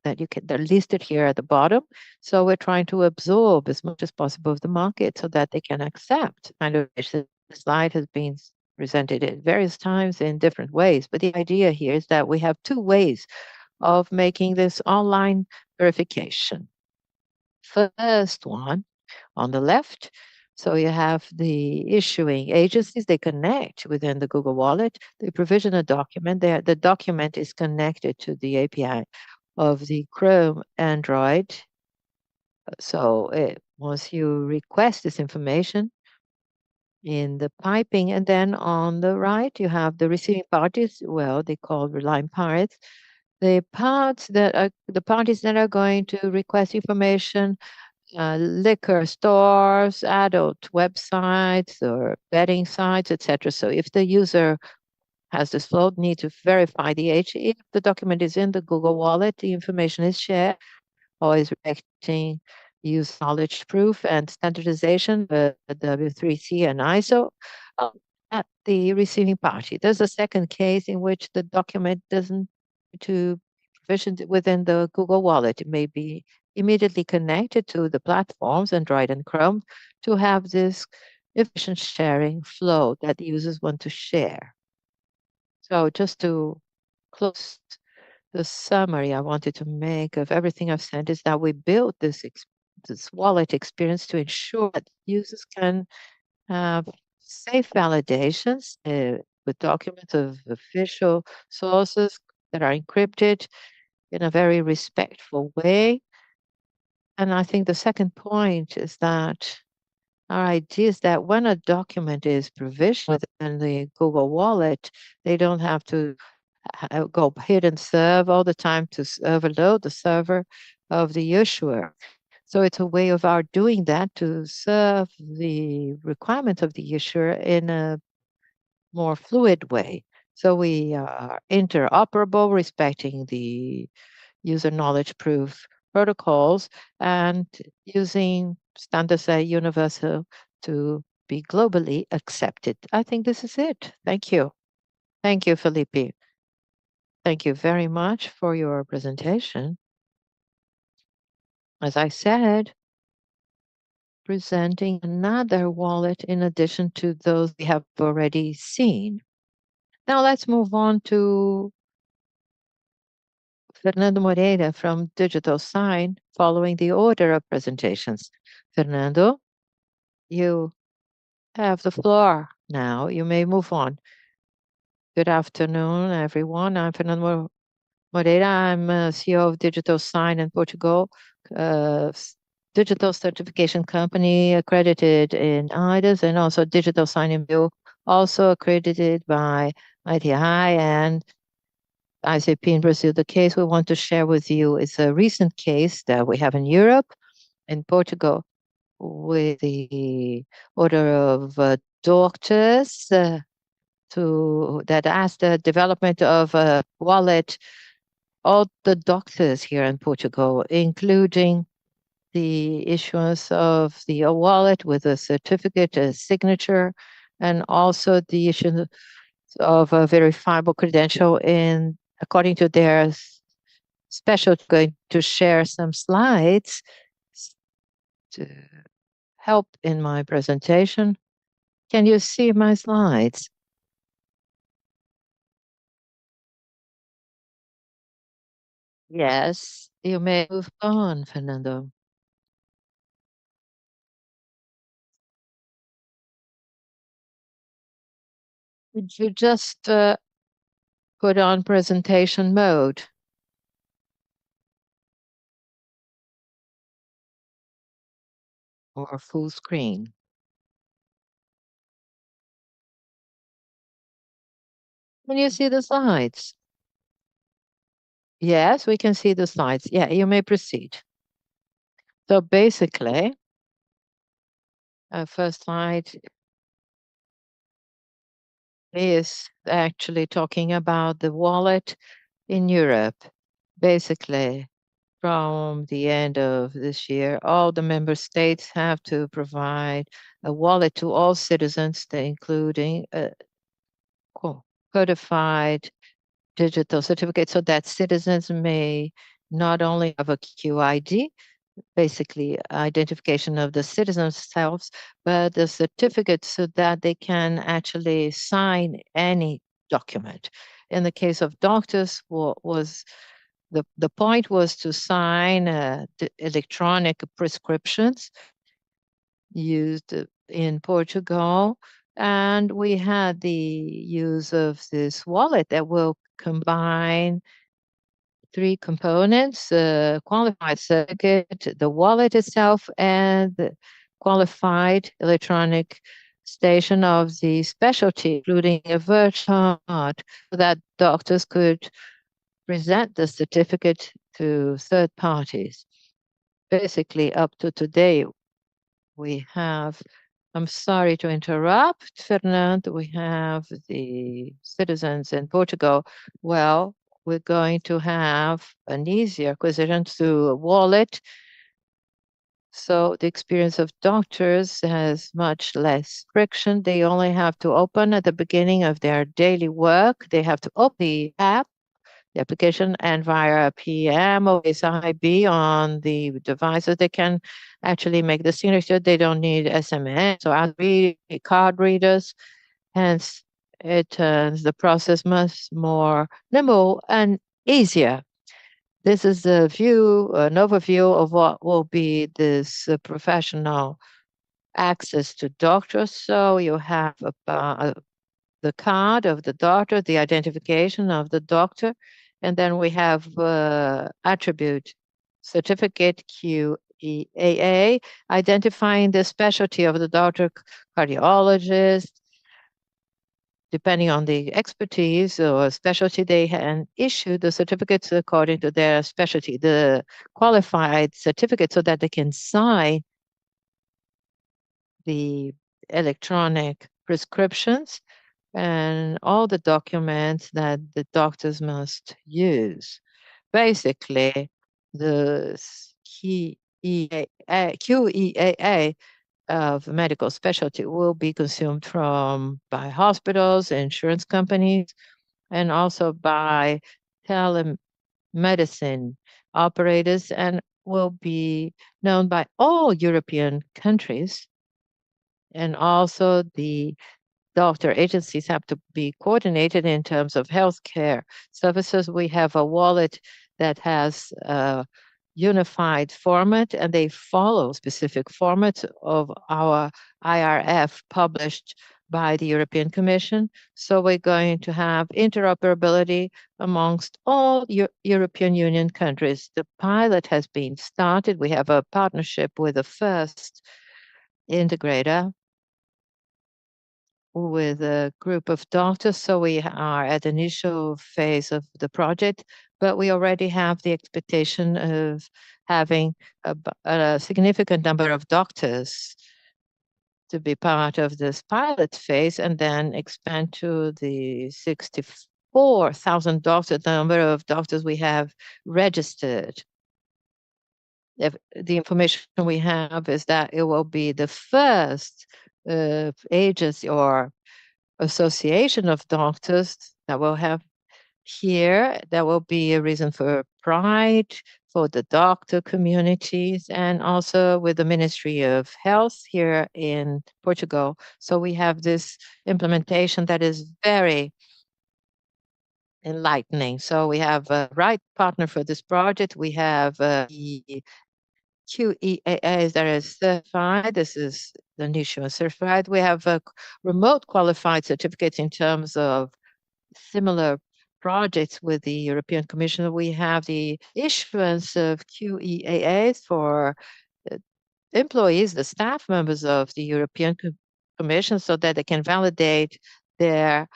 that they're listed here at the bottom. So we're trying to absorb as much as possible of the market so that they can accept kind of the slide has been presented at various times in different ways. But the idea here is that we have 2 ways of making this online verification. First one on the left. So you have the issuing agencies, they connect within the Google Wallet, they provision a document. The document is connected to the API of the Chrome Android. So once you request this information in the piping, and then on the right, you have the receiving parties, well, they call relying parties. The parties that are going to request information, liquor stores, adult websites, or betting sites, etc. So if the user has this flow, need to verify the age. If the document is in the Google Wallet, the information is shared, always respecting use knowledge proof and standardization, W3C and ISO. At the receiving party. There's a second case in which the document doesn't to provisioned within the Google Wallet. It may be immediately connected to the platforms, Android and Chrome, to have this efficient sharing flow that users want to share. So just to close the summary I wanted to make of everything I've said is that we built this wallet experience to ensure that users can have safe validations with documents of official sources that are encrypted in a very respectful way. And I think the second point is that our idea is that when a document is provisioned within the Google Wallet, they don't have to go hit and serve all the time to overload the server of the issuer. So it's a way of our doing that to serve the requirements of the issuer in a more fluid way. So we are interoperable, respecting the user knowledge proof protocols and using standards that are universal to be globally accepted. I think this is it. Thank you. Thank you, Felipe. Thank you very much for your presentation. as I said, presenting another wallet in addition to those we have already seen. Now let's move on to Fernando Moreira from Digital Sign, following the order of presentations. Fernando, you have the floor now. You may move on. Good afternoon, everyone. I'm Fernando Moreira. I'm CEO of Digital Sign in Portugal, digital certification company accredited in IDAS and also Digital Sign in Bill, also accredited by ITI and ICP in Brazil. The case we want to share with you is a recent case that we have in Europe, in Portugal, with the order of doctors that asked the development of a wallet. All the doctors here in Portugal, including the issuance of the wallet with a certificate, a signature, and also the issuance of a verifiable credential in according to their specialty. Going to share some slides to help in my presentation. Can you see my slides? Yes, you may move on, Fernando. Would you just put on presentation mode? Or full screen? Can you see the slides? Yes, we can see the slides. Yeah, you may proceed. So basically, first slide is actually talking about the wallet in Europe. Basically, from the end of this year, all the member states have to provide a wallet to all citizens, including codified digital certificate, so that citizens may not only have a QID, basically identification of the citizens themselves, but the certificate so that they can actually sign any document. In the case of doctors, what was the point was to sign the electronic prescriptions used in Portugal. And we had the use of this wallet that will combine three components: qualified certificate, the wallet itself, and the qualified electronic station of the specialty, including a virtual card, so that doctors could present the certificate to third parties. Basically, up to today, we have, I'm sorry to interrupt, Fernando, we have the citizens in Portugal. Well, we're going to have an easier acquisition through a wallet. So the experience of doctors has much less friction. They only have to open at the beginning of their daily work. They have to open the app, the application, and via PM or SIB on the devices, they can actually make the signature. They don't need SMS or card readers. Hence, it turns the process much more nimble and easier. This is an overview of what will be this professional access to doctors. So you have the card of the doctor, the identification of the doctor, and then we have attribute certificate QEAA, identifying the specialty of the doctor, cardiologist. Depending on the expertise or specialty, they can issue the certificates according to their specialty, the qualified certificate, so that they can sign the electronic prescriptions and all the documents that the doctors must use. Basically, the QEAA of medical specialty will be consumed by hospitals, insurance companies, and also by telemedicine operators, and will be known by all European countries, and also the doctor agencies have to be coordinated in terms of healthcare services. We have a wallet that has a unified format, and they follow specific formats of our IRF published by the European Commission. So we're going to have interoperability amongst all European Union countries. The pilot has been started. We have a partnership with the first integrator with a group of doctors. So we are at the initial phase of the project, but we already have the expectation of having a significant number of doctors to be part of this pilot phase and then expand to the 64,000 doctors, the number of doctors we have registered. If the information we have is that it will be the first agency or association of doctors that will have here. That will be a reason for pride for the doctor communities and also with the Ministry of Health here in Portugal. So we have this implementation that is very enlightening. So we have a right partner for this project. We have the QEAAs that is certified. This is the niche certified. We have remote qualified certificates in terms of similar projects with the European Commission. We have the issuance of QEAAs for employees, the staff members of the European Commission, so that they can validate their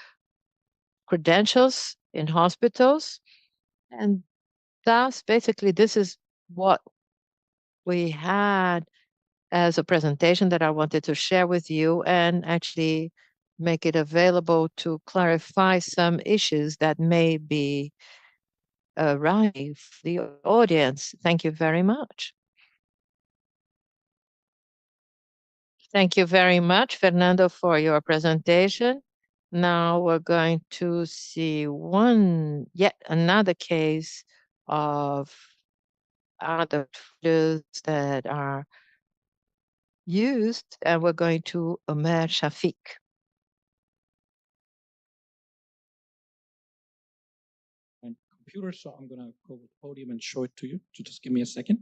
credentials in hospitals. And thus, basically, this is what we had as a presentation that I wanted to share with you and actually make it available to clarify some issues that may be arrive the audience. Thank you very much. Thank you very much, Fernando, for your presentation. Now we're going to see yet another case of other tools that are used, and we're going to Omer Shafiq. And computer, so I'm going to go to the podium and show it to you. So just give me a second.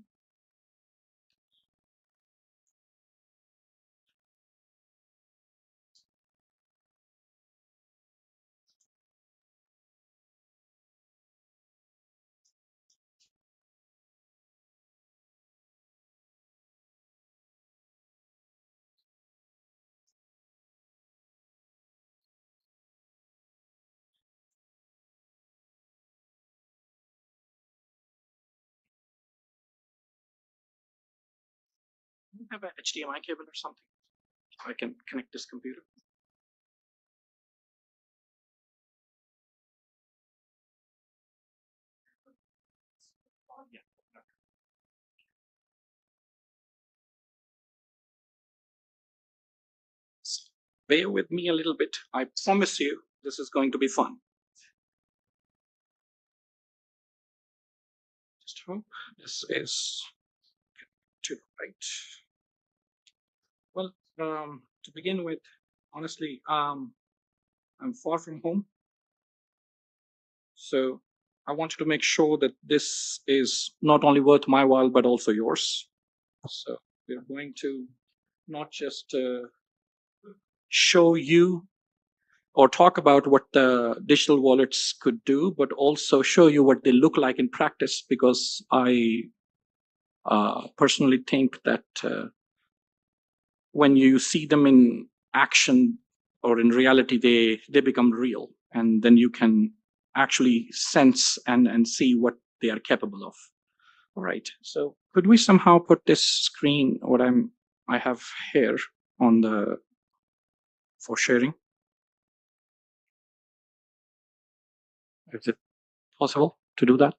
Do you have an HDMI cable or something? I can connect this computer. Yeah. Bear with me a little bit. I promise you this is going to be fun. Just hope this is to right. Well, to begin with, honestly, I'm far from home. So I wanted to make sure that this is not only worth my while, but also yours. So we're going to not just show you or talk about what the digital wallets could do, but also show you what they look like in practice, because I personally think that when you see them in action or in reality, they become real, and then you can actually sense and see what they are capable of. All right. So could we somehow put this screen, what I have here on for sharing? Is it possible to do that?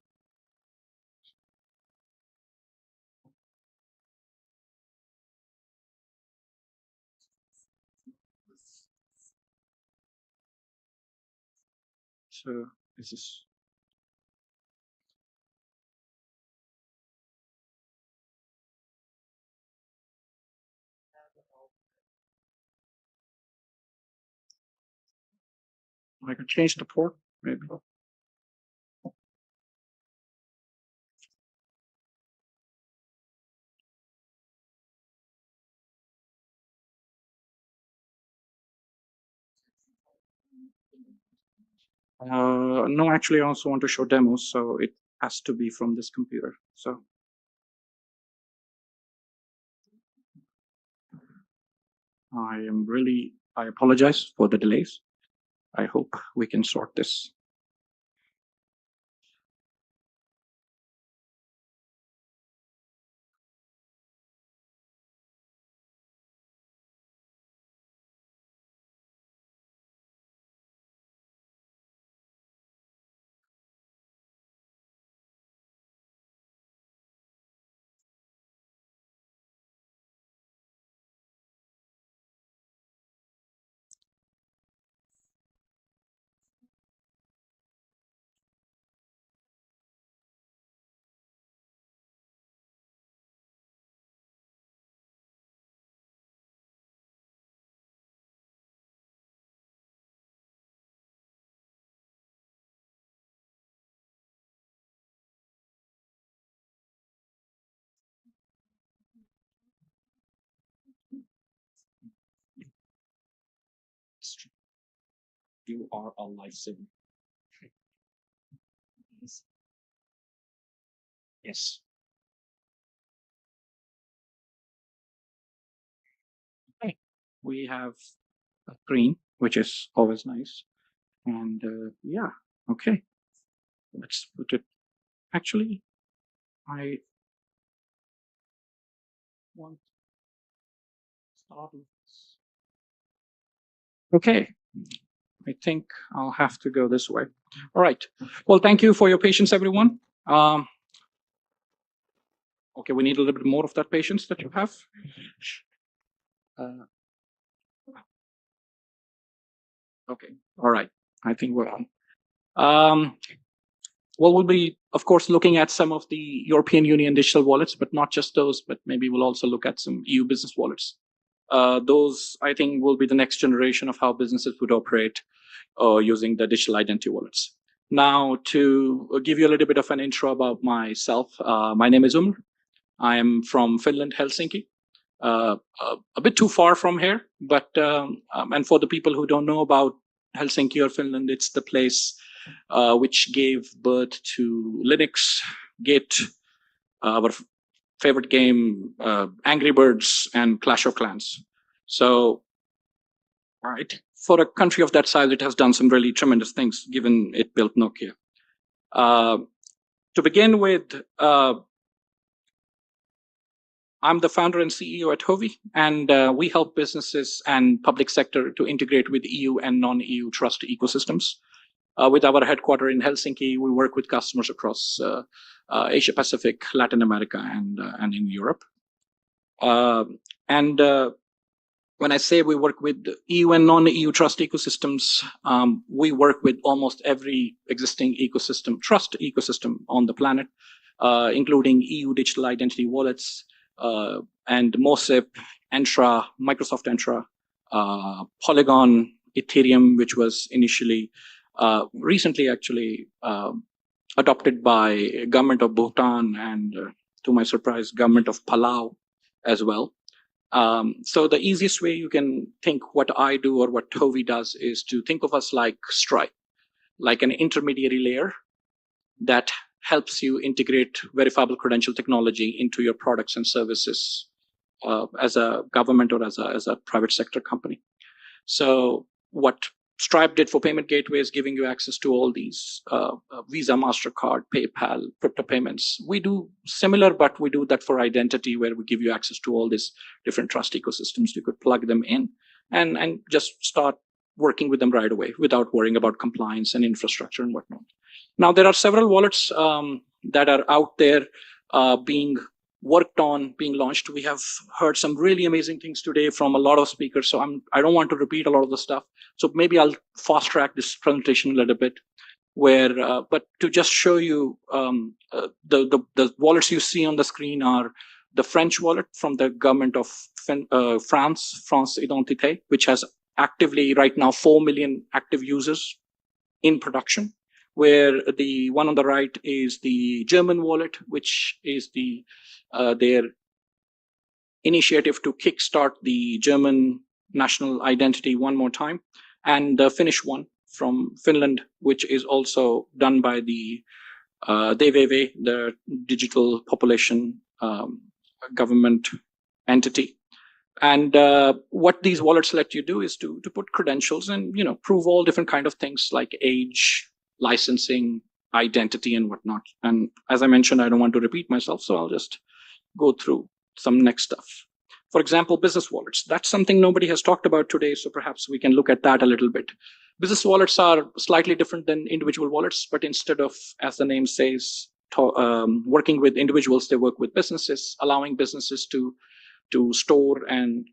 So this is I could change the port, maybe. No, actually, I also want to show demos, so it has to be from this computer. So I apologize for the delays. I hope we can sort this. You are a lifesaver. Yes. Okay. We have a screen, which is always nice. And yeah, okay. Let's put it. Actually, I want to start with this. Okay. I think I'll have to go this way. All right. Well, thank you for your patience, everyone. Okay, we need a little bit more of that patience that you have. Okay. All right. I think we're on. Well, we'll be, of course, looking at some of the European Union digital wallets, but not just those, but maybe we'll also look at some EU business wallets. Those, I think, will be the next generation of how businesses would operate using the digital identity wallets. Now, to give you a little bit of an intro about myself, my name is Umar. I am from Finland, Helsinki. A bit too far from here, but and for the people who don't know about Helsinki or Finland, it's the place which gave birth to Linux, Git, our favorite game, Angry Birds, and Clash of Clans. So, all right, for a country of that size, it has done some really tremendous things, given it built Nokia. To begin with, I'm the founder and CEO at Hovi, and we help businesses and public sector to integrate with EU and non-EU trust ecosystems. With our headquarters in Helsinki, we work with customers across Asia Pacific, Latin America, and in Europe. When I say we work with EU and non-EU trust ecosystems, we work with almost every existing ecosystem, trust ecosystem on the planet, including EU digital identity wallets, and MOSIP, Entra, Microsoft Entra, Polygon, Ethereum, which was initially, recently actually adopted by government of Bhutan and, to my surprise, government of Palau as well. So the easiest way you can think what I do or what Hovi does is to think of us like Stripe, like an intermediary layer that helps you integrate verifiable credential technology into your products and services as a government or as a private sector company. So what Stripe did for payment gateways, giving you access to all these Visa, MasterCard, PayPal, crypto payments. We do similar, but we do that for identity, where we give you access to all these different trust ecosystems. You could plug them in and just start working with them right away without worrying about compliance and infrastructure and whatnot. Now, there are several wallets that are out there being worked on, being launched. We have heard some really amazing things today from a lot of speakers, so I don't want to repeat a lot of the stuff. So maybe I'll fast track this presentation a little bit, but to just show you the wallets you see on the screen are the French wallet from the government of France Identité, which has actively right now 4 million active users in production, where the one on the right is the German wallet, which is their initiative to kickstart the German national identity one more time, and the Finnish one from Finland, which is also done by the DVV, the Digital Population Government entity. And what these wallets let you do is to put credentials and prove all different kind of things like age, licensing, identity, and whatnot. And as I mentioned, I don't want to repeat myself, so I'll just go through some next stuff. For example, business wallets. That's something nobody has talked about today, so perhaps we can look at that a little bit. Business wallets are slightly different than individual wallets, but instead of, as the name says, working with individuals, they work with businesses, allowing businesses to store and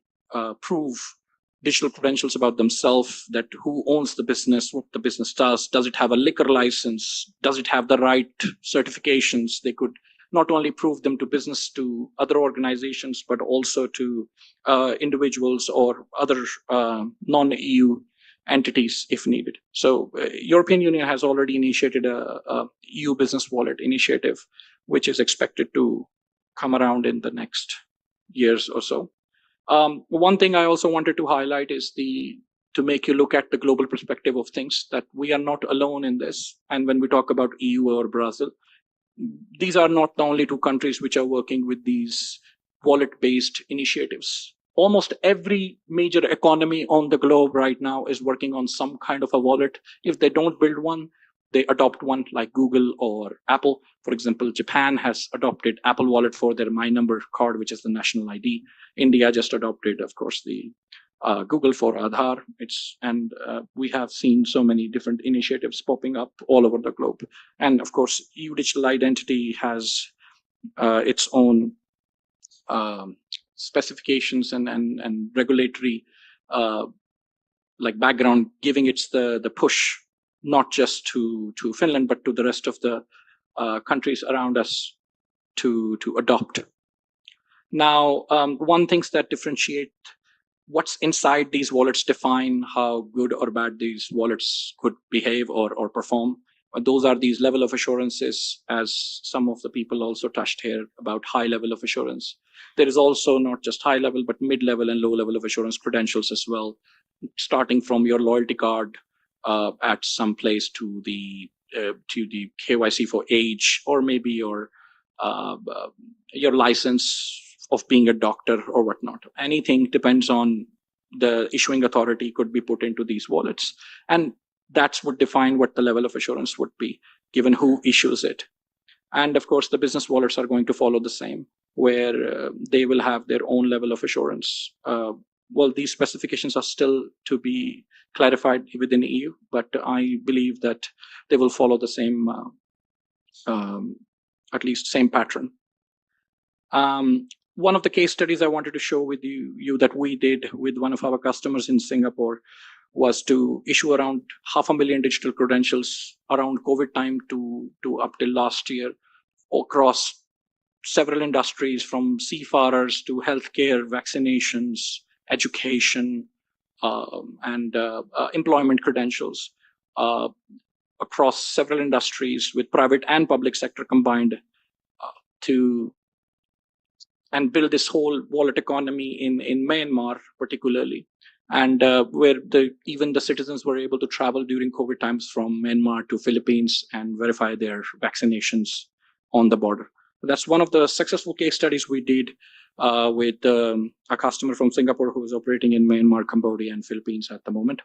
prove digital credentials about themselves, that who owns the business, what the business does it have a liquor license, does it have the right certifications. They could not only prove them to business, to other organizations, but also to individuals or other non-EU entities if needed. So European Union has already initiated a EU business wallet initiative, which is expected to come around in the next years or so. One thing I also wanted to highlight is to make you look at the global perspective of things, that we are not alone in this. And when we talk about EU or Brazil, these are not the only two countries which are working with these wallet-based initiatives. Almost every major economy on the globe right now is working on some kind of a wallet. If they don't build one, they adopt one, like Google or Apple. For example, Japan has adopted Apple Wallet for their My Number card, which is the national ID. India just adopted, of course, the Google for Aadhaar. We have seen so many different initiatives popping up all over the globe. And of course, EU Digital Identity has its own specifications and regulatory background, giving it the push, not just to Finland, but to the rest of the countries around us to adopt. Now, one things that differentiate what's inside these wallets define how good or bad these wallets could behave or perform. Those are these level of assurances, as some of the people also touched here about high level of assurance. There is also not just high level, but mid-level and low level of assurance credentials as well, starting from your loyalty card at some place to the KYC for age, or maybe your license of being a doctor or whatnot. Anything depends on the issuing authority could be put into these wallets. And that's what define what the level of assurance would be, given who issues it. And of course, the business wallets are going to follow the same, where they will have their own level of assurance. Well, these specifications are still to be clarified within EU, but I believe that they will follow the same, at least same pattern. One of the case studies I wanted to show with you that we did with one of our customers in Singapore was to issue around 500,000 digital credentials around COVID time to up till last year across several industries, from seafarers to healthcare, vaccinations, education, and employment credentials across several industries with private and public sector combined and build this whole wallet economy in Myanmar particularly, and where even the citizens were able to travel during COVID times from Myanmar to Philippines and verify their vaccinations on the border. That's one of the successful case studies we did with a customer from Singapore who is operating in Myanmar, Cambodia, and Philippines at the moment.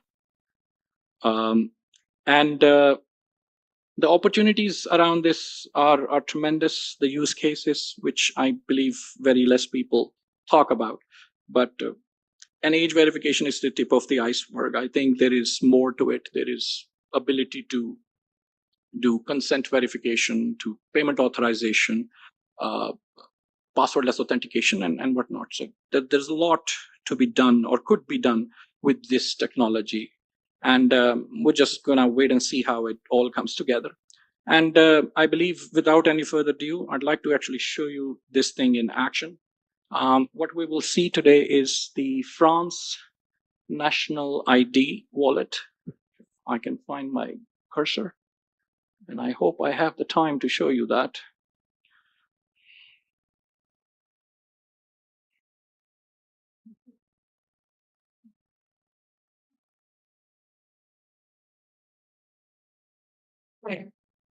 The opportunities around this are tremendous. The use cases, which I believe very less people talk about, but an age verification is the tip of the iceberg. I think there is more to it. There is ability to do consent verification, to payment authorization, passwordless authentication, and whatnot. So there's a lot to be done or could be done with this technology. And we're just going to wait and see how it all comes together. And I believe without any further ado, I'd like to actually show you this thing in action. What we will see today is the France National ID wallet. I can find my cursor. And I hope I have the time to show you that.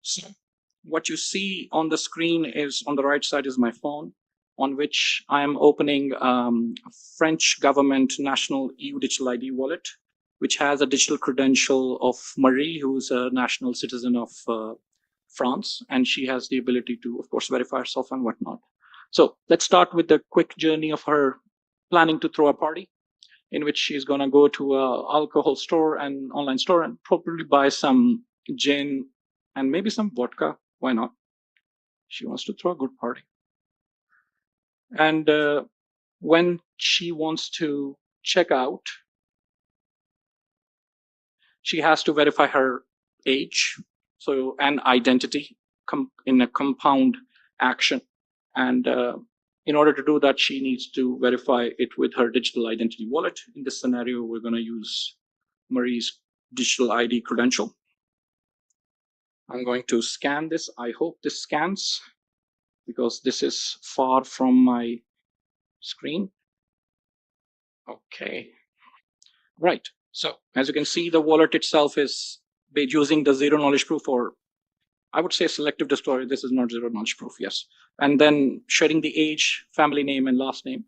So what you see on the screen is on the right side is my phone, on which I am opening French government national EU digital ID wallet, which has a digital credential of Marie, who is a national citizen of France, and she has the ability to, of course, verify herself and whatnot. So let's start with the quick journey of her planning to throw a party, in which she's going to go to a alcohol store and online store and probably buy some gin and maybe some vodka. Why not? She wants to throw a good party. And when she wants to check out, she has to verify her age, so an identity in a compound action. And in order to do that, she needs to verify it with her digital identity wallet. In this scenario, we're going to use Marie's digital ID credential. I'm going to scan this. I hope this scans, because this is far from my screen. Okay. Right. So as you can see, the wallet itself is using the zero knowledge proof, or I would say selective disclosure. This is not zero knowledge proof, yes. And then sharing the age, family name, and last name.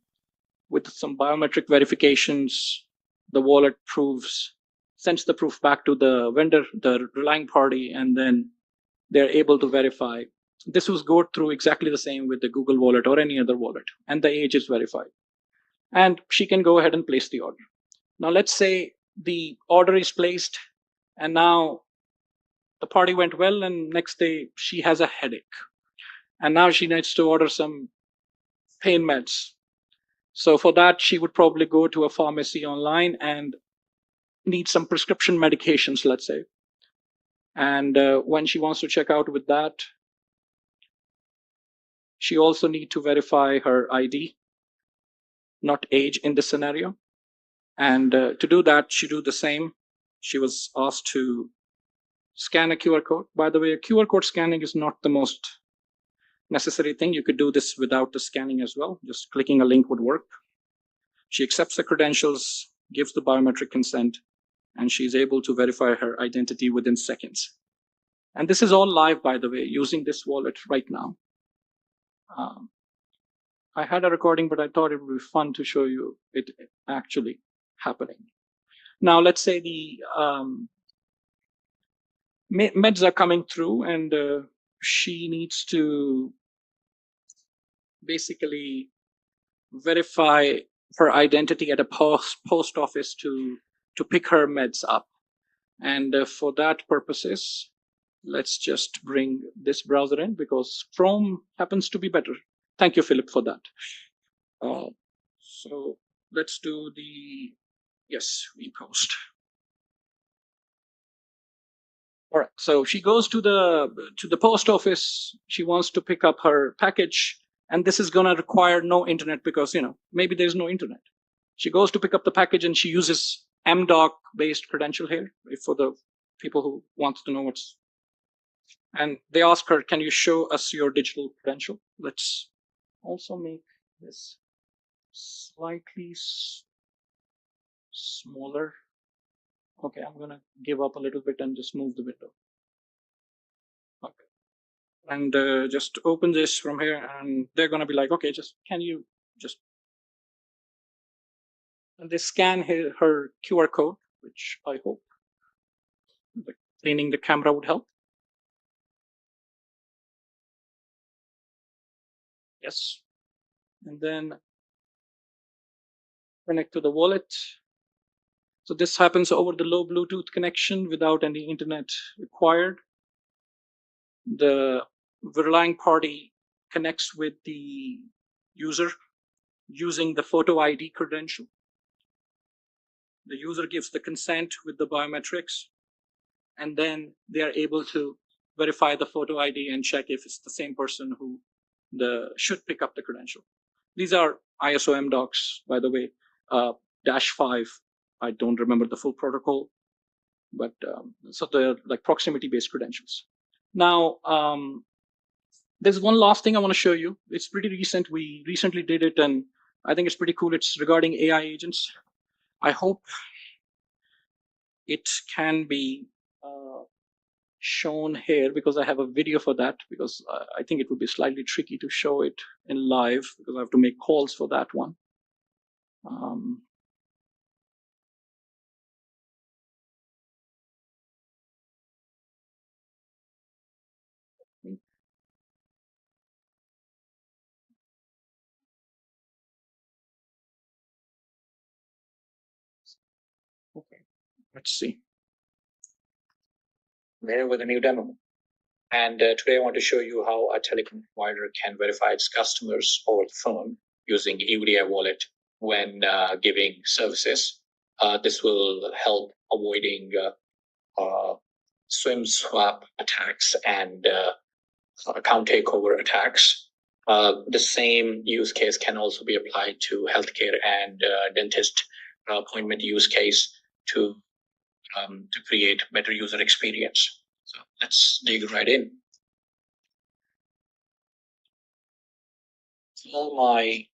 With some biometric verifications, the wallet sends the proof back to the vendor, the relying party, and then they're able to verify. This was go through exactly the same with the Google Wallet or any other wallet, and the age is verified. And she can go ahead and place the order. Now, let's say the order is placed, and now the party went well, and next day she has a headache. And now she needs to order some pain meds. So for that, she would probably go to a pharmacy online and need some prescription medications, let's say. And when she wants to check out with that, she also need to verify her ID, not age in this scenario. And to do that, she do the same. She was asked to scan a QR code. By the way, a QR code scanning is not the most necessary thing. You could do this without the scanning as well. Just clicking a link would work. She accepts the credentials, gives the biometric consent, and she's able to verify her identity within seconds. And this is all live, by the way, using this wallet right now. I had a recording, but I thought it would be fun to show you it actually happening. Now, let's say the meds are coming through, and she needs to basically verify her identity at a post office to pick her meds up. And for that purposes, let's just bring this browser in, because Chrome happens to be better. Thank you, Philip, for that. So let's do the, yes, ePost. All right, so she goes to the post office. She wants to pick up her package, and this is going to require no internet, because maybe there's no internet. She goes to pick up the package, and she uses MDoc based credential here, for the people who want to know what's. And they ask her, can you show us your digital credential? Let's also make this slightly smaller. Okay, I'm gonna give up a little bit and just move the window. Okay. And just open this from here, and they're gonna be like, okay, can you just. And they scan her QR code, which I hope cleaning the camera would help. Yes. And then connect to the wallet. So this happens over the low Bluetooth connection without any internet required. The relying party connects with the user using the photo ID credential. The user gives the consent with the biometrics, and then they are able to verify the photo ID and check if it's the same person who should pick up the credential. These are ISO MDocs, by the way, -5. I don't remember the full protocol. but so they're like proximity-based credentials. Now, there's one last thing I want to show you. It's pretty recent. We recently did it, and I think it's pretty cool. It's regarding AI agents. I hope it can be shown here because I have a video for that, because I think it would be slightly tricky to show it in live because I have to make calls for that one. Okay, let's see. There with a new demo. And today I want to show you how a telecom provider can verify its customers over the phone using EUDI wallet when giving services. This will help avoiding swim swap attacks and account takeover attacks. The same use case can also be applied to healthcare and dentist appointment use case to create better user experience. So let's dig right in. Tell my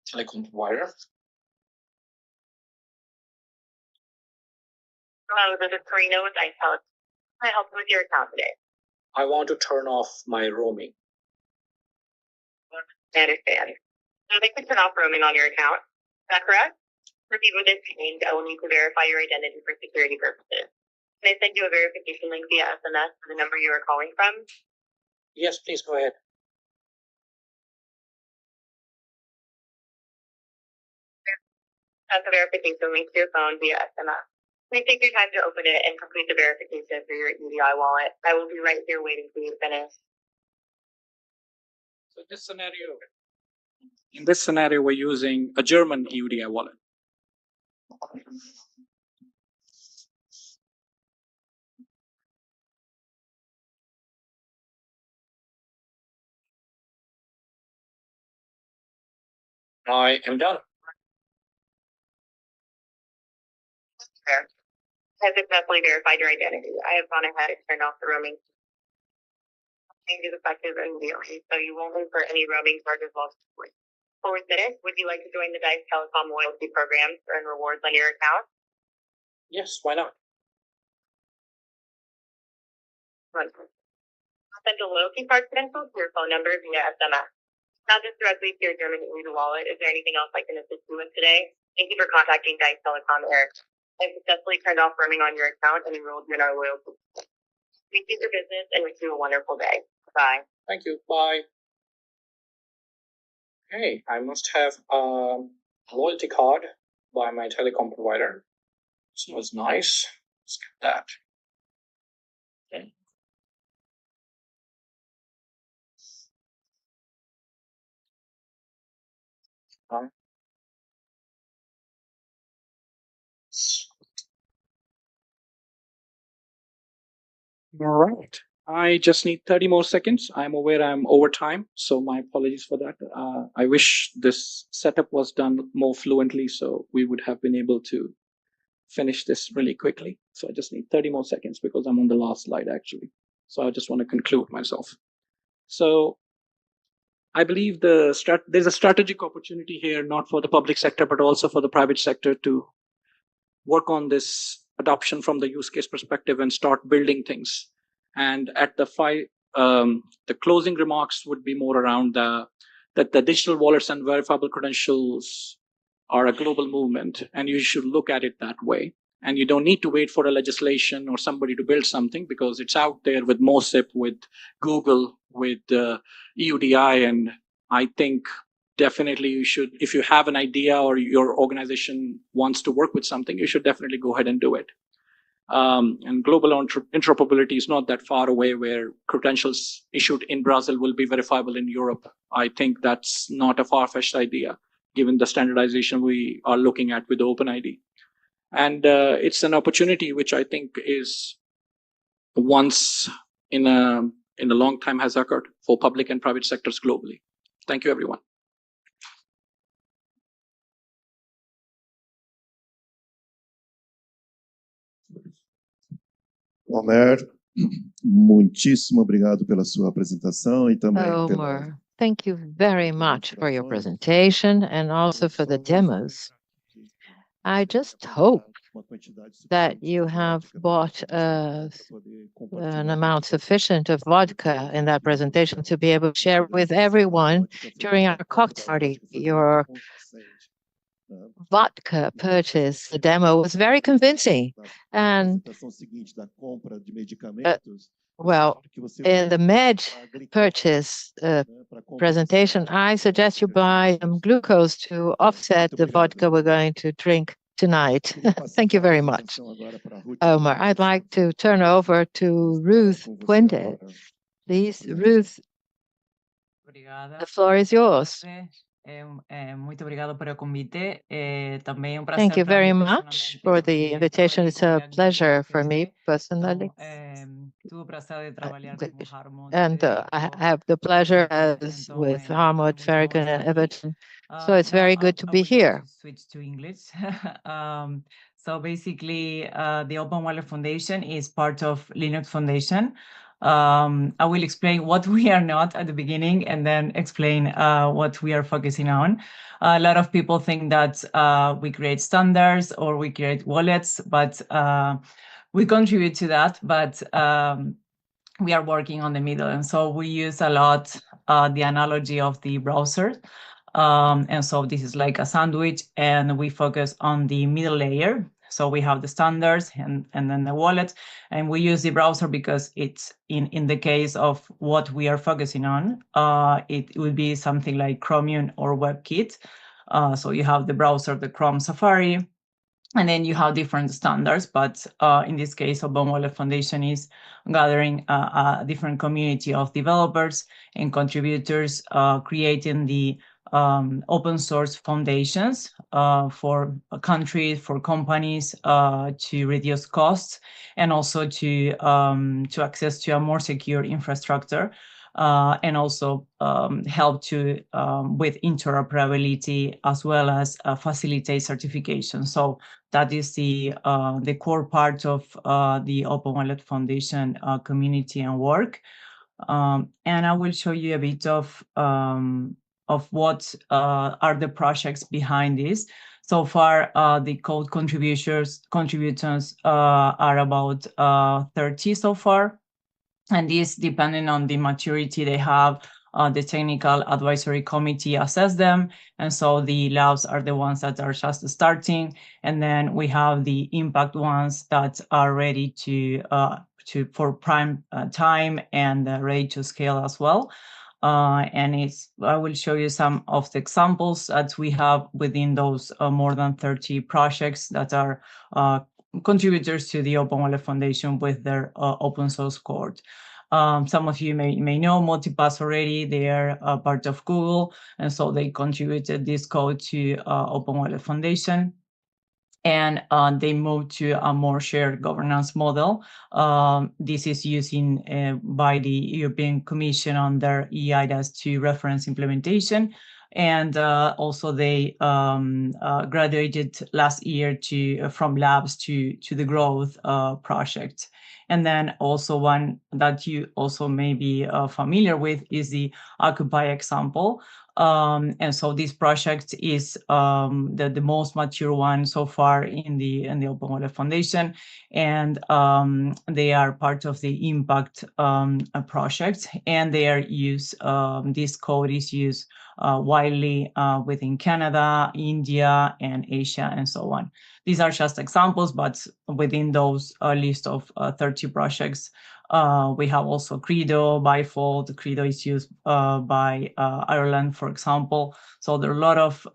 telecom provider. Hello, this is Karina with iTel. Can I help you with your account today? I want to turn off my roaming. I understand. So they can turn off roaming on your account. Is that correct? Proceed with this change. I will need to verify your identity for security purposes. Can I send you a verification link via SMS to the number you are calling from? Yes, please go ahead. Send the verification link to your phone via SMS. Please take your time to open it and complete the verification through your EDI wallet. I will be right here waiting for you to finish. So in this scenario, we're using a German EUDI wallet. I am done. Fair. Has successfully verified your identity. I have gone ahead and turned off the roaming. Change is effective immediately, so you won't incur any roaming charges while supporting. Before we finish, would you like to join the Dice Telecom loyalty program to earn rewards on your account? Yes, why not? Wonderful. I'll send a loyalty card credential to your phone number via SMS. Not just directly to your German EUDI wallet. Is there anything else I can assist you with today? Thank you for contacting Dice Telecom, Eric. I've successfully turned off roaming on your account and enrolled you in our loyalty. Thank you for business and wish you a wonderful day. Bye. Thank you. Bye. Okay, I must have a loyalty card by my telecom provider. So it's nice. Let's get that. Okay. All right. I just need 30 more seconds. I'm aware I'm over time, so my apologies for that. I wish this setup was done more fluently, so we would have been able to finish this really quickly. So I just need 30 more seconds because I'm on the last slide, actually. So I just want to conclude myself. So I believe there's a strategic opportunity here, not for the public sector, but also for the private sector to work on this adoption from the use case perspective and start building things. And at the closing remarks would be more around that the digital wallets and verifiable credentials are a global movement, and you should look at it that way. And you don't need to wait for a legislation or somebody to build something because it's out there with MOSIP, with Google, with EUDI. And I think definitely you should, if you have an idea or your organization wants to work with something, you should definitely go ahead and do it. And global interoperability is not that far away, where credentials issued in Brazil will be verifiable in Europe. I think that's not a far-fetched idea, given the standardization we are looking at with OpenID. And it's an opportunity which I think is once in a long time has occurred for public and private sectors globally. Thank you, everyone. Homer, muitíssimo obrigado pela sua apresentação e também pela Omer, thank you very much for your presentation and also for the demos. I just hope that you have bought an amount sufficient of vodka in that presentation to be able to share with everyone during our cocktail party. Your vodka purchase, the demo was very convincing. And well, in the med purchase presentation, I suggest you buy some glucose to offset the vodka we're going to drink tonight. Thank you very much. Omer, I'd like to turn over to Ruth Puente. Please, Ruth, the floor is yours. Thank you very much for the invitation. It's a pleasure for me personally. And I have the pleasure as with Harmod, Farragut, and Everton. So it's very good to be here. Switch to English. So basically, the Open Wallet Foundation is part of Linux Foundation. I will explain what we are not at the beginning and then explain what we are focusing on. A lot of people think that we create standards or we create wallets, but we contribute to that, but we are working on the middle. And so we use a lot the analogy of the browser. And so this is like a sandwich, and we focus on the middle layer. So we have the standards and then the wallet, and we use the browser because it's in the case of what we are focusing on, it would be something like Chromium or WebKit. So you have the browser, the Chrome Safari, and then you have different standards. But in this case, Open Wallet Foundation is gathering a different community of developers and contributors, creating the open source foundations for countries, for companies to reduce costs, and also to access to a more secure infrastructure, and also help to with interoperability as well as facilitate certification. So that is the core part of the Open Wallet Foundation community and work. And I will show you a bit of what are the projects behind this. So far, the code contributors are about 30 so far. And this, depending on the maturity they have, the technical advisory committee assess them. And so the labs are the ones that are just starting. And then we have the impact ones that are ready for prime time and ready to scale as well. And I will show you some of the examples that we have within those more than 30 projects that are contributors to the Open Wallet Foundation with their open source code. Some of you may know Multipass already. They are part of Google, and so they contributed this code to Open Wallet Foundation. And they moved to a more shared governance model. This is using by the European Commission on their EIDAS2 reference implementation. And also they graduated last year from labs to the growth project. And then also one that you also may be familiar with is the Occupy example. And so this project is the most mature one so far in the Open Wallet Foundation, and they are part of the Impact project, and they are used. This code is used widely within Canada, India, and Asia, and so on. These are just examples, but within those list of 30 projects, we have also Credo, Bifold. Credo is used by Ireland, for example. So there are a lot of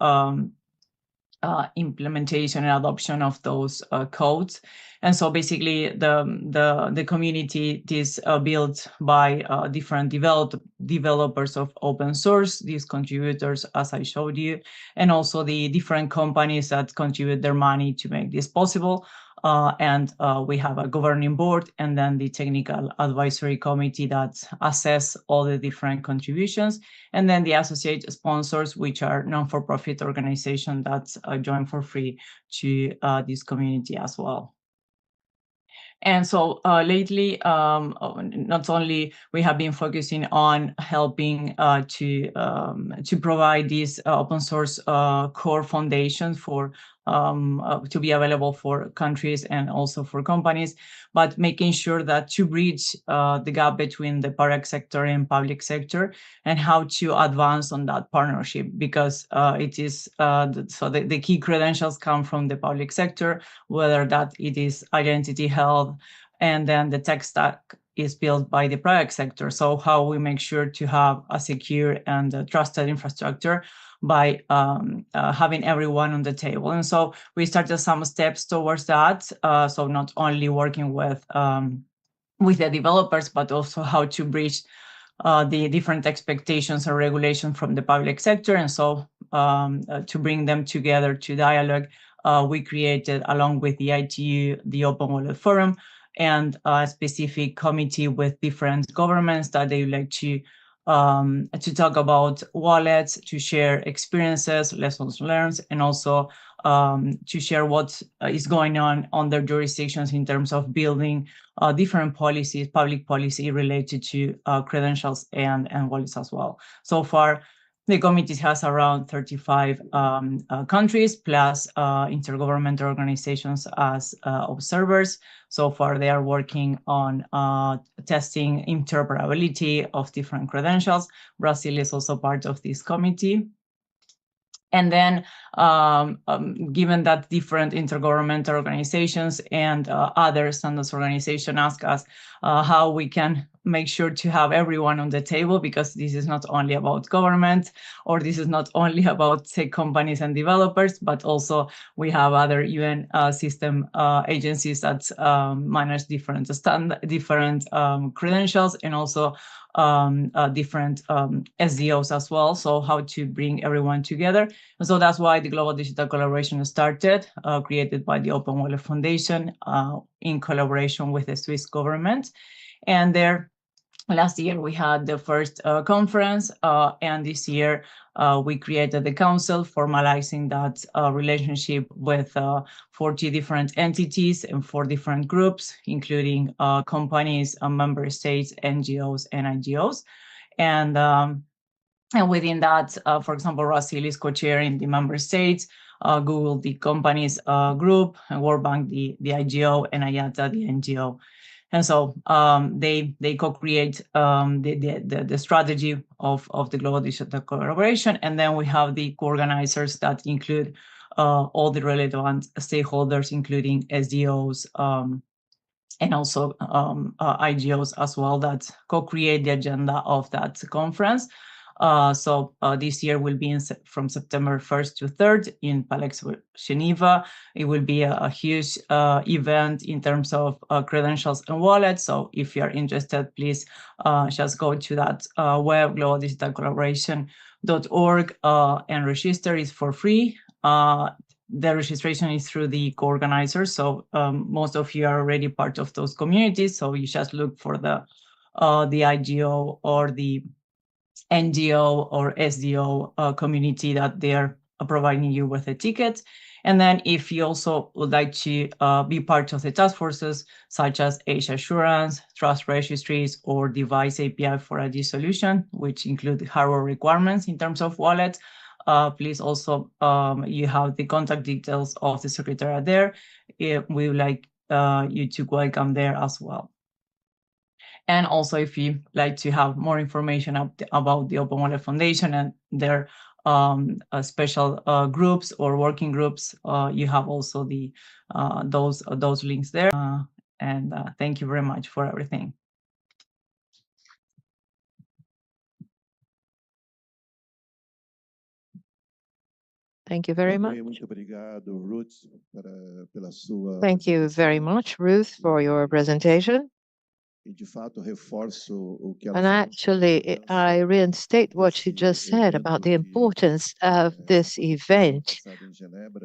implementation and adoption of those codes. And so basically the community is built by different developers of open source, these contributors, as I showed you, and also the different companies that contribute their money to make this possible. And we have a governing board and then the technical advisory committee that assess all the different contributions. And then the associate sponsors, which are non-for-profit organizations that join for free to this community as well. And so lately, not only we have been focusing on helping to provide this open source core foundation for to be available for countries and also for companies, but making sure that to bridge the gap between the private sector and public sector and how to advance on that partnership, because it is so the key credentials come from the public sector, whether that it is identity health, and then the tech stack is built by the private sector. So how we make sure to have a secure and trusted infrastructure by having everyone on the table. And so we started some steps towards that. So not only working with the developers, but also how to bridge the different expectations and regulation from the public sector. And so to bring them together to dialogue, we created, along with the ITU, the Open Wallet Forum, and a specific committee with different governments that they would like to talk about wallets, to share experiences, lessons learned, and also to share what is going on their jurisdictions in terms of building different policies, public policy related to credentials and wallets as well. So far, the committee has around 35 countries plus intergovernmental organizations as observers. So far, they are working on testing interoperability of different credentials. Brazil is also part of this committee. And then, given that different intergovernmental organizations and other standards organizations ask us how we can make sure to have everyone on the table, because this is not only about government, or this is not only about, say, companies and developers, but also we have other UN system agencies that manage different credentials, and also different SDOs as well. So how to bring everyone together. And so that's why the Global Digital Collaboration started, created by the Open Wallet Foundation in collaboration with the Swiss government. And there, last year we had the first conference, and this year we created the council, formalizing that relationship with 40 different entities and 4 different groups, including companies, member states, NGOs, and IGOs. And within that, for example, Brazil is co-chairing the member states, Google the companies group, and World Bank the IGO, and IATA the NGO. And so they co-create the strategy of the Global Digital Collaboration. And then we have the co-organizers that include all the relevant stakeholders, including SDOs, and also IGOs as well, that co-create the agenda of that conference. So this year will be from September 1st to 3rd in Palex, Geneva. It will be a huge event in terms of credentials and wallets. So if you are interested, please just go to that web, globaldigitalcollaboration.org, and register. Is for free. The registration is through the co-organizers. So most of you are already part of those communities. So you just look for the IGO or the NGO or SDO community that they're providing you with a ticket. And then if you also would like to be part of the task forces, such as Age Assurance, Trust Registries, or Device API for ID solution, which include hardware requirements in terms of wallets, please also, you have the contact details of the secretariat there. We would like you to welcome there as well. And also, if you like to have more information about the Open Wallet Foundation and their special groups or working groups, you have also the those links there. And thank you very much for everything. Thank you very much. Thank you very much, Ruth, for your presentation. And actually, I reinstate what she just said about the importance of this event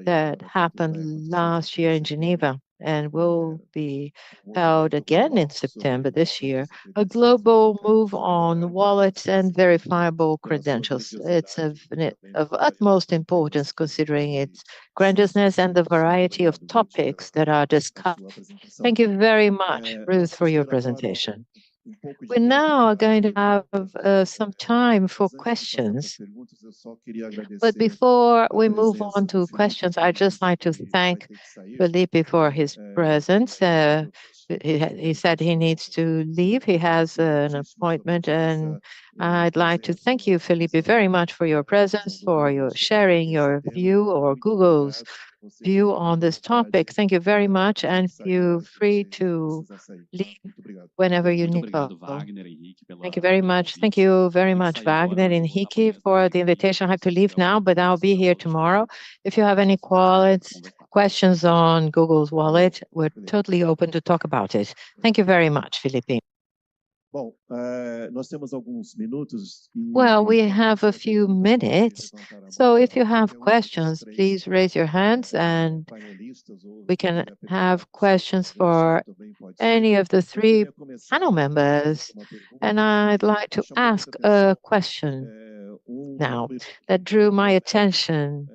that happened last year in Geneva. and will be held again in September this year, a global move on wallets and verifiable credentials. It's of utmost importance considering its grandiousness and the variety of topics that are discussed. Thank you very much, Ruth, for your presentation. We now are going to have some time for questions. But before we move on to questions, I'd just like to thank Felipe for his presence. He said he needs to leave. He has an appointment, and I'd like to thank you, Felipe, very much for your presence, for your sharing your view or Google's view on this topic. Thank you very much, and feel free to leave whenever you need to. Thank you very much. Thank you very much, Wagner and Henrique, for the invitation. I have to leave now, but I'll be here tomorrow. If you have any questions on Google's wallet, we're totally open to talk about it. Thank you very much, Felipe. Well, we have a few minutes, so if you have questions, please raise your hands and we can have questions for any of the three panel members. And I'd like to ask a question now that drew my attention,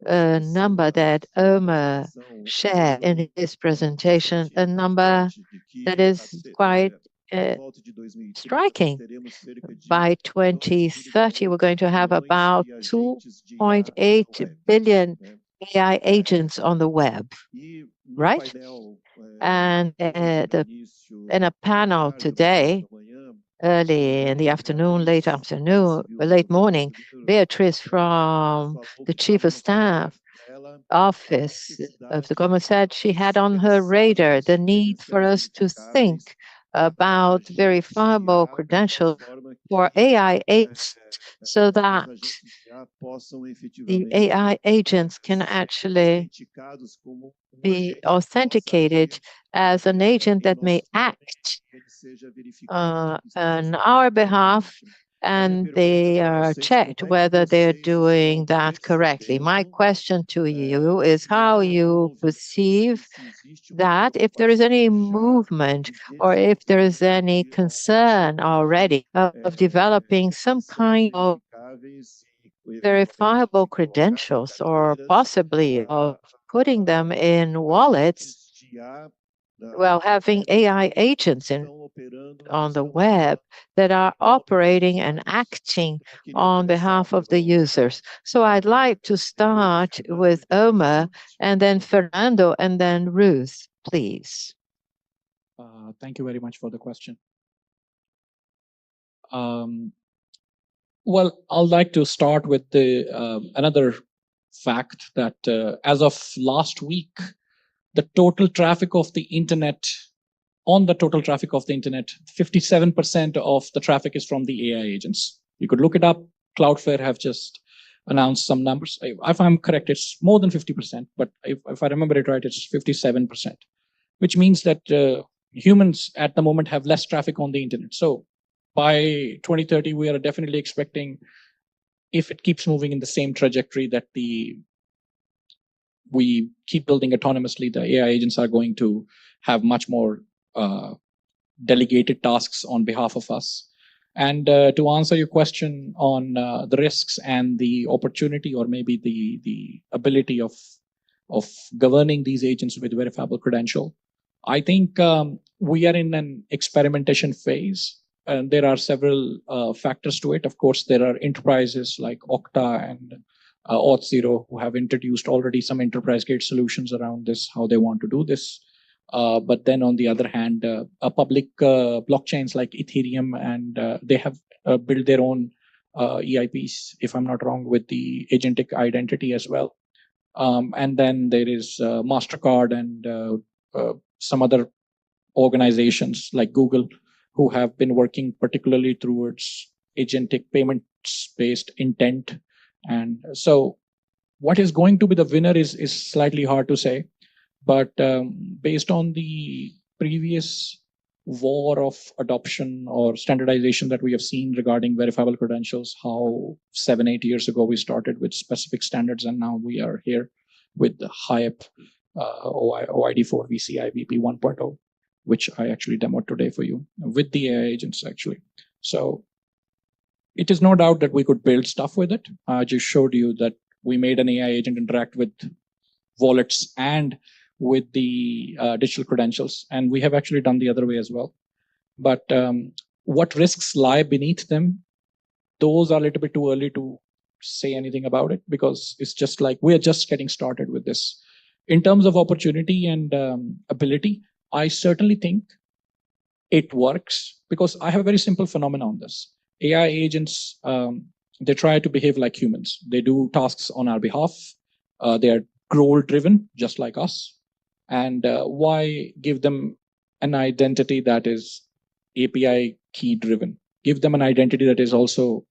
a number that Omar shared in his presentation, a number that is quite striking. By 2030, we're going to have about 2.8 billion AI agents on the web, right? And in a panel today, early in the afternoon, late morning, Beatrice from the Chief of Staff Office of the government said she had on her radar the need for us to think about verifiable credentials for AI agents so that the AI agents can actually be authenticated as an agent that may act on our behalf, and they are checked whether they're doing that correctly. My question to you is how you perceive that, if there is any movement or if there is any concern already of developing some kind of verifiable credentials or possibly of putting them in wallets, well, having AI agents on the web that are operating and acting on behalf of the users. So I'd like to start with Omar and then Fernando and then Ruth, please. Thank you very much for the question. Well, I'd like to start with another fact that as of last week, the total traffic of the internet, 57% of the traffic is from the AI agents. You could look it up. Cloudflare have just announced some numbers. If I'm correct, it's more than 50%, but if I remember it right, it's 57%, which means that humans at the moment have less traffic on the internet. So by 2030, we are definitely expecting, if it keeps moving in the same trajectory that we keep building autonomously, the AI agents are going to have much more delegated tasks on behalf of us. And to answer your question on the risks and the opportunity, or maybe the ability of governing these agents with verifiable credential, I think we are in an experimentation phase. And there are several factors to it. Of course, there are enterprises like Okta and Auth0 who have introduced already some enterprise-grade solutions around this, how they want to do this. But then on the other hand, public blockchains like Ethereum, and they have built their own EIPs, if I'm not wrong, with the agentic identity as well. And then there is MasterCard and some other organizations like Google who have been working particularly towards agentic payments-based intent. And so what is going to be the winner is slightly hard to say. But based on the previous war of adoption or standardization that we have seen regarding verifiable credentials, how 7-8 years ago we started with specific standards and now we are here with the hype. OID4 VCIVP 1.0, which I actually demoed today for you with the AI agents actually. So it is no doubt that we could build stuff with it. I just showed you that we made an AI agent interact with wallets and with the digital credentials, and we have actually done the other way as well. But what risks lie beneath them, those are a little bit too early to say anything about it, because it's just like we're just getting started with this. In terms of opportunity and ability, I certainly think it works, because I have a very simple phenomenon on this. AI agents, they try to behave like humans. They do tasks on our behalf. They are goal driven, just like us. And why give them an identity that is API key driven? Give them an identity that is also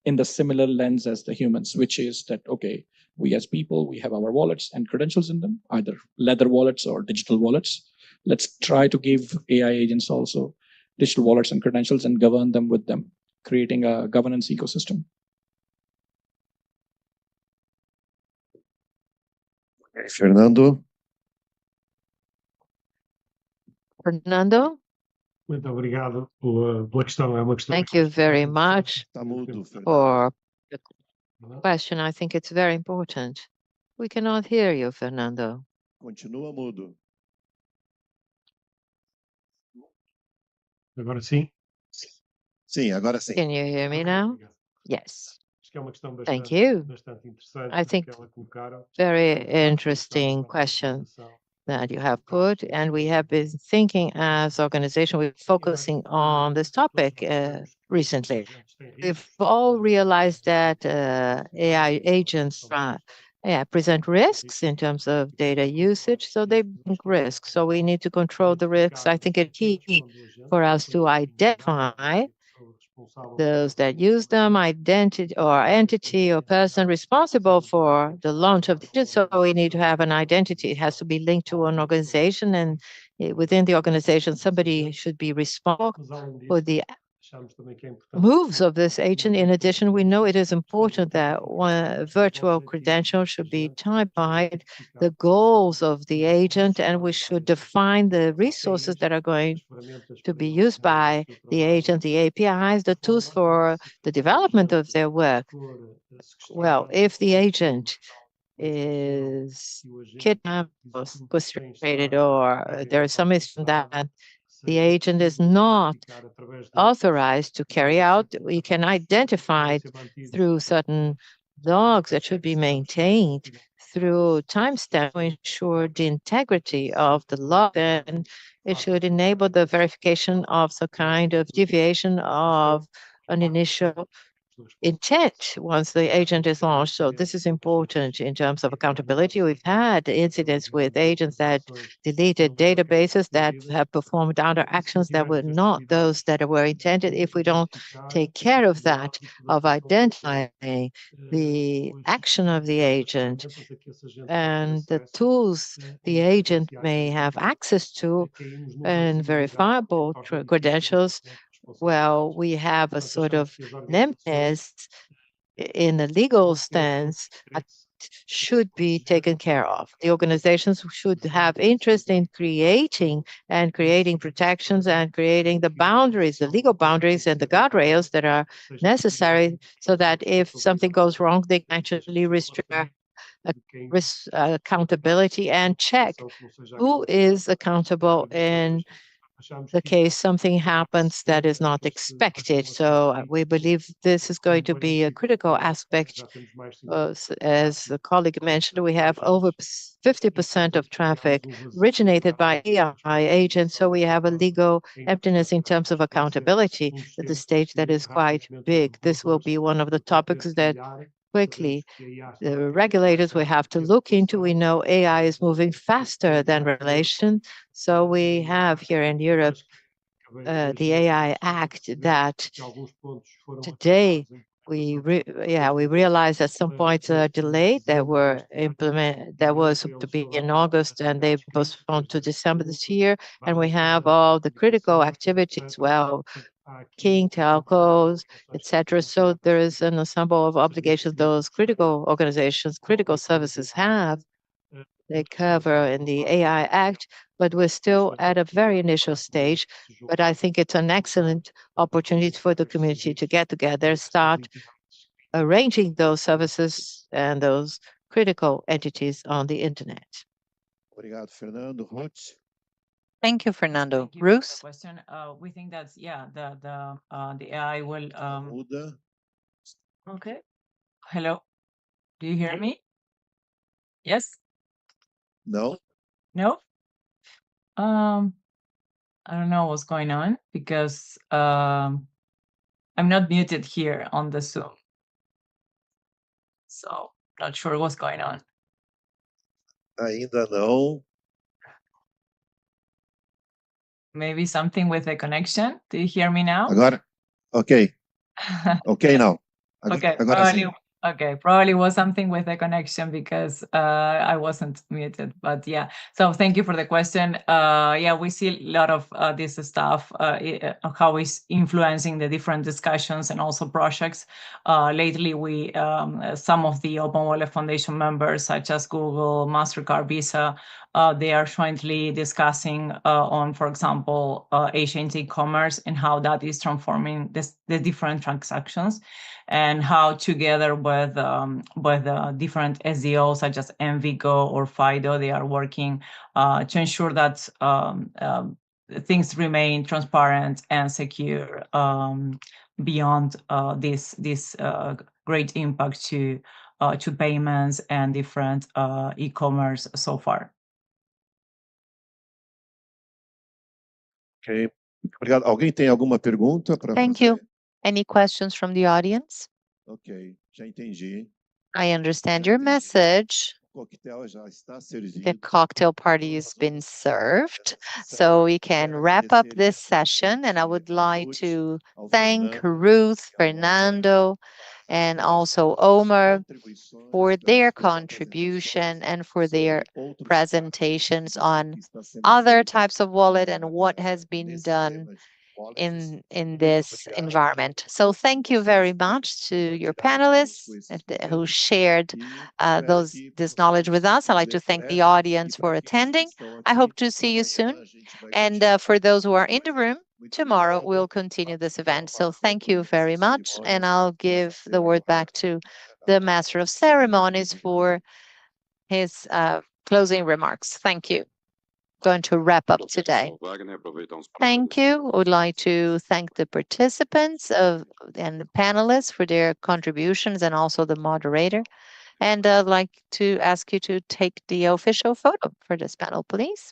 in the similar lens as the humans, which is that, okay, we as people, we have our wallets and credentials in them, either leather wallets or digital wallets. Let's try to give AI agents also digital wallets and credentials and govern them with them, creating a governance ecosystem. Fernando. Fernando? Muito obrigado pela questão. É uma questão. Thank you very much Tá mudo, Fernando. for the question. I think it's very important. We cannot hear you, Fernando. Continua mudo. Agora sim? Sim, agora sim. Can you hear me now? Yes. Acho que é uma questão Thank you. bastante interessante. I think que ela colocaram. very interesting question that you have put, and we have been thinking as organization, we're focusing on this topic recently. We've all realized that AI agents present risks in terms of data usage, so they bring risks. So we need to control the risks. I think it's key for us to identify those that use them, identity or entity or person responsible for the launch of the so we need to have an identity. It has to be linked to an organization, and within the organization, somebody should be responsible for the moves of this agent. In addition, we know it is important that one virtual credential should be tied by the goals of the agent, and we should define the resources that are going to be used by the agent, the APIs, the tools for the development of their work. Well, if the agent is kidnapped or sequestrated, or there is some issue that the agent is not authorized to carry out, we can identify through certain logs that should be maintained through timestamp to ensure the integrity of the log, and it should enable the verification of some kind of deviation of an initial intent once the agent is launched. So this is important in terms of accountability. We've had incidents with agents that deleted databases that have performed other actions that were not those that were intended. If we don't take care of that, of identifying the action of the agent and the tools the agent may have access to and verifiable credentials, well, we have a sort of numbness in the legal stance that should be taken care of. The organizations should have interest in creating protections and creating the boundaries, the legal boundaries and the guardrails that are necessary so that if something goes wrong, they can actually restrict accountability and check who is accountable in the case something happens that is not expected. So we believe this is going to be a critical aspect. As the colleague mentioned, we have over 50% of traffic originated by AI agents. So we have a legal emptiness in terms of accountability at the stage that is quite big. This will be one of the topics that quickly the regulators will have to look into. We know AI is moving faster than regulation. So we have here in Europe the AI Act that today we realize at some points delayed that were implemented, that was to be in August, and they postponed to December this year. And we have all the critical activities, well, King, telcos, etc. So there is an ensemble of obligations those critical organizations, critical services have they cover in the AI Act, but we're still at a very initial stage. But I think it's an excellent opportunity for the community to get together, start arranging those services and those critical entities on the internet. Obrigado, Fernando. Ruth? Thank you, Fernando. Thank you for the Ruth? question. We think that the AI will. Muda. Okay. Hello. Do you hear me? Yes. No. No. I don't know what's going on because I'm not muted here on the Zoom, so not sure what's going on. Ainda não. Maybe something with the connection. Do you hear me now? Agora? Ok. Ok now. Okay, Agora sim. probably was something with the connection because I wasn't muted. But yeah, so thank you for the question. Yeah, we see a lot of this stuff, how it's influencing the different discussions and also projects. Lately, we some of the Open Wallet Foundation members, such as Google, MasterCard, Visa, they are jointly discussing on, for example, Asian e-commerce and how that is transforming the different transactions, and how together with different SDOs such as Envigo or Fido, they are working to ensure that things remain transparent and secure beyond this great impact to payments and different e-commerce so far. Ok. Obrigado. Alguém tem alguma pergunta para Thank you. Any questions from the audience? Ok, já entendi. I understand your message. O coquetel já está servido. The cocktail party has been served, so we can wrap up this session. And I would like to thank Ruth, Fernando, and also Omar for their contribution and for their presentations on other types of wallet and what has been done in this environment. So thank you very much to your panelists who shared this knowledge with us. I'd like to thank the audience for attending. I hope to see you soon. And for those who are in the room, tomorrow we'll continue this event. So thank you very much. And I'll give the word back to the Master of Ceremonies for his closing remarks. Thank you. Going to wrap up today. Thank you. I would like to thank the participants and the panelists for their contributions and also the moderator. And I'd like to ask you to take the official photo for this panel, please.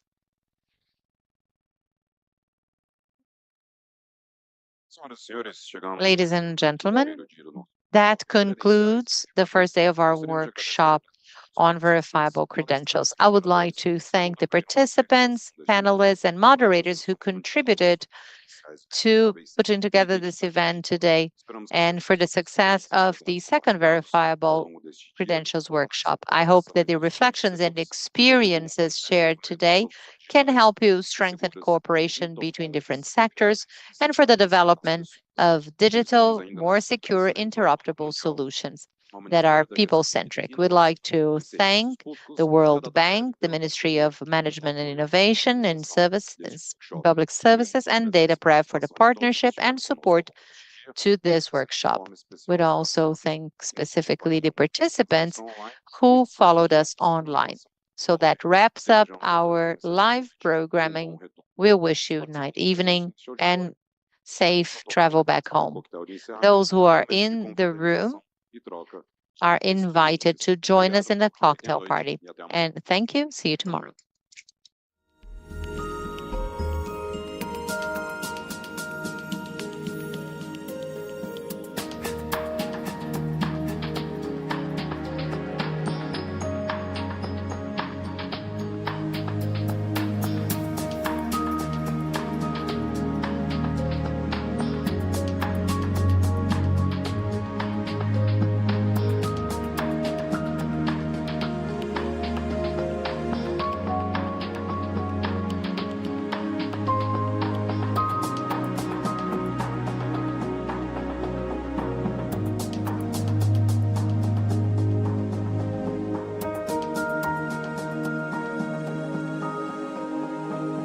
Ladies and gentlemen, that concludes the first day of our workshop on verifiable credentials. I would like to thank the participants, panelists, and moderators who contributed to putting together this event today and for the success of the second verifiable credentials workshop. I hope that the reflections and experiences shared today can help you strengthen cooperation between different sectors and for the development of digital, more secure, interoperable solutions that are people-centric. We'd like to thank the World Bank, the Ministry of Management and Innovation and Public Services, and DataPrev for the partnership and support to this workshop. We'd also thank specifically the participants who followed us online. So that wraps up our live programming. We wish you night, evening, and safe travel back home. Those who are in the room are invited to join us in the cocktail party. And thank you. See you tomorrow.